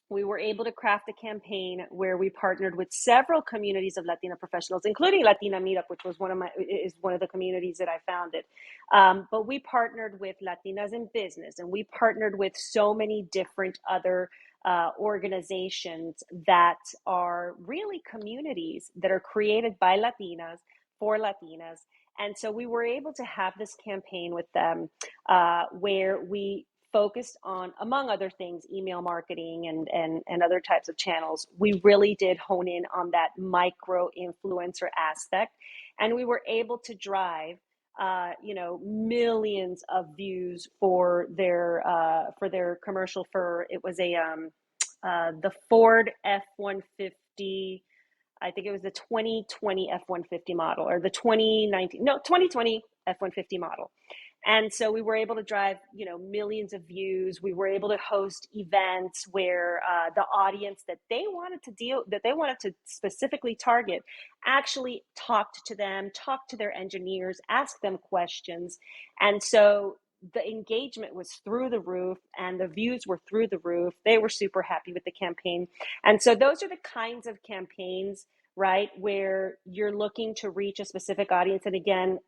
[SPEAKER 2] we were able to craft a campaign where we partnered with several communities of Latina professionals, including Latina Meetup, which was one of the communities that I founded. But we partnered with Latinas in Business, and we partnered with so many different other organizations that are really communities that are created by Latinas for Latinas. And so we were able to have this campaign with them, where we focused on, among other things, email marketing and other types of channels. We really did hone in on that micro influencer aspect, and we were able to drive millions of views for their commercial. For it was the Ford F-150. I think it was the 2020 F-150 model, or the 2020 F-150 model. And so we were able to drive, millions of views. We were able to host events where the audience that they wanted to specifically target, actually talked to them, talked to their engineers, asked them questions. And so the engagement was through the roof and the views were through the roof. They were super happy with the campaign. And so those are the kinds of campaigns, right, where you're looking to reach a specific audience. And again,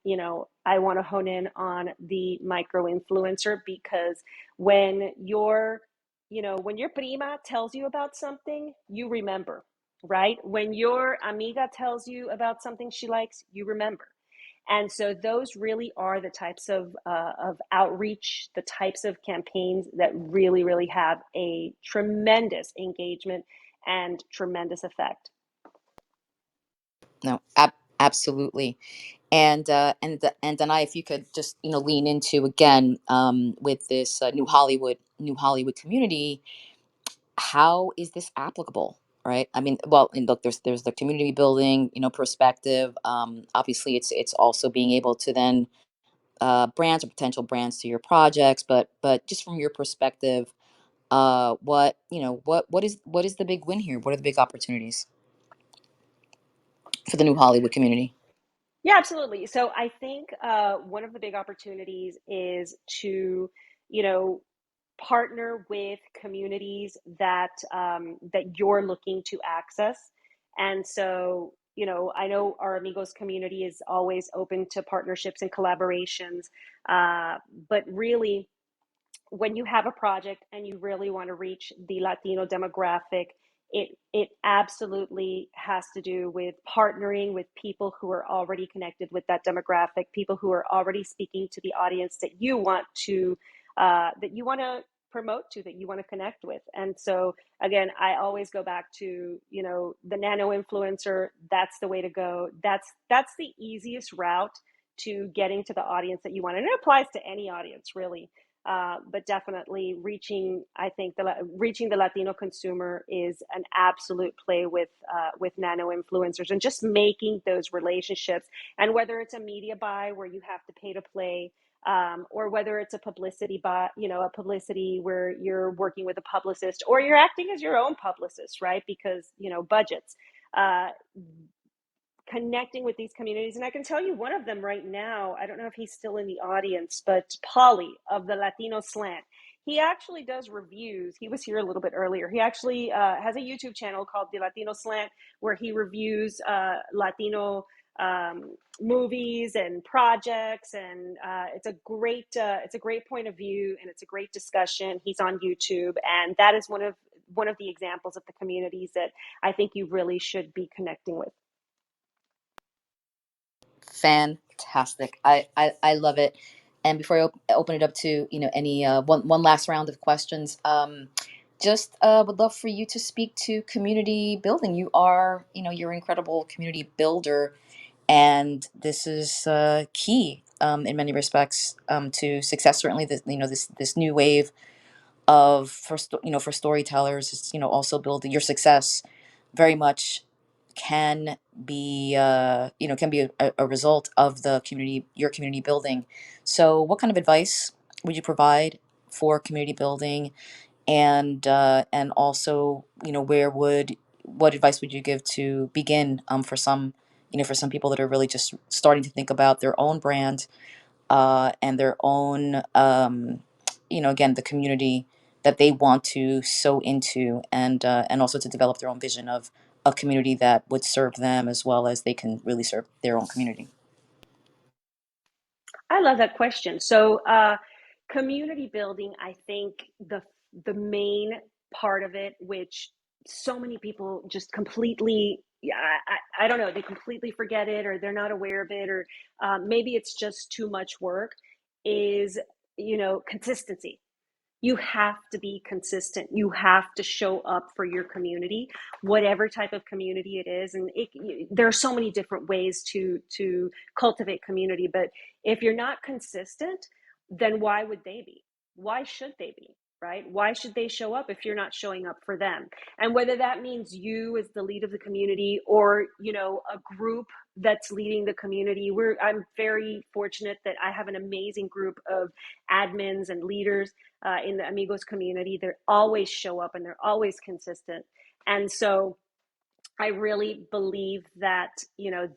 [SPEAKER 2] I want to hone in on the micro influencer, because when when your prima tells you about something, you remember, right? When your amiga tells you about something she likes, you remember. And so those really are the types of outreach, the types of campaigns that really, really have a tremendous engagement and tremendous effect.
[SPEAKER 1] No, absolutely. And Danai, if you could just lean into again, with this new Hollywood community, how is this applicable, right? I mean, well, and look, there's the community building, perspective. Obviously, it's also being able to then, brands or potential brands to your projects, but just from your perspective, what is the big win here? What are the big opportunities for the new Hollywood community?
[SPEAKER 2] Yeah, absolutely. So I think one of the big opportunities is to, you know, partner with communities that you're looking to access. And so, I know our Amigos community is always open to partnerships and collaborations, but really, when you have a project and you really want to reach the Latino demographic, it absolutely has to do with partnering with people who are already connected with that demographic, people who are already speaking to the audience that you want to promote to, that you want to connect with. And so again, I always go back to, the nano influencer. That's the way to go. That's the easiest route to getting to the audience that you want, and it applies to any audience really. But definitely I think reaching the Latino consumer is an absolute play with nano influencers, and just making those relationships. And whether it's a media buy where you have to pay to play, or whether it's a publicity buy, a publicity where you're working with a publicist, or you're acting as your own publicist, right? Because budgets. Uh, Connecting with these communities. And I can tell you one of them right now, I don't know if he's still in the audience, but Polly of the Latino Slant. He actually does reviews. He was here a little bit earlier. He actually has a YouTube channel called the Latino Slant, where he reviews Latino movies and projects, and it's a great point of view, and it's a great discussion. He's on YouTube, and that is one of the examples of the communities that I think you really should be connecting with.
[SPEAKER 1] Fantastic. I love it. And before I open it up to any one last round of questions, just would love for you to speak to community building. You're an incredible community builder, and this is key in many respects to success. Certainly, this new wave of for storytellers is also building your success very much can be a result of the community your community building. So what kind of advice would you provide for community building, and also what advice would you give to begin for some people that are really just starting to think about their own brand and their own, again, the community that they want to sow into, and also to develop their own vision of a community that would serve them as well as they can really serve their own community.
[SPEAKER 2] I love that question. So, community building, I think the main part of it, which so many people just completely, yeah, I don't know, they completely forget it, or they're not aware of it, or maybe it's just too much work, is consistency. You have to be consistent. You have to show up for your community, whatever type of community it is. And there are so many different ways to cultivate community. But if you're not consistent, then why would they be? Why should they be? Right? Why should they show up if you're not showing up for them? And whether that means you as the lead of the community, or a group that's leading the community. I'm very fortunate that I have an amazing group of admins and leaders in the Amigos community. They always show up, and they're always consistent. And so I really believe that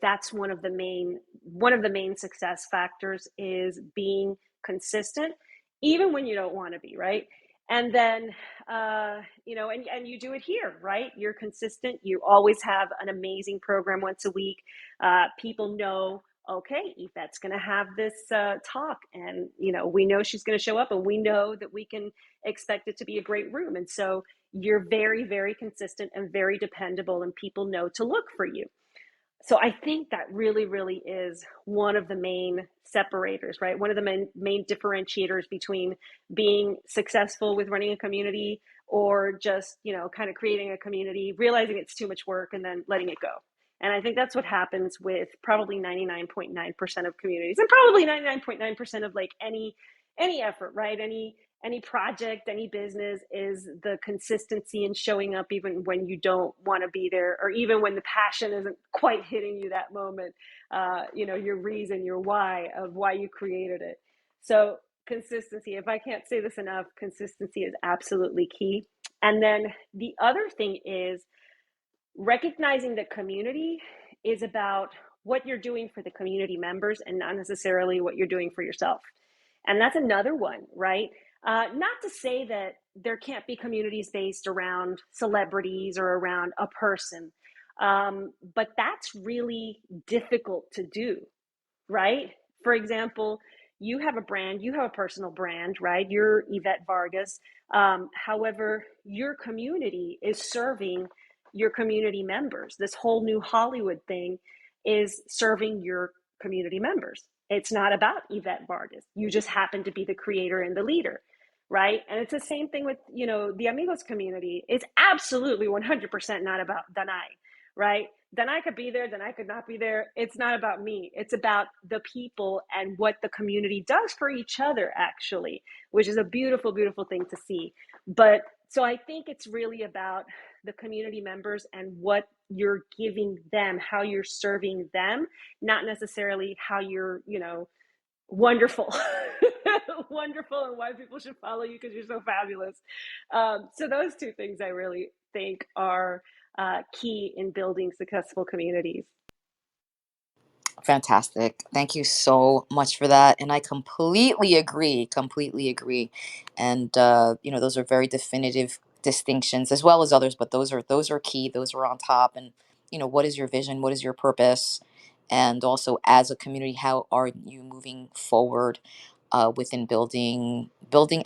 [SPEAKER 2] that's one of the main success factors, is being consistent, even when you don't want to be, right? And then and you do it here, right? You're consistent. You always have an amazing program once a week. People know, okay, Evette's going to have this talk, and we know she's going to show up, and we know that we can expect it to be a great room. And so you're very, very consistent and very dependable, and people know to look for you. So I think that really, really is one of the main separators, right? One of the main differentiators between being successful with running a community, or just, kind of creating a community, realizing it's too much work, and then letting it go. And I think that's what happens with probably 99.9% of communities, and probably 99.9% of like any effort, right? Any project, any business, is the consistency in showing up even when you don't want to be there, or even when the passion isn't quite hitting you that moment. Your reason, your why of why you created it. So consistency, if I can't say this enough, consistency is absolutely key. And then the other thing is recognizing that community is about what you're doing for the community members, and not necessarily what you're doing for yourself. And that's another one, right? Not to say that there can't be communities based around celebrities or around a person, but that's really difficult to do, right? For example, you have a brand, you have a personal brand, right? You're Evette Vargas. However, your community is serving your community members. This whole new Hollywood thing is serving your community members. It's not about Evette Vargas. You just happen to be the creator and the leader. right? And it's the same thing with, the Amigos community. It's absolutely 100% not about Danay, right? Danay could be there, Danay could not be there. It's not about me. It's about the people and what the community does for each other, actually, which is a beautiful, beautiful thing to see. But so I think it's really about the community members and what you're giving them, how you're serving them, not necessarily how you're, wonderful. Wonderful, and why people should follow you because you're so fabulous. So those two things I really think are key in building successful communities.
[SPEAKER 1] Fantastic. Thank you so much for that. And I completely agree, completely agree. And those are very definitive distinctions as well as others, but those are key. Those are on top. And what is your vision? What is your purpose? And also as a community, how are you moving forward within building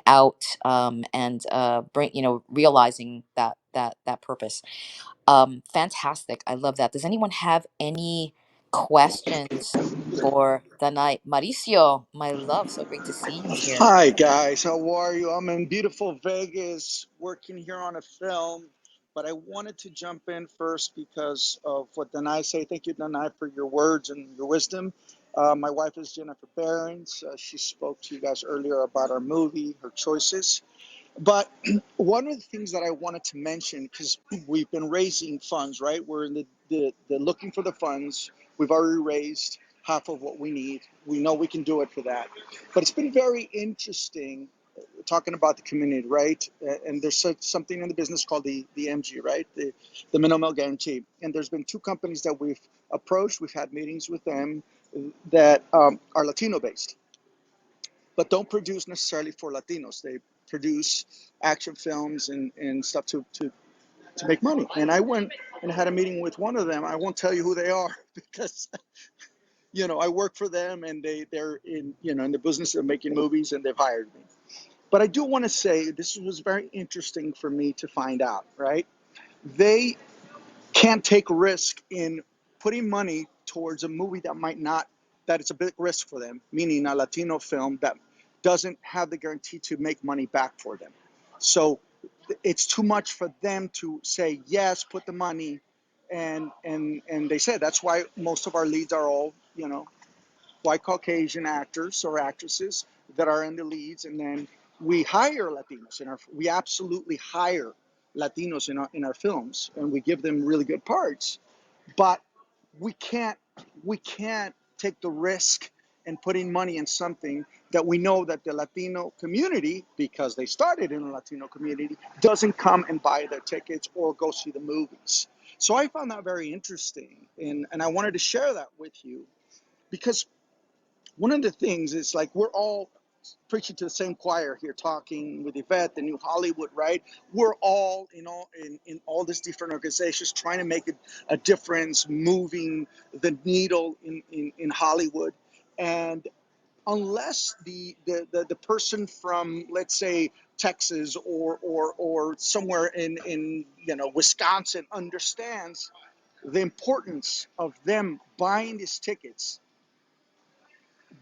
[SPEAKER 1] out and bring realizing that purpose. Fantastic. I love that. Does anyone have any questions for the night? Mauricio, my love, so great to see you here.
[SPEAKER 11] Hi guys, how are you? I'm in beautiful Vegas working here on a film, but I wanted to jump in first because of what Danai say. Thank you, Danai, for your words and your wisdom. My wife is Jennifer Behrens. She spoke to you guys earlier about our movie, her choices. But one of the things that I wanted to mention, because we've been raising funds, right? We're in the looking for the funds. We've already raised half of what we need. We know we can do it for that. But it's been very interesting talking about the community, right? And there's something in the business called the MG, right? The minimal guarantee. And there's been two companies that we've approached. We've had meetings with them that are Latino based, but don't produce necessarily for Latinos. They produce action films and stuff to make money. And I went and had a meeting with one of them. I won't tell you who they are because I work for them and they're in the business of making movies and they've hired me. But I do want to say this was very interesting for me to find out, right? They can't take risk in putting money towards a movie that it's a big risk for them, meaning a Latino film that doesn't have the guarantee to make money back for them. So it's too much for them to say, yes, put the money. And they said that's why most of our leads are all, white Caucasian actors or actresses that are in the leads. And then we hire Latinos we absolutely hire Latinos in our films, and we give them really good parts. But we can't take the risk in putting money in something that we know that the Latino community, because they started in a Latino community, doesn't come and buy their tickets or go see the movies. So I found that very interesting, and I wanted to share that with you because one of the things is like we're all preaching to the same choir here, talking with Evette, the new Hollywood, right? We're all in all these different organizations trying to make a difference, moving the needle in Hollywood. And unless the person from, let's say, Texas or somewhere in Wisconsin understands the importance of them buying these tickets,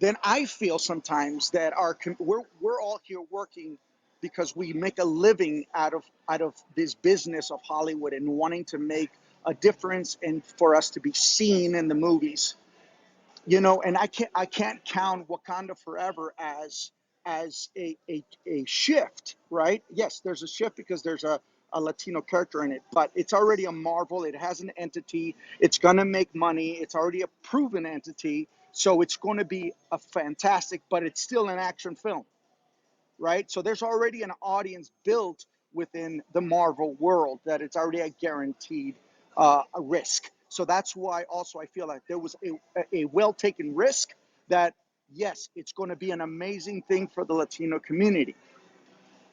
[SPEAKER 11] then I feel sometimes that we're all here working because we make a living out of this business of Hollywood and wanting to make a difference and for us to be seen in the movies. And I can't count Wakanda Forever as a shift, right? Yes, there's a shift because there's a Latino character in it, but it's already a Marvel. It has an entity. It's gonna make money. It's already a proven entity, so it's going to be a fantastic. But it's still an action film, right? So there's already an audience built within the Marvel world that it's already a guaranteed a risk. So that's why also I feel like there was a well taken risk that yes, it's going to be an amazing thing for the Latino community.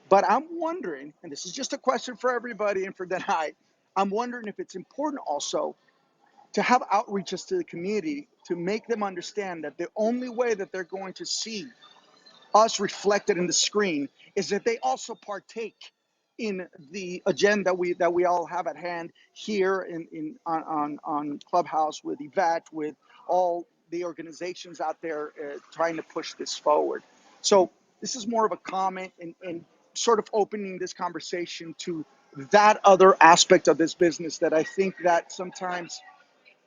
[SPEAKER 11] But I'm wondering, and this is just a question for everybody and for Denai, I'm wondering if it's important also to have outreaches to the community to make them understand that the only way that they're going to see us reflected in the screen is that they also partake in the agenda that we all have at hand here on Clubhouse with Evette, with all the organizations out there trying to push this forward. So this is more of a comment, and sort of opening this conversation to that other aspect of this business that I think that sometimes,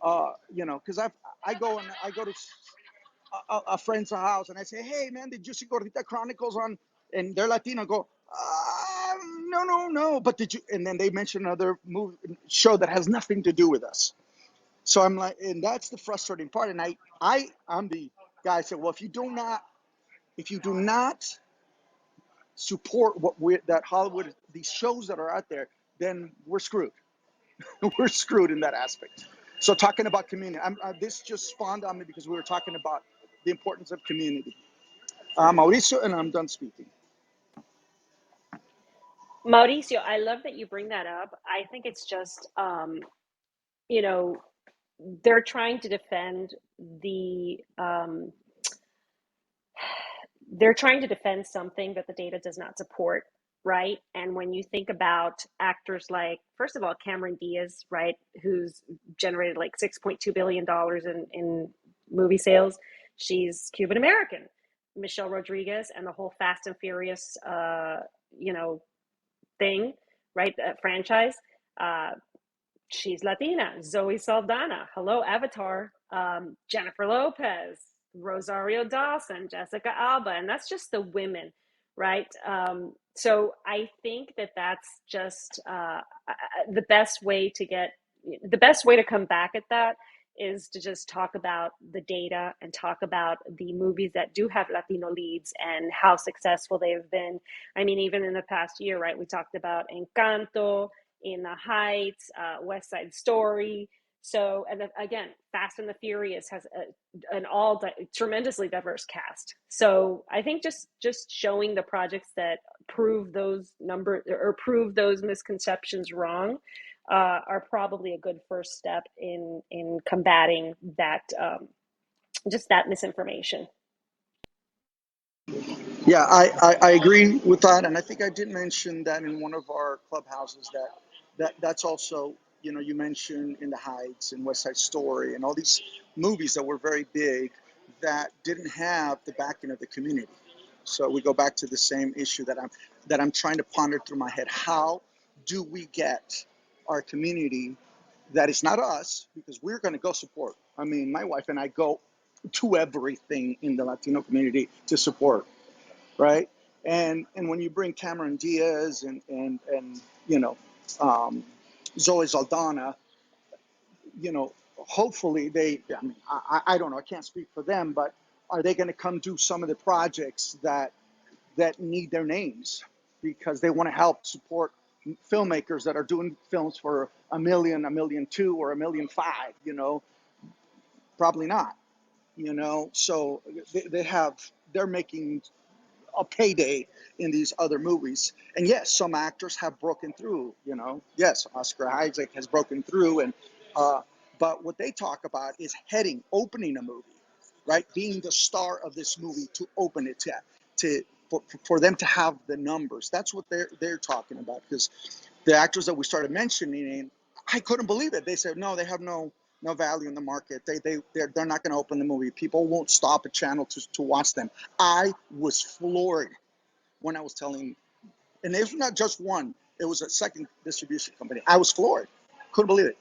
[SPEAKER 11] because I go to a friend's house and I say, hey man, did you see Gordita Chronicles on? And they're Latino. Go, no, no, no. But did you? And then they mention another movie show that has nothing to do with us. So I'm like, and that's the frustrating part. And I'm the guy. I said, well, if you do not support that Hollywood, these shows that are out there, then we're screwed. We're screwed in that aspect. So talking about community, this just spawned on me because we were talking about the importance of community. Mauricio, and I'm done speaking.
[SPEAKER 2] Mauricio, I love that you bring that up. I think it's just, you know, they're trying to defend the they're trying to defend something that the data does not support, right? And when you think about actors like, first of all, Cameron Diaz, right, who's generated like $6.2 billion in movie sales, she's Cuban American. Michelle Rodriguez and the whole Fast and Furious, you know, thing, right? Franchise. Uh, she's Latina. Zoe Saldana. Hello, Avatar. Jennifer Lopez, Rosario Dawson, Jessica Alba, and that's just the women, right? So I think that that's just the best way to get the best way to come back at that is to just talk about the data and talk about the movies that do have Latino leads and how successful they have been. I mean, even in the past year, right? We talked about Encanto, In the Heights, West Side Story. So, and then, again, Fast and the Furious has an tremendously diverse cast. So, I think just showing the projects that prove those numbers or prove those misconceptions wrong are probably a good first step in combating that just that misinformation.
[SPEAKER 11] Yeah, I agree with that, and I think I did mention that in one of our clubhouses that's also, you mentioned In the Heights and West Side Story and all these movies that were very big that didn't have the backing of the community. So we go back to the same issue that I'm trying to ponder through my head. How do we get our community that is not us, because we're going to go support. I mean, my wife and I go to everything in the Latino community to support, right? And when you bring Cameron Diaz and um, Zoe Saldana, hopefully they. I mean, I don't know. I can't speak for them, but are they going to come do some of the projects that need their names because they want to help support filmmakers that are doing films for a million two, or a million five? Probably not. So they're making a payday in these other movies. And yes, some actors have broken through. Yes, Oscar Isaac has broken through, and uh, but what they talk about is opening a movie, right? Being the star of this movie to open it to for them to have the numbers. That's what they're talking about. Because the actors that we started mentioning, I couldn't believe it. They said no, they have no value in the market. They're not going to open the movie. People won't stop a channel to watch them. I was floored when I was telling, and it was not just one. It was a second distribution company. I was floored. Couldn't believe it.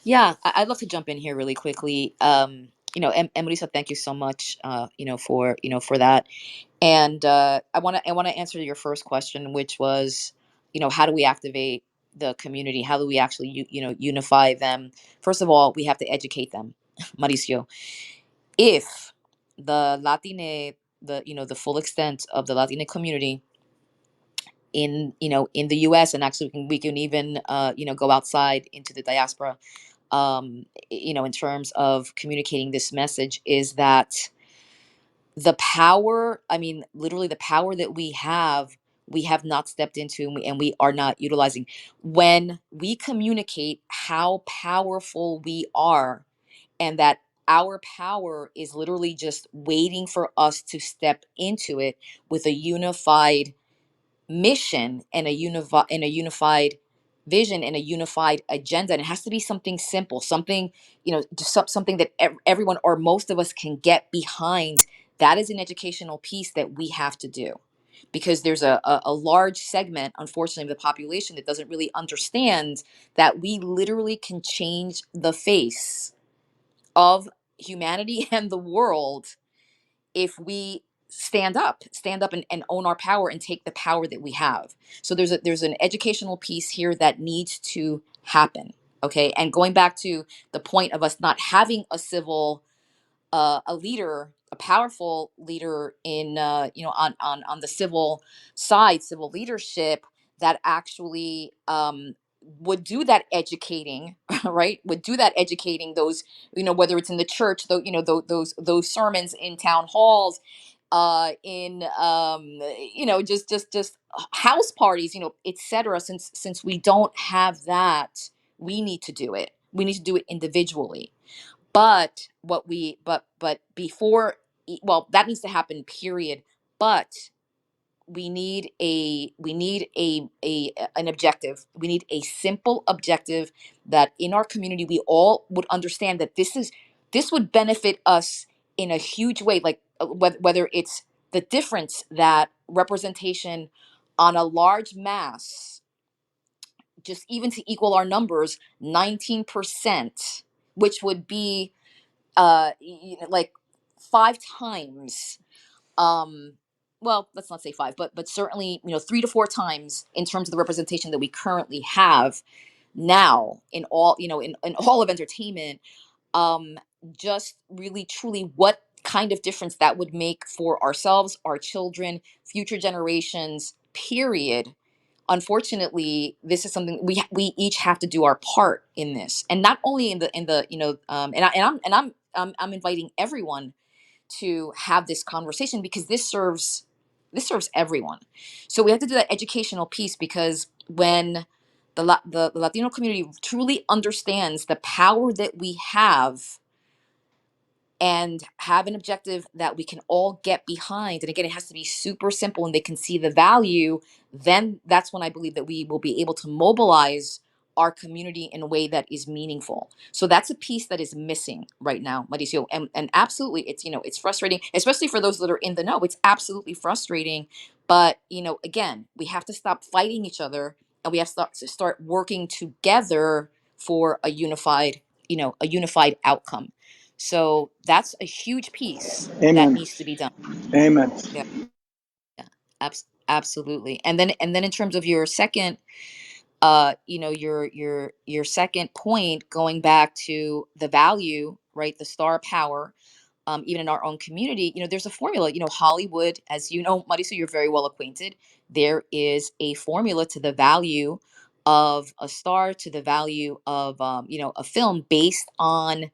[SPEAKER 1] Yeah, I'd love to jump in here really quickly. And Marisa, thank you so much, for that. And I want to answer your first question, which was, how do we activate the community? How do we actually, unify them? First of all, we have to educate them, Mauricio. If the Latine, the full extent of the Latina community in the U.S., and actually we can even go outside into the diaspora, in terms of communicating this message, is that the power, I mean, literally the power that we have not stepped into, and we are not utilizing. When we communicate how powerful we are, and that our power is literally just waiting for us to step into it with a unified mission and a unified vision and a unified agenda. And it has to be something simple, something, just something that everyone or most of us can get behind. That is an educational piece that we have to do. because there's a large segment, unfortunately, of the population that doesn't really understand that we literally can change the face of humanity and the world if we stand up and own our power and take the power that we have. So there's an educational piece here that needs to happen. Okay, and going back to the point of us not having a civil a leader, a powerful leader in on the civil side, civil leadership that actually would do that educating, right? Would do that educating those, whether it's in the church, though, those sermons in town halls, in just house parties, etc. Since we don't have that, we need to do it. We need to do it individually. But but before, well, that needs to happen, period. But we need a an objective. We need a simple objective that in our community we all would understand that this would benefit us in a huge way, like whether it's the difference that representation on a large mass, just even to equal our numbers, 19%, which would be like 5 times, um well, let's not say five, but certainly, 3 to 4 times in terms of the representation that we currently have now in all, in all of entertainment. um just really truly what kind of difference that would make for ourselves, our children, future generations, period. Unfortunately, this is something we each have to do our part in this, and not only in the I'm inviting everyone to have this conversation, because this serves everyone. So we have to do that educational piece, because when the Latino community truly understands the power that we have and have an objective that we can all get behind, and again, it has to be super simple and they can see the value, then that's when I believe that we will be able to mobilize our community in a way that is meaningful. So that's a piece that is missing right now, Mauricio. And absolutely, it's frustrating, especially for those that are in the know. It's absolutely frustrating. But again, we have to stop fighting each other, and we have to start working together for a unified outcome. So that's a huge piece that
[SPEAKER 11] Amen.
[SPEAKER 1] needs to be done.
[SPEAKER 11] Amen.
[SPEAKER 1] Yeah, yeah, absolutely. And then in terms of your second, your second point, going back to the value, right? The star power, even in our own community, there's a formula. Hollywood, as you know, Marisa, you're very well acquainted. There is a formula to the value of a star, to the value of a film, based on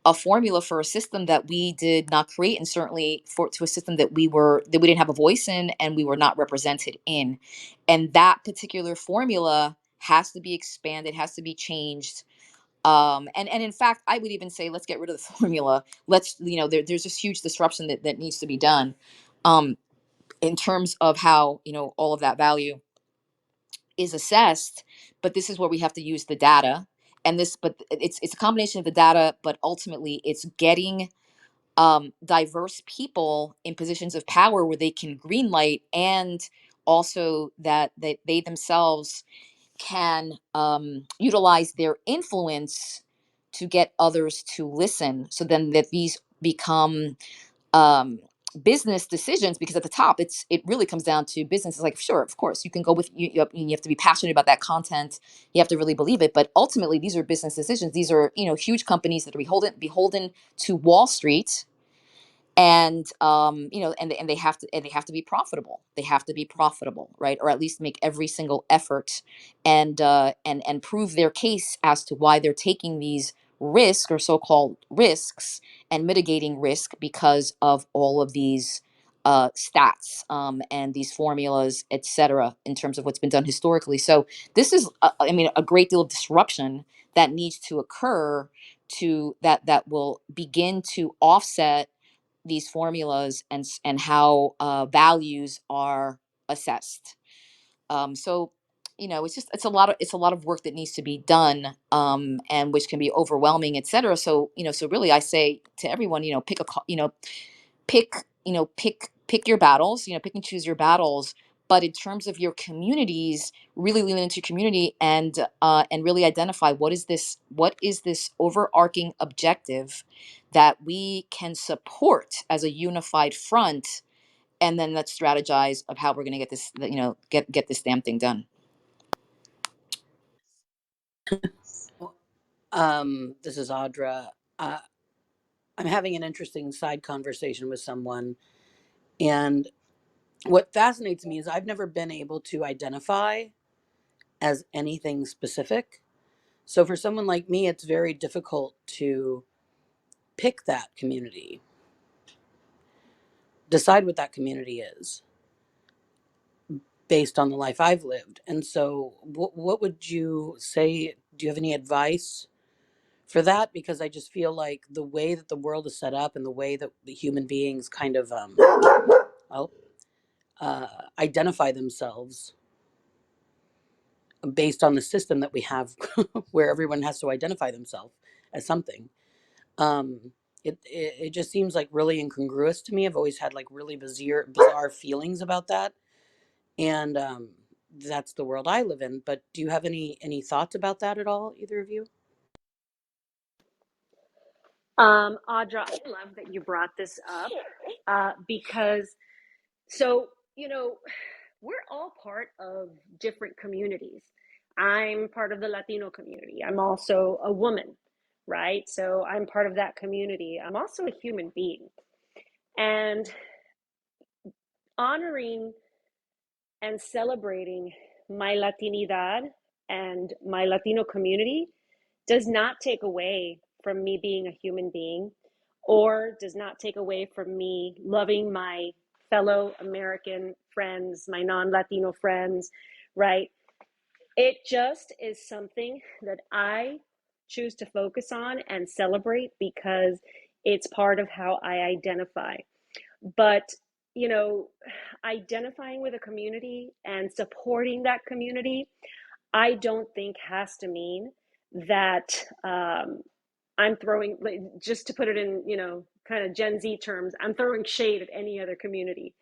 [SPEAKER 1] a formula for a system that we did not create, and certainly for to a system that we didn't have a voice in and we were not represented in. And that particular formula has to be expanded, has to be changed. And in fact, I would even say, let's get rid of the formula. Let's, there's this huge disruption that needs to be done, um in terms of how, all of that value is assessed. But this is where we have to use the data. And this, but it's a combination of the data, but ultimately it's getting diverse people in positions of power where they can greenlight, and also that they themselves can utilize their influence to get others to listen, so then that these become um business decisions. Because at the top, it really comes down to business. It's like, sure, of course, you can go with you have to be passionate about that content, you have to really believe it, but ultimately these are business decisions. These are, huge companies that are beholden to Wall Street. And they have to be profitable. They have to be profitable, right? Or at least make every single effort, and prove their case as to why they're taking these risks, or so-called risks, and mitigating risk because of all of these stats, and these formulas, etc., in terms of what's been done historically. So this is a great deal of disruption that needs to occur, to that will begin to offset these formulas, and how values are assessed. So it's a lot of work that needs to be done, and which can be overwhelming, etc. So really, I say to everyone, pick pick your battles, pick and choose your battles. But in terms of your communities, really lean into your community, and really identify what is this overarching objective that we can support as a unified front, and then let's strategize of how we're going to get this, get this damn thing done.
[SPEAKER 12] This is Audra. Uh, I'm having an interesting side conversation with someone, and what fascinates me is I've never been able to identify as anything specific. So for someone like me, it's very difficult to pick that community, decide what that community is based on the life I've lived. And so, what would you say? Do you have any advice for that? Because I just feel like the way that the world is set up and the way that the human beings kind of oh, identify themselves based on the system that we have, where everyone has to identify themselves as something. Um, it just seems like really incongruous to me. I've always had like really bizarre feelings about that, and that's the world I live in. But do you have any thoughts about that at all, either of you?
[SPEAKER 2] Audra, I love that you brought this up because so, we're all part of different communities. I'm part of the Latino community. I'm also a woman, right? So I'm part of that community. I'm also a human being. And honoring and celebrating my Latinidad and my Latino community does not take away from me being a human being, or does not take away from me loving my fellow American friends, my non Latino friends, right? It just is something that I choose to focus on and celebrate because it's part of how I identify. But, you know, identifying with a community and supporting that community, I don't think has to mean that I'm throwing, like, just to put it in, kind of Gen Z terms, I'm throwing shade at any other community.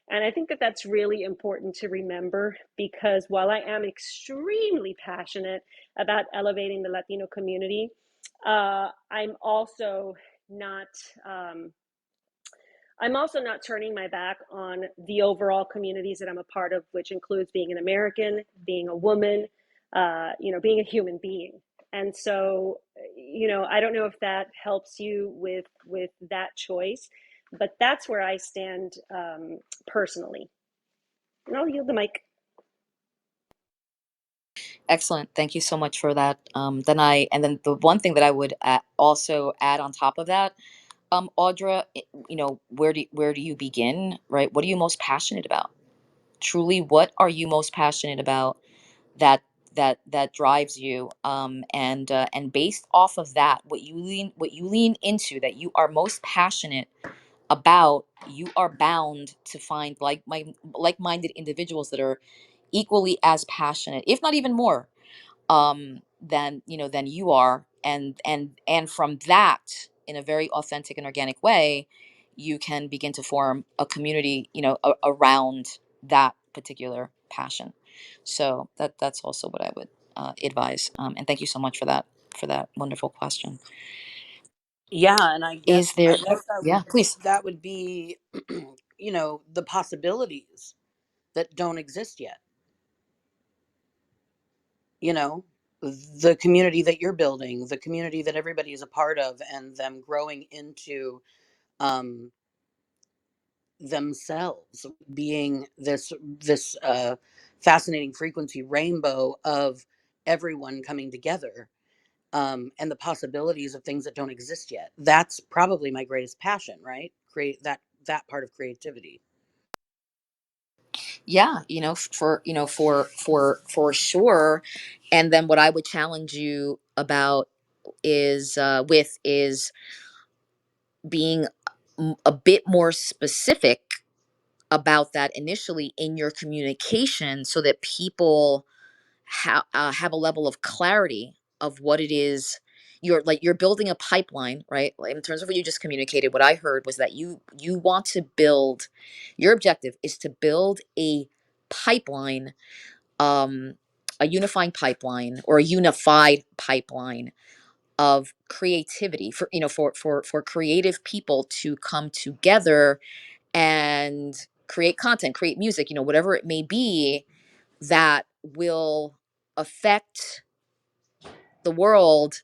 [SPEAKER 2] And I think that that's really important to remember because while I am extremely passionate about elevating the Latino community, I'm also not. I'm also not turning my back on the overall communities that I'm a part of, which includes being an American, being a woman, being a human being. And so, I don't know if that helps you with that choice, but that's where I stand personally. And I'll yield the mic.
[SPEAKER 1] Excellent. Thank you so much for that. And then the one thing that I would also add on top of that, Audra, where do you begin, right? What are you most passionate about? Truly, what are you most passionate about that that drives you? And based off of that, what you lean into that you are most passionate about, you are bound to find like-minded individuals that are equally as passionate, if not even more, than you are, and from that, in a very authentic and organic way, you can begin to form a community, around that particular passion. So that's also what I would advise. And thank you so much for that wonderful question.
[SPEAKER 12] Yeah, and I
[SPEAKER 1] Is
[SPEAKER 12] guess
[SPEAKER 1] there?
[SPEAKER 12] I guess that
[SPEAKER 1] Yeah,
[SPEAKER 12] would
[SPEAKER 1] please.
[SPEAKER 12] be, the possibilities that don't exist yet. You know, the community that you're building, the community that everybody is a part of, and them growing into um, themselves, being this fascinating frequency rainbow of everyone coming together, and the possibilities of things that don't exist yet. That's probably my greatest passion, right? Create that part of creativity.
[SPEAKER 1] Yeah, for sure. And then what I would challenge you about is being a bit more specific about that initially in your communication, so that people have a level of clarity of what it is you're building a pipeline, right? Like, in terms of what you just communicated, what I heard was that you want to build, your objective is to build a pipeline, um a unifying pipeline, or a unified pipeline of creativity for, for creative people to come together and create content, create music, whatever it may be, that will affect the world,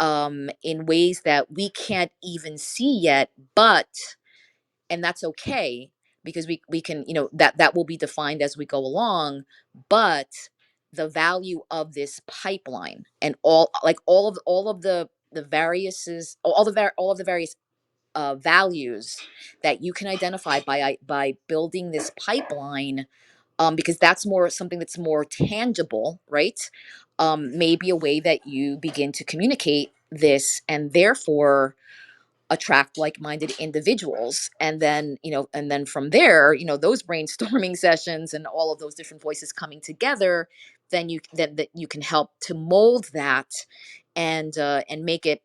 [SPEAKER 1] in ways that we can't even see yet, but and that's okay, because we can, that will be defined as we go along. But the value of this pipeline, and all of the various, all of the various values that you can identify by building this pipeline, because that's more something that's more tangible, right? Maybe a way that you begin to communicate this, and therefore attract like-minded individuals. And then from there, those brainstorming sessions and all of those different voices coming together, then that you can help to mold that, and make it,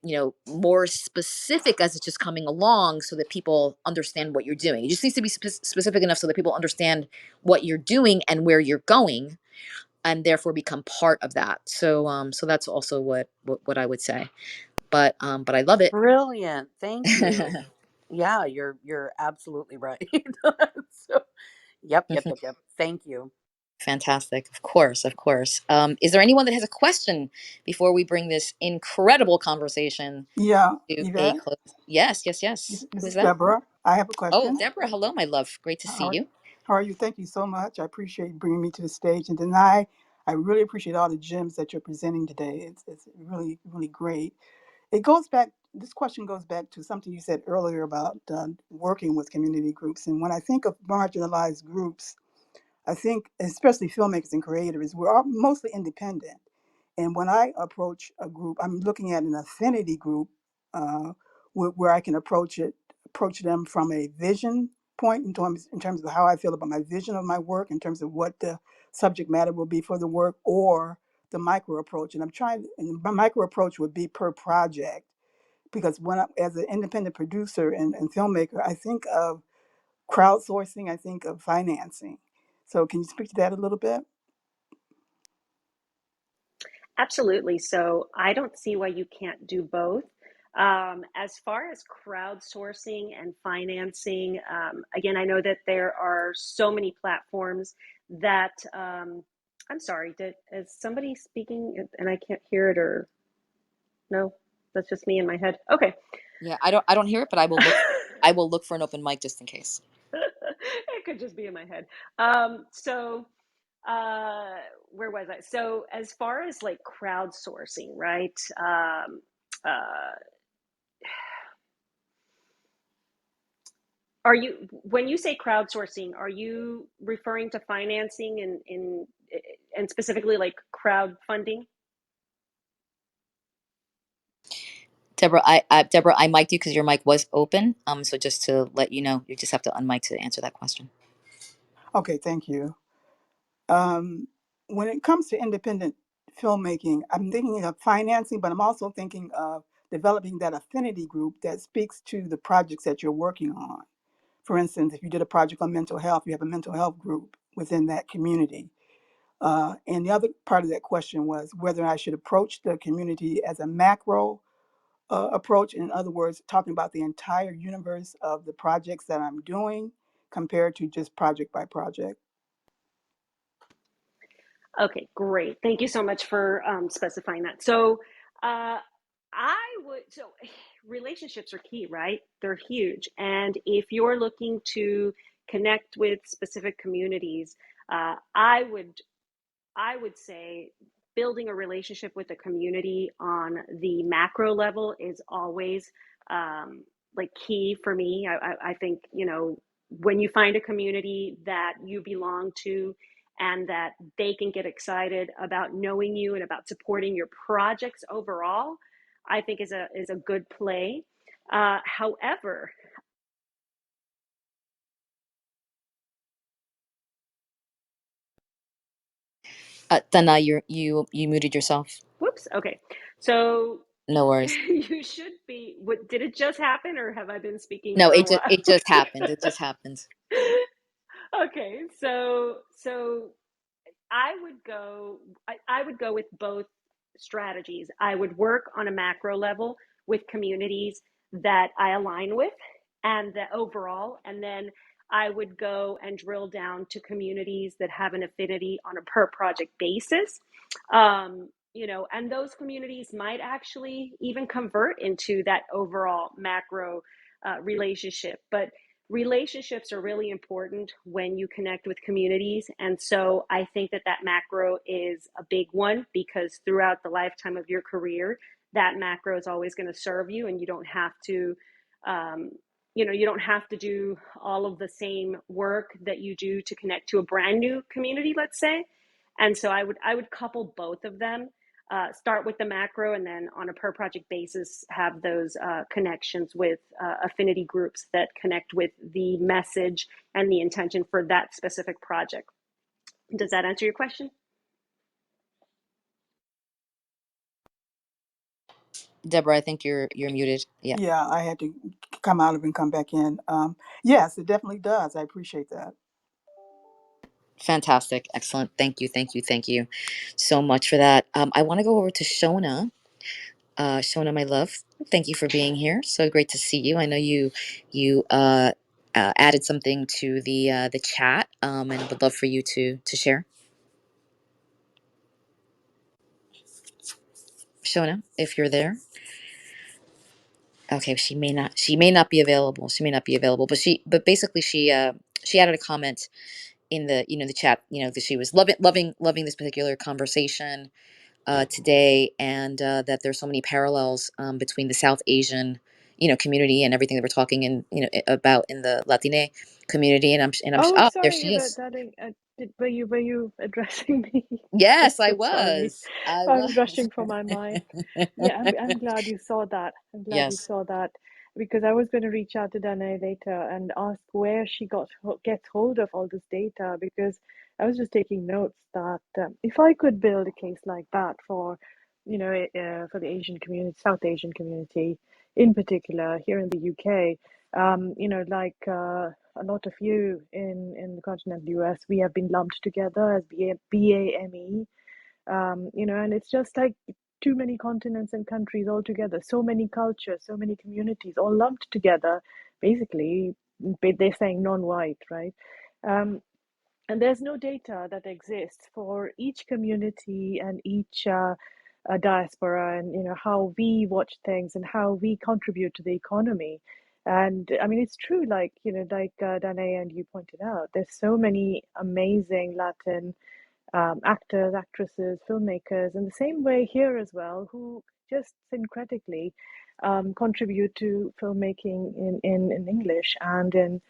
[SPEAKER 1] more specific as it's just coming along, so that people understand what you're doing. It just needs to be specific enough so that people understand what you're doing and where you're going, and therefore become part of that. So that's also what I would say. But I love it.
[SPEAKER 12] Brilliant. Thank you. Yeah, you're absolutely right. So, yep. Thank you.
[SPEAKER 1] Fantastic. Of course, of course. Is there anyone that has a question before we bring this incredible conversation
[SPEAKER 13] Yeah,
[SPEAKER 1] to a
[SPEAKER 13] Yvette,
[SPEAKER 1] close? Yes, yes, yes.
[SPEAKER 13] this
[SPEAKER 1] Who
[SPEAKER 13] is
[SPEAKER 1] is that?
[SPEAKER 13] Deborah. I have a
[SPEAKER 1] Oh,
[SPEAKER 13] question.
[SPEAKER 1] Deborah. Hello, my love. Great to see
[SPEAKER 13] How are,
[SPEAKER 1] you.
[SPEAKER 13] how are you? Thank you so much. I appreciate bringing me to the stage. And Denai, I really appreciate all the gems that you're presenting today. It's really, really great. It goes back, this question goes back to something you said earlier about working with community groups. And when I think of marginalized groups, I think, especially filmmakers and creators, we're all mostly independent. And when I approach a group, I'm looking at an affinity group, where I can approach them from a vision point, in terms of how I feel about my vision of my work, in terms of what the subject matter will be for the work, or the micro approach. And my micro approach would be per project, because as an independent producer and filmmaker, I think of crowdsourcing, I think of financing. So can you speak to that a little bit?
[SPEAKER 2] Absolutely. So I don't see why you can't do both. As far as crowdsourcing and financing, again, I know that there are so many platforms that, I'm sorry, is somebody speaking and I can't hear it, or no? That's just me in my head. Okay.
[SPEAKER 1] Yeah, I don't hear it, but I will look. I will look for an open mic just in case.
[SPEAKER 2] It could just be in my head. So uh, where was I? So as far as like crowdsourcing, right? Uh, Are you, when you say crowdsourcing, are you referring to financing and specifically like crowdfunding?
[SPEAKER 1] Deborah, I mic'd you because your mic was open. So just to let you know, you just have to unmic to answer that question.
[SPEAKER 13] Okay, thank you. Um, when it comes to independent filmmaking, I'm thinking of financing, but I'm also thinking of developing that affinity group that speaks to the projects that you're working on. For instance, if you did a project on mental health, you have a mental health group within that community. And the other part of that question was whether I should approach the community as a macro approach. In other words, talking about the entire universe of the projects that I'm doing compared to just project by project.
[SPEAKER 2] Okay, great. Thank you so much for specifying that. So, uh, so relationships are key, right? They're huge. And if you're looking to connect with specific communities, I would say building a relationship with the community on the macro level is always like key for me. I think, when you find a community that you belong to and that they can get excited about knowing you and about supporting your projects overall, I think is a good play. However,
[SPEAKER 1] Dana, you muted yourself.
[SPEAKER 2] whoops. Okay. So,
[SPEAKER 1] No worries.
[SPEAKER 2] You should be. What did it just happen, or have I been speaking
[SPEAKER 1] No,
[SPEAKER 2] for a
[SPEAKER 1] it
[SPEAKER 2] while?
[SPEAKER 1] just happened. It just happened.
[SPEAKER 2] Okay, so I would go with both strategies. I would work on a macro level with communities that I align with and the overall, and then I would go and drill down to communities that have an affinity on a per project basis. And those communities might actually even convert into that overall macro relationship. But relationships are really important when you connect with communities. And so I think that macro is a big one, because throughout the lifetime of your career, that macro is always going to serve you, and you don't have to um, you don't have to do all of the same work that you do to connect to a brand new community, let's say. And so I would couple both of them, start with the macro, and then on a per project basis have those connections with affinity groups that connect with the message and the intention for that specific project. Does that answer your question?
[SPEAKER 1] Deborah, I think you're muted. Yeah.
[SPEAKER 13] Yeah, I had to come out of and come back in. Yes, it definitely does. I appreciate that.
[SPEAKER 1] Fantastic. Excellent. Thank you. Thank you. Thank you so much for that. I want to go over to Shona. Shona, my love, thank you for being here. So great to see you. I know you added something to the chat, and would love for you to share. Shona, if you're there. Okay, she may not be available. She may not be available, but basically she added a comment in the chat, that she was loving this particular conversation today, and that there's so many parallels between the South Asian community and everything that we're talking about in the Latine community. And I'm
[SPEAKER 10] Oh,
[SPEAKER 1] oh, there
[SPEAKER 10] sorry,
[SPEAKER 1] she
[SPEAKER 10] Yvette,
[SPEAKER 1] is.
[SPEAKER 10] darling. Were you addressing me? I'm
[SPEAKER 1] Yes, I
[SPEAKER 10] so sorry.
[SPEAKER 1] was. I
[SPEAKER 10] I was
[SPEAKER 1] was.
[SPEAKER 10] rushing for my mic. Yeah, I'm glad you saw that. I'm glad you
[SPEAKER 1] Yes.
[SPEAKER 10] saw that, because I was going to reach out to Danae later and ask where she gets hold of all this data, because I was just taking notes that if I could build a case like that for, for the Asian community, South Asian community in particular here in the UK, like a lot of you in the continental US, we have been lumped together as BAME, and it's just like too many continents and countries all together, so many cultures, so many communities all lumped together. Basically, they're saying non-white, right? Um, and there's no data that exists for each community and each diaspora, and how we watch things and how we contribute to the economy. And I mean, it's true, like Danae and you pointed out, there's so many amazing Latin actors, actresses, filmmakers, in the same way here as well, who just syncretically contribute to filmmaking in English and in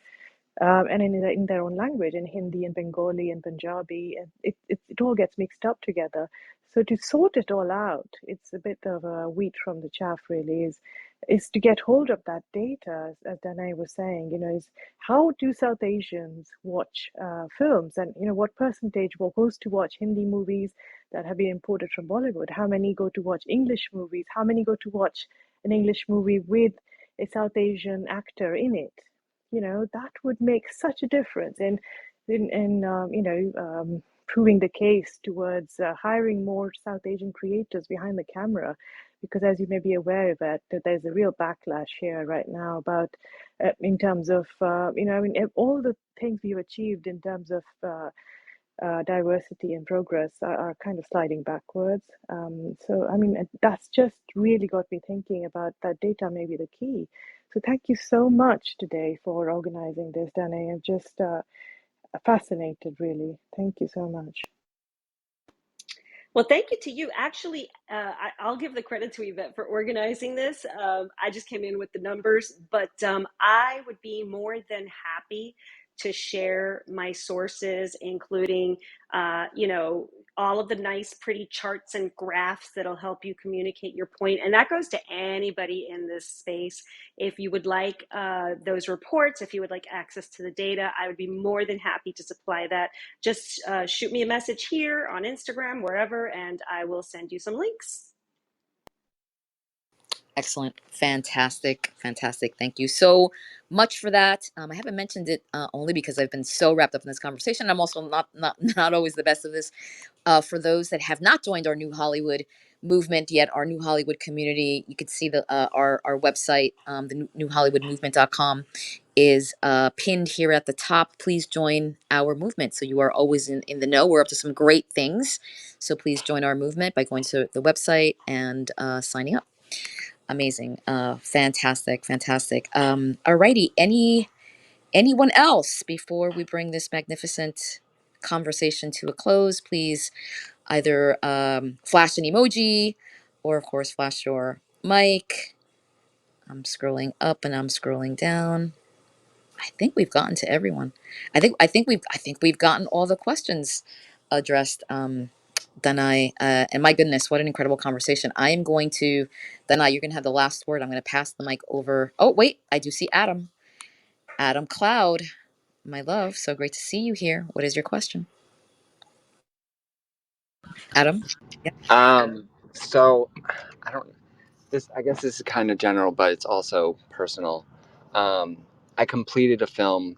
[SPEAKER 10] their own language, in Hindi and Bengali and Punjabi, and it all gets mixed up together. So to sort it all out, it's a bit of a wheat from the chaff, really, is to get hold of that data, as Danay was saying, is how do South Asians watch films, and what percentage will goes to watch Hindi movies that have been imported from Bollywood? How many go to watch English movies? How many go to watch an English movie with a South Asian actor in it? That would make such a difference in proving the case towards hiring more South Asian creators behind the camera, because as you may be aware of it, that there's a real backlash here right now about in terms of all the things we've achieved in terms of diversity and progress are kind of sliding backwards. So, I mean, that's just really got me thinking about that data may be the key. So, thank you so much today for organizing this, Danae. I'm just fascinated, really. Thank you so much.
[SPEAKER 2] Well, thank you to you. Actually, I'll give the credit to Yvette for organizing this. I just came in with the numbers, but I would be more than happy to share my sources, including, all of the nice, pretty charts and graphs that'll help you communicate your point. And that goes to anybody in this space. If you would like those reports, if you would like access to the data, I would be more than happy to supply that. Just shoot me a message here on Instagram, wherever, and I will send you some links.
[SPEAKER 1] Excellent. Fantastic. Fantastic. Thank you so much for that. I haven't mentioned it only because I've been so wrapped up in this conversation. I'm also not not always the best of this. For those that have not joined our New Hollywood movement yet, our New Hollywood community, you can see the our website, the newhollywoodmovement.com is pinned here at the top. Please join our movement so you are always in the know. We're up to some great things. So please join our movement by going to the website and signing up. Amazing. Fantastic. Fantastic. Alrighty. Anyone else before we bring this magnificent conversation to a close? Please either flash an emoji or, of course, flash your mic. I'm scrolling up and I'm scrolling down. I think we've gotten to everyone. I think we've gotten all the questions addressed. Danai, and my goodness, what an incredible conversation! I am going to, Danai, you're going to have the last word. I'm going to pass the mic over. Oh wait, I do see Adam. Adam Cloud, my love. So great to see you here. What is your question, Adam? Yeah.
[SPEAKER 14] So I don't this I guess this is kind of general, but it's also personal. Um, I completed a film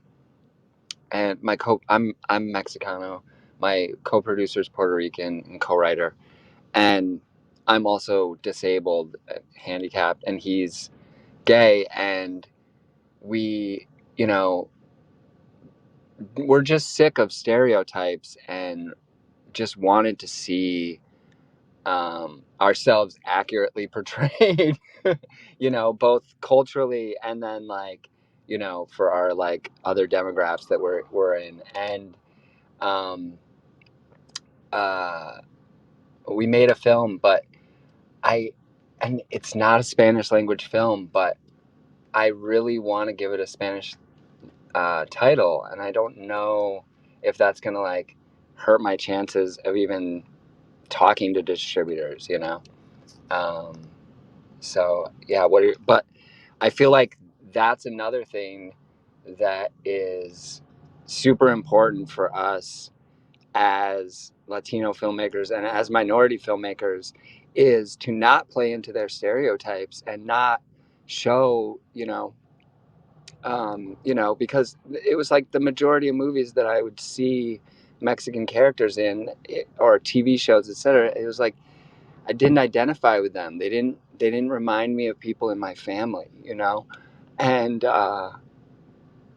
[SPEAKER 14] and I'm Mexicano. My co-producer is Puerto Rican and co-writer, and I'm also disabled, handicapped, and he's gay, and we, you know, we're just sick of stereotypes and just wanted to see ourselves accurately portrayed, both culturally and then like, for our like other demographics that we're in. And um, uh, we made a film, but I, and it's not a Spanish language film, but I really want to give it a Spanish title. And I don't know if that's going to like hurt my chances of even talking to distributors. Um, So yeah, but I feel like that's another thing that is super important for us as Latino filmmakers and as minority filmmakers is to not play into their stereotypes and not show, because it was like the majority of movies that I would see Mexican characters in or TV shows, etc. It was like I didn't identify with them. They didn't remind me of people in my family. And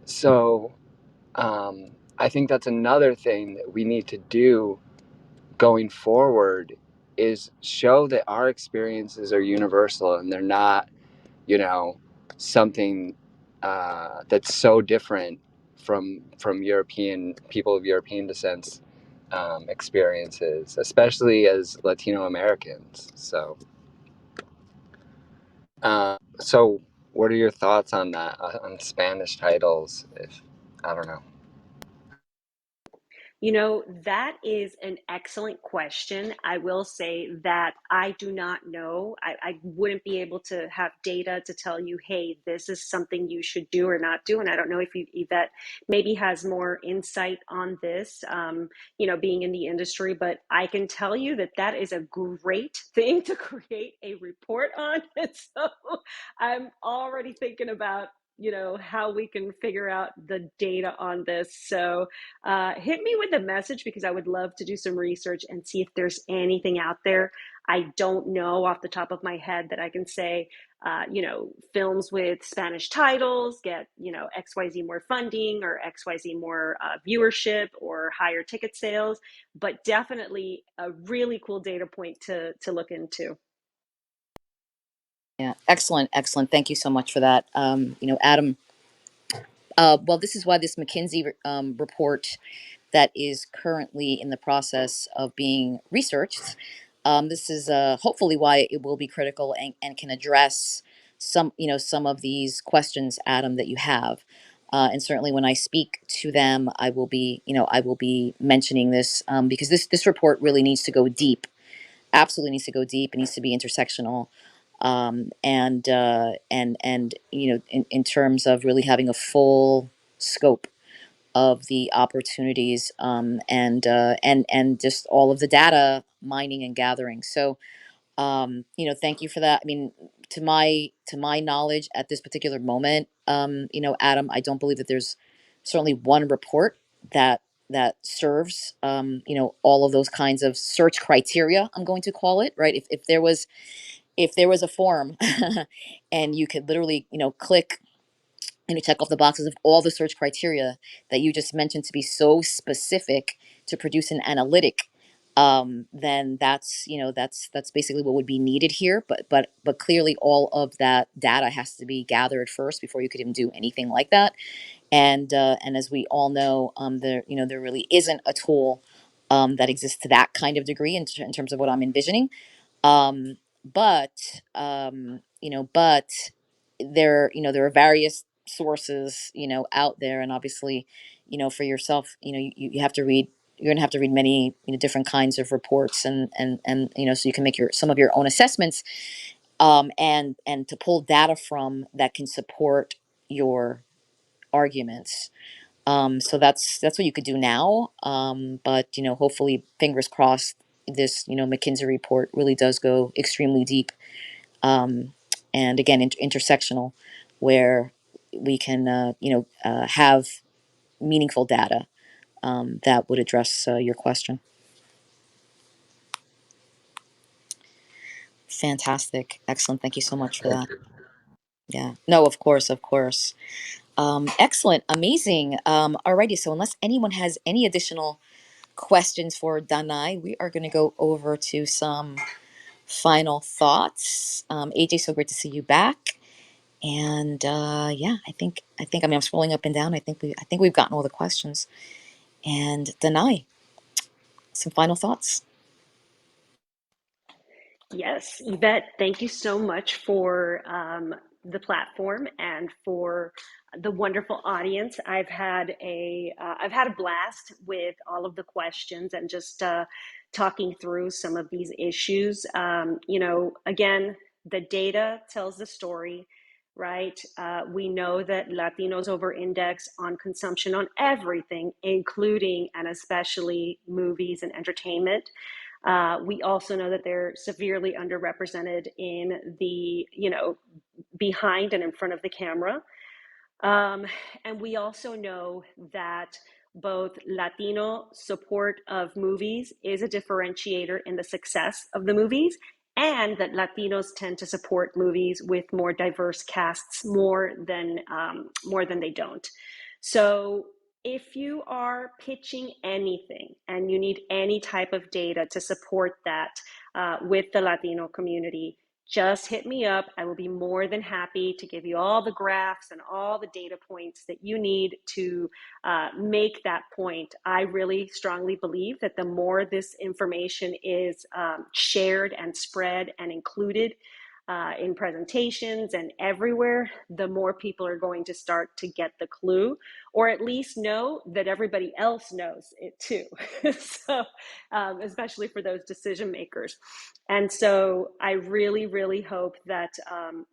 [SPEAKER 14] so I think that's another thing that we need to do going forward is show that our experiences are universal and they're not, you know, something that's so different from European people of European descent experiences, especially as Latino Americans. So, what are your thoughts on that, on Spanish titles? If I don't know.
[SPEAKER 2] You know, that is an excellent question. I will say that I do not know. I wouldn't be able to have data to tell you, hey, this is something you should do or not do. And I don't know if Yvette maybe has more insight on this, being in the industry, but I can tell you that that is a great thing to create a report on. And so I'm already thinking about, how we can figure out the data on this. So, hit me with a message because I would love to do some research and see if there's anything out there. I don't know off the top of my head that I can say, films with Spanish titles get, XYZ more funding or XYZ more viewership or higher ticket sales, but definitely a really cool data point to look into.
[SPEAKER 1] Yeah. Excellent. Excellent. Thank you so much for that. Adam. Well, this is why this McKinsey report that is currently in the process of being researched. This is hopefully why it will be critical and can address some of these questions, Adam, that you have. And certainly, when I speak to them, I will be mentioning this because this report really needs to go deep. Absolutely needs to go deep. It needs to be intersectional, and in terms of really having a full scope of the opportunities, and just all of the data mining and gathering. So, thank you for that. I mean, to my knowledge at this particular moment, Adam, I don't believe that there's certainly one report that serves all of those kinds of search criteria, I'm going to call it, right? If there was a form and you could literally click and you check off the boxes of all the search criteria that you just mentioned to be so specific to produce an analytic, then that's basically what would be needed here. But clearly all of that data has to be gathered first before you could even do anything like that. And as we all know, there really isn't a tool that exists to that kind of degree in terms of what I'm envisioning. um but there are various sources out there, and obviously for yourself, you have to read, you're going to have to read many different kinds of reports, and so you can make your some of your own assessments, and to pull data from that can support your arguments. So that's what you could do now. But hopefully, fingers crossed, this McKinsey report really does go extremely deep, um, and again intersectional, where we can have meaningful data that would address your question. Fantastic, excellent. Thank you so much for that. Yeah. No, of course, of course. Excellent, amazing. Alrighty. So unless anyone has any additional questions for Danai, we are going to go over to some final thoughts. AJ, so great to see you back. And yeah, I mean, I'm scrolling up and down. I think we've gotten all the questions. And Danai, some final thoughts.
[SPEAKER 2] Yes, Yvette, thank you so much for the platform and for the wonderful audience. I've had a blast with all of the questions and just talking through some of these issues. Again, the data tells the story, right? We know that Latinos over-index on consumption on everything, including and especially movies and entertainment. We also know that they're severely underrepresented in the, behind and in front of the camera. Um, and we also know that both Latino support of movies is a differentiator in the success of the movies, and that Latinos tend to support movies with more diverse casts more than they don't. So if you are pitching anything and you need any type of data to support that with the Latino community, just hit me up. I will be more than happy to give you all the graphs and all the data points that you need to make that point. I really strongly believe that the more this information is shared and spread and included in presentations and everywhere, the more people are going to start to get the clue, or at least know that everybody else knows it too. So, especially for those decision makers. And so, I really, really hope that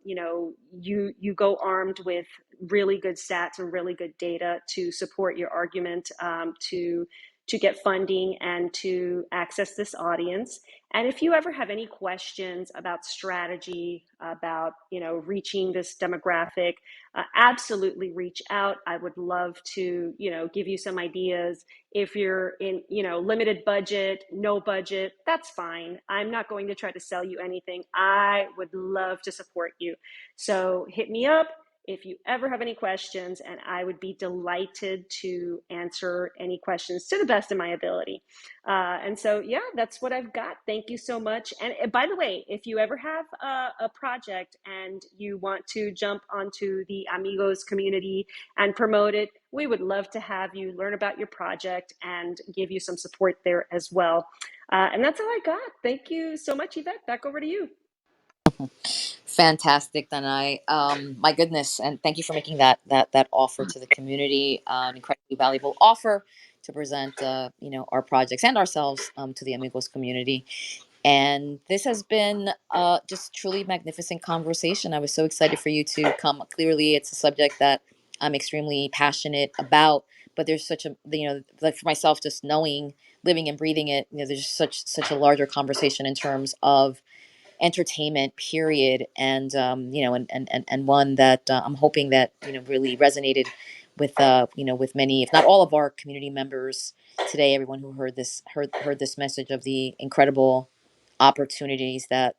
[SPEAKER 2] you go armed with really good stats and really good data to support your argument, to get funding and to access this audience. And if you ever have any questions about strategy, about reaching this demographic, absolutely reach out. I would love to give you some ideas. If you're in limited budget, no budget, that's fine. I'm not going to try to sell you anything. I would love to support you. So hit me up if you ever have any questions, and I would be delighted to answer any questions to the best of my ability. And so, yeah, that's what I've got. Thank you so much. And by the way, if you ever have a project and you want to jump onto the Amigos community and promote it, we would love to have you learn about your project and give you some support there as well. And that's all I got. Thank you so much, Yvette. Back over to you.
[SPEAKER 1] Fantastic, Danai. My goodness, and thank you for making that offer to the community. An incredibly valuable offer to present, our projects and ourselves to the Amigos community. And this has been just truly magnificent conversation. I was so excited for you to come. Clearly, it's a subject that I'm extremely passionate about. But there's such a like for myself, just knowing, living and breathing it. There's such a larger conversation in terms of entertainment, period. And and one that I'm hoping that really resonated with with many, if not all, of our community members today. Everyone who heard this message of the incredible opportunities that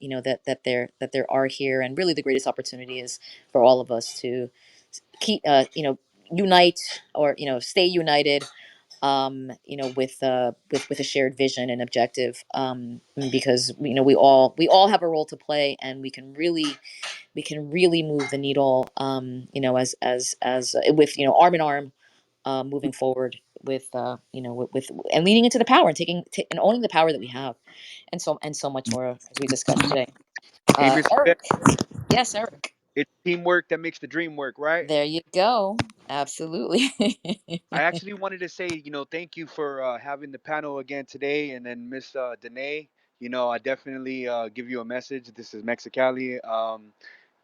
[SPEAKER 1] there are here, and really the greatest opportunity is for all of us to keep unite, or stay united, with a shared vision and objective, because we all have a role to play, and we can really move the needle, as with arm in arm, moving forward with and leaning into the power, and and owning the power that we have, and so much more, as we discussed today.
[SPEAKER 15] Hey, Miss Evette,
[SPEAKER 1] Eric. Yes, Eric.
[SPEAKER 15] it's teamwork that makes the dream work, right?
[SPEAKER 1] There you go. Absolutely.
[SPEAKER 15] I actually wanted to say, thank you for having the panel again today, and then Miss Danae. I definitely give you a message. This is Mexicali.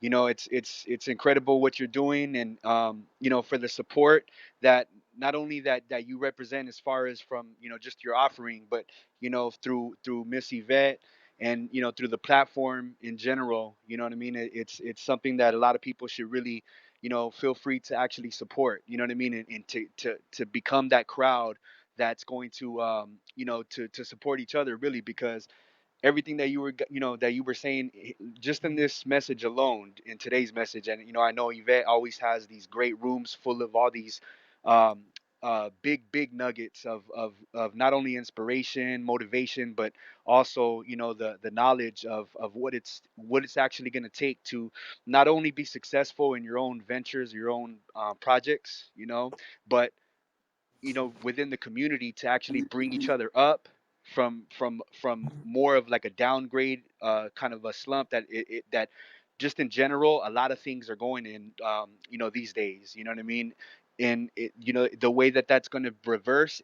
[SPEAKER 15] It's incredible what you're doing, and for the support that not only that you represent as far as from just your offering, but through Miss Yvette, and through the platform in general. You know what I mean? It's something that a lot of people should really feel free to actually support, you know what I mean? And to become that crowd that's going to, to support each other, really, because everything that you were saying, just in this message alone, in today's message. And I know Yvette always has these great rooms full of all these um big nuggets of not only inspiration, motivation, but also the knowledge of what it's actually going to take to not only be successful in your own ventures, your own projects, but within the community, to actually bring each other up from more of like a downgrade, kind of a slump that just in general, a lot of things are going in, these days, you know what I mean? And the way that that's going to reverse,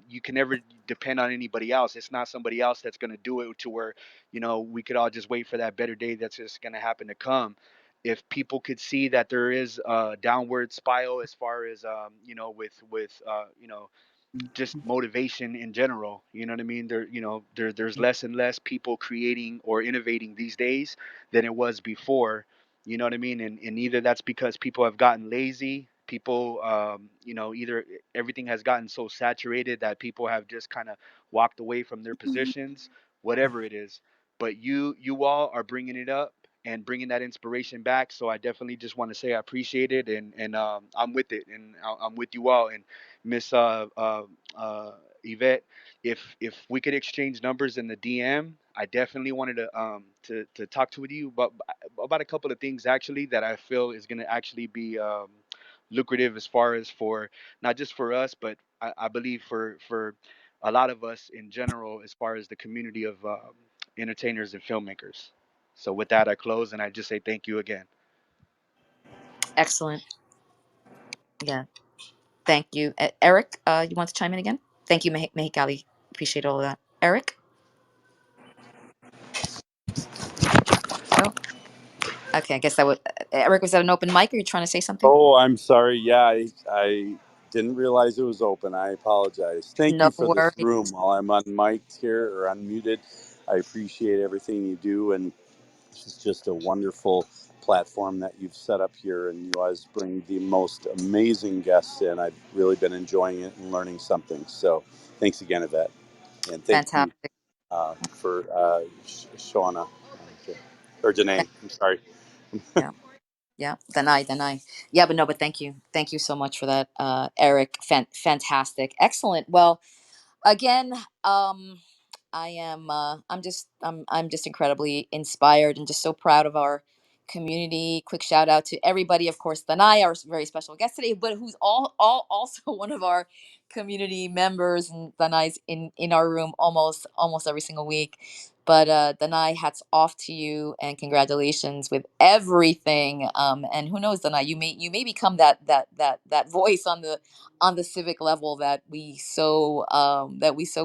[SPEAKER 15] you can never depend on anybody else. It's not somebody else that's going to do it, to where we could all just wait for that better day that's just going to happen to come. If people could see that there is a downward spiral, as far as with just motivation in general, you know what I mean? There's less and less people creating or innovating these days than it was before. You know what I mean? And either that's because people have gotten lazy, people, either everything has gotten so saturated that people have just kind of walked away from their positions, whatever it is. But you all are bringing it up and bringing that inspiration back. So I definitely just want to say I appreciate it, and I'm with it, and I'm with you all. And Miss uh, Yvette, if we could exchange numbers in the DM, I definitely wanted to talk to with you about a couple of things, actually, that I feel is going to actually be lucrative, as far as for not just for us, but I believe for a lot of us in general, as far as the community of entertainers and filmmakers. So with that, I close, and I just say thank you again.
[SPEAKER 1] Excellent. Yeah. Thank you. Eric, you want to chime in again? Thank you, Mehikali. Appreciate all of that. Eric? Oh, okay. I guess that would. Eric, was that an open mic? Or are you trying to say something?
[SPEAKER 16] Oh, I'm sorry. Yeah, I didn't realize it was open. I apologize. Thank
[SPEAKER 1] No
[SPEAKER 16] you for this
[SPEAKER 1] worries.
[SPEAKER 16] room while I'm unmiked here or unmuted. I appreciate everything you do, and this is just a wonderful platform that you've set up here, and you always bring the most amazing guests in. I've really been enjoying it and learning something. So thanks again, Yvette, and thank you
[SPEAKER 1] Fantastic.
[SPEAKER 16] for Shauna, or Danae. I'm sorry.
[SPEAKER 1] Yeah. Yeah. Danai. Yeah, but no, but thank you. Thank you so much for that, Eric. Fantastic. Excellent. Well, again, I'm just incredibly inspired, and just so proud of our community. Quick shout out to everybody, of course, Danai, our very special guest today, but who's all also one of our community members, and Danai's in our room almost every single week. But Danai, hats off to you, and congratulations with everything. And who knows, Danai, you may become that voice on the civic level that we so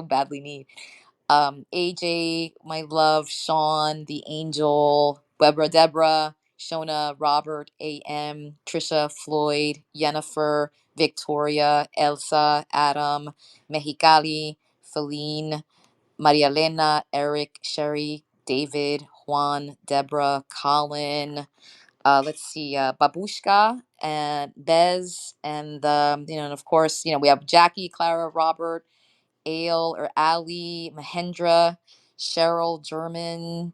[SPEAKER 1] badly need. AJ, my love, Sean, the Angel, Deborah, Shona, Robert, AM, Trisha, Floyd, Yennefer, Victoria, Elsa, Adam, Mexicali, Feline, Maria Elena, Eric, Sherry, David, Juan, Deborah, Colin. Let's see, Babushka and Bez, and and of course, we have Jackie, Clara, Robert, Ale or Ali, Mahendra, Cheryl, German,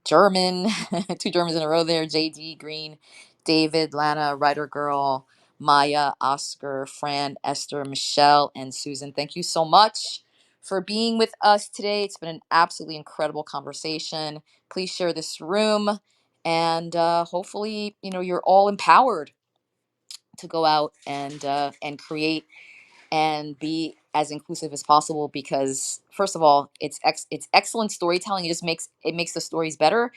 [SPEAKER 1] two Germans in a row there, JD, Green, David, Lana, Writer Girl, Maya, Oscar, Fran, Esther, Michelle, and Susan. Thank you so much for being with us today. It's been an absolutely incredible conversation. Please share this room, and hopefully, you're all empowered to go out and create and be as inclusive as possible, because first of all, it's excellent storytelling. It makes the stories better,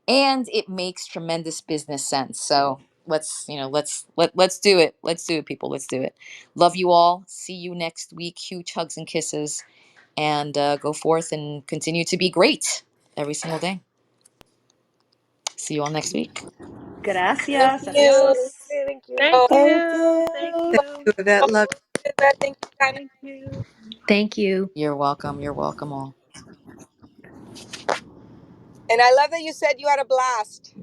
[SPEAKER 1] and it makes tremendous business sense. So let's do it. Let's do it, people. Let's do it. Love you all. See you next week. Huge hugs and kisses, and go forth and continue to be great every single day. See you all next week.
[SPEAKER 3] Thank
[SPEAKER 2] Gracias.
[SPEAKER 3] you.
[SPEAKER 2] Adios.
[SPEAKER 5] Thank you.
[SPEAKER 2] Thank
[SPEAKER 3] Thank
[SPEAKER 2] you. Thank
[SPEAKER 3] you.
[SPEAKER 8] Thank
[SPEAKER 2] you.
[SPEAKER 8] you, Yvette.
[SPEAKER 3] Oh,
[SPEAKER 8] Love.
[SPEAKER 3] thank you, Connie.
[SPEAKER 2] Thank you.
[SPEAKER 17] Thank you.
[SPEAKER 1] You're welcome. You're welcome all.
[SPEAKER 3] And I love that you said you had a blast.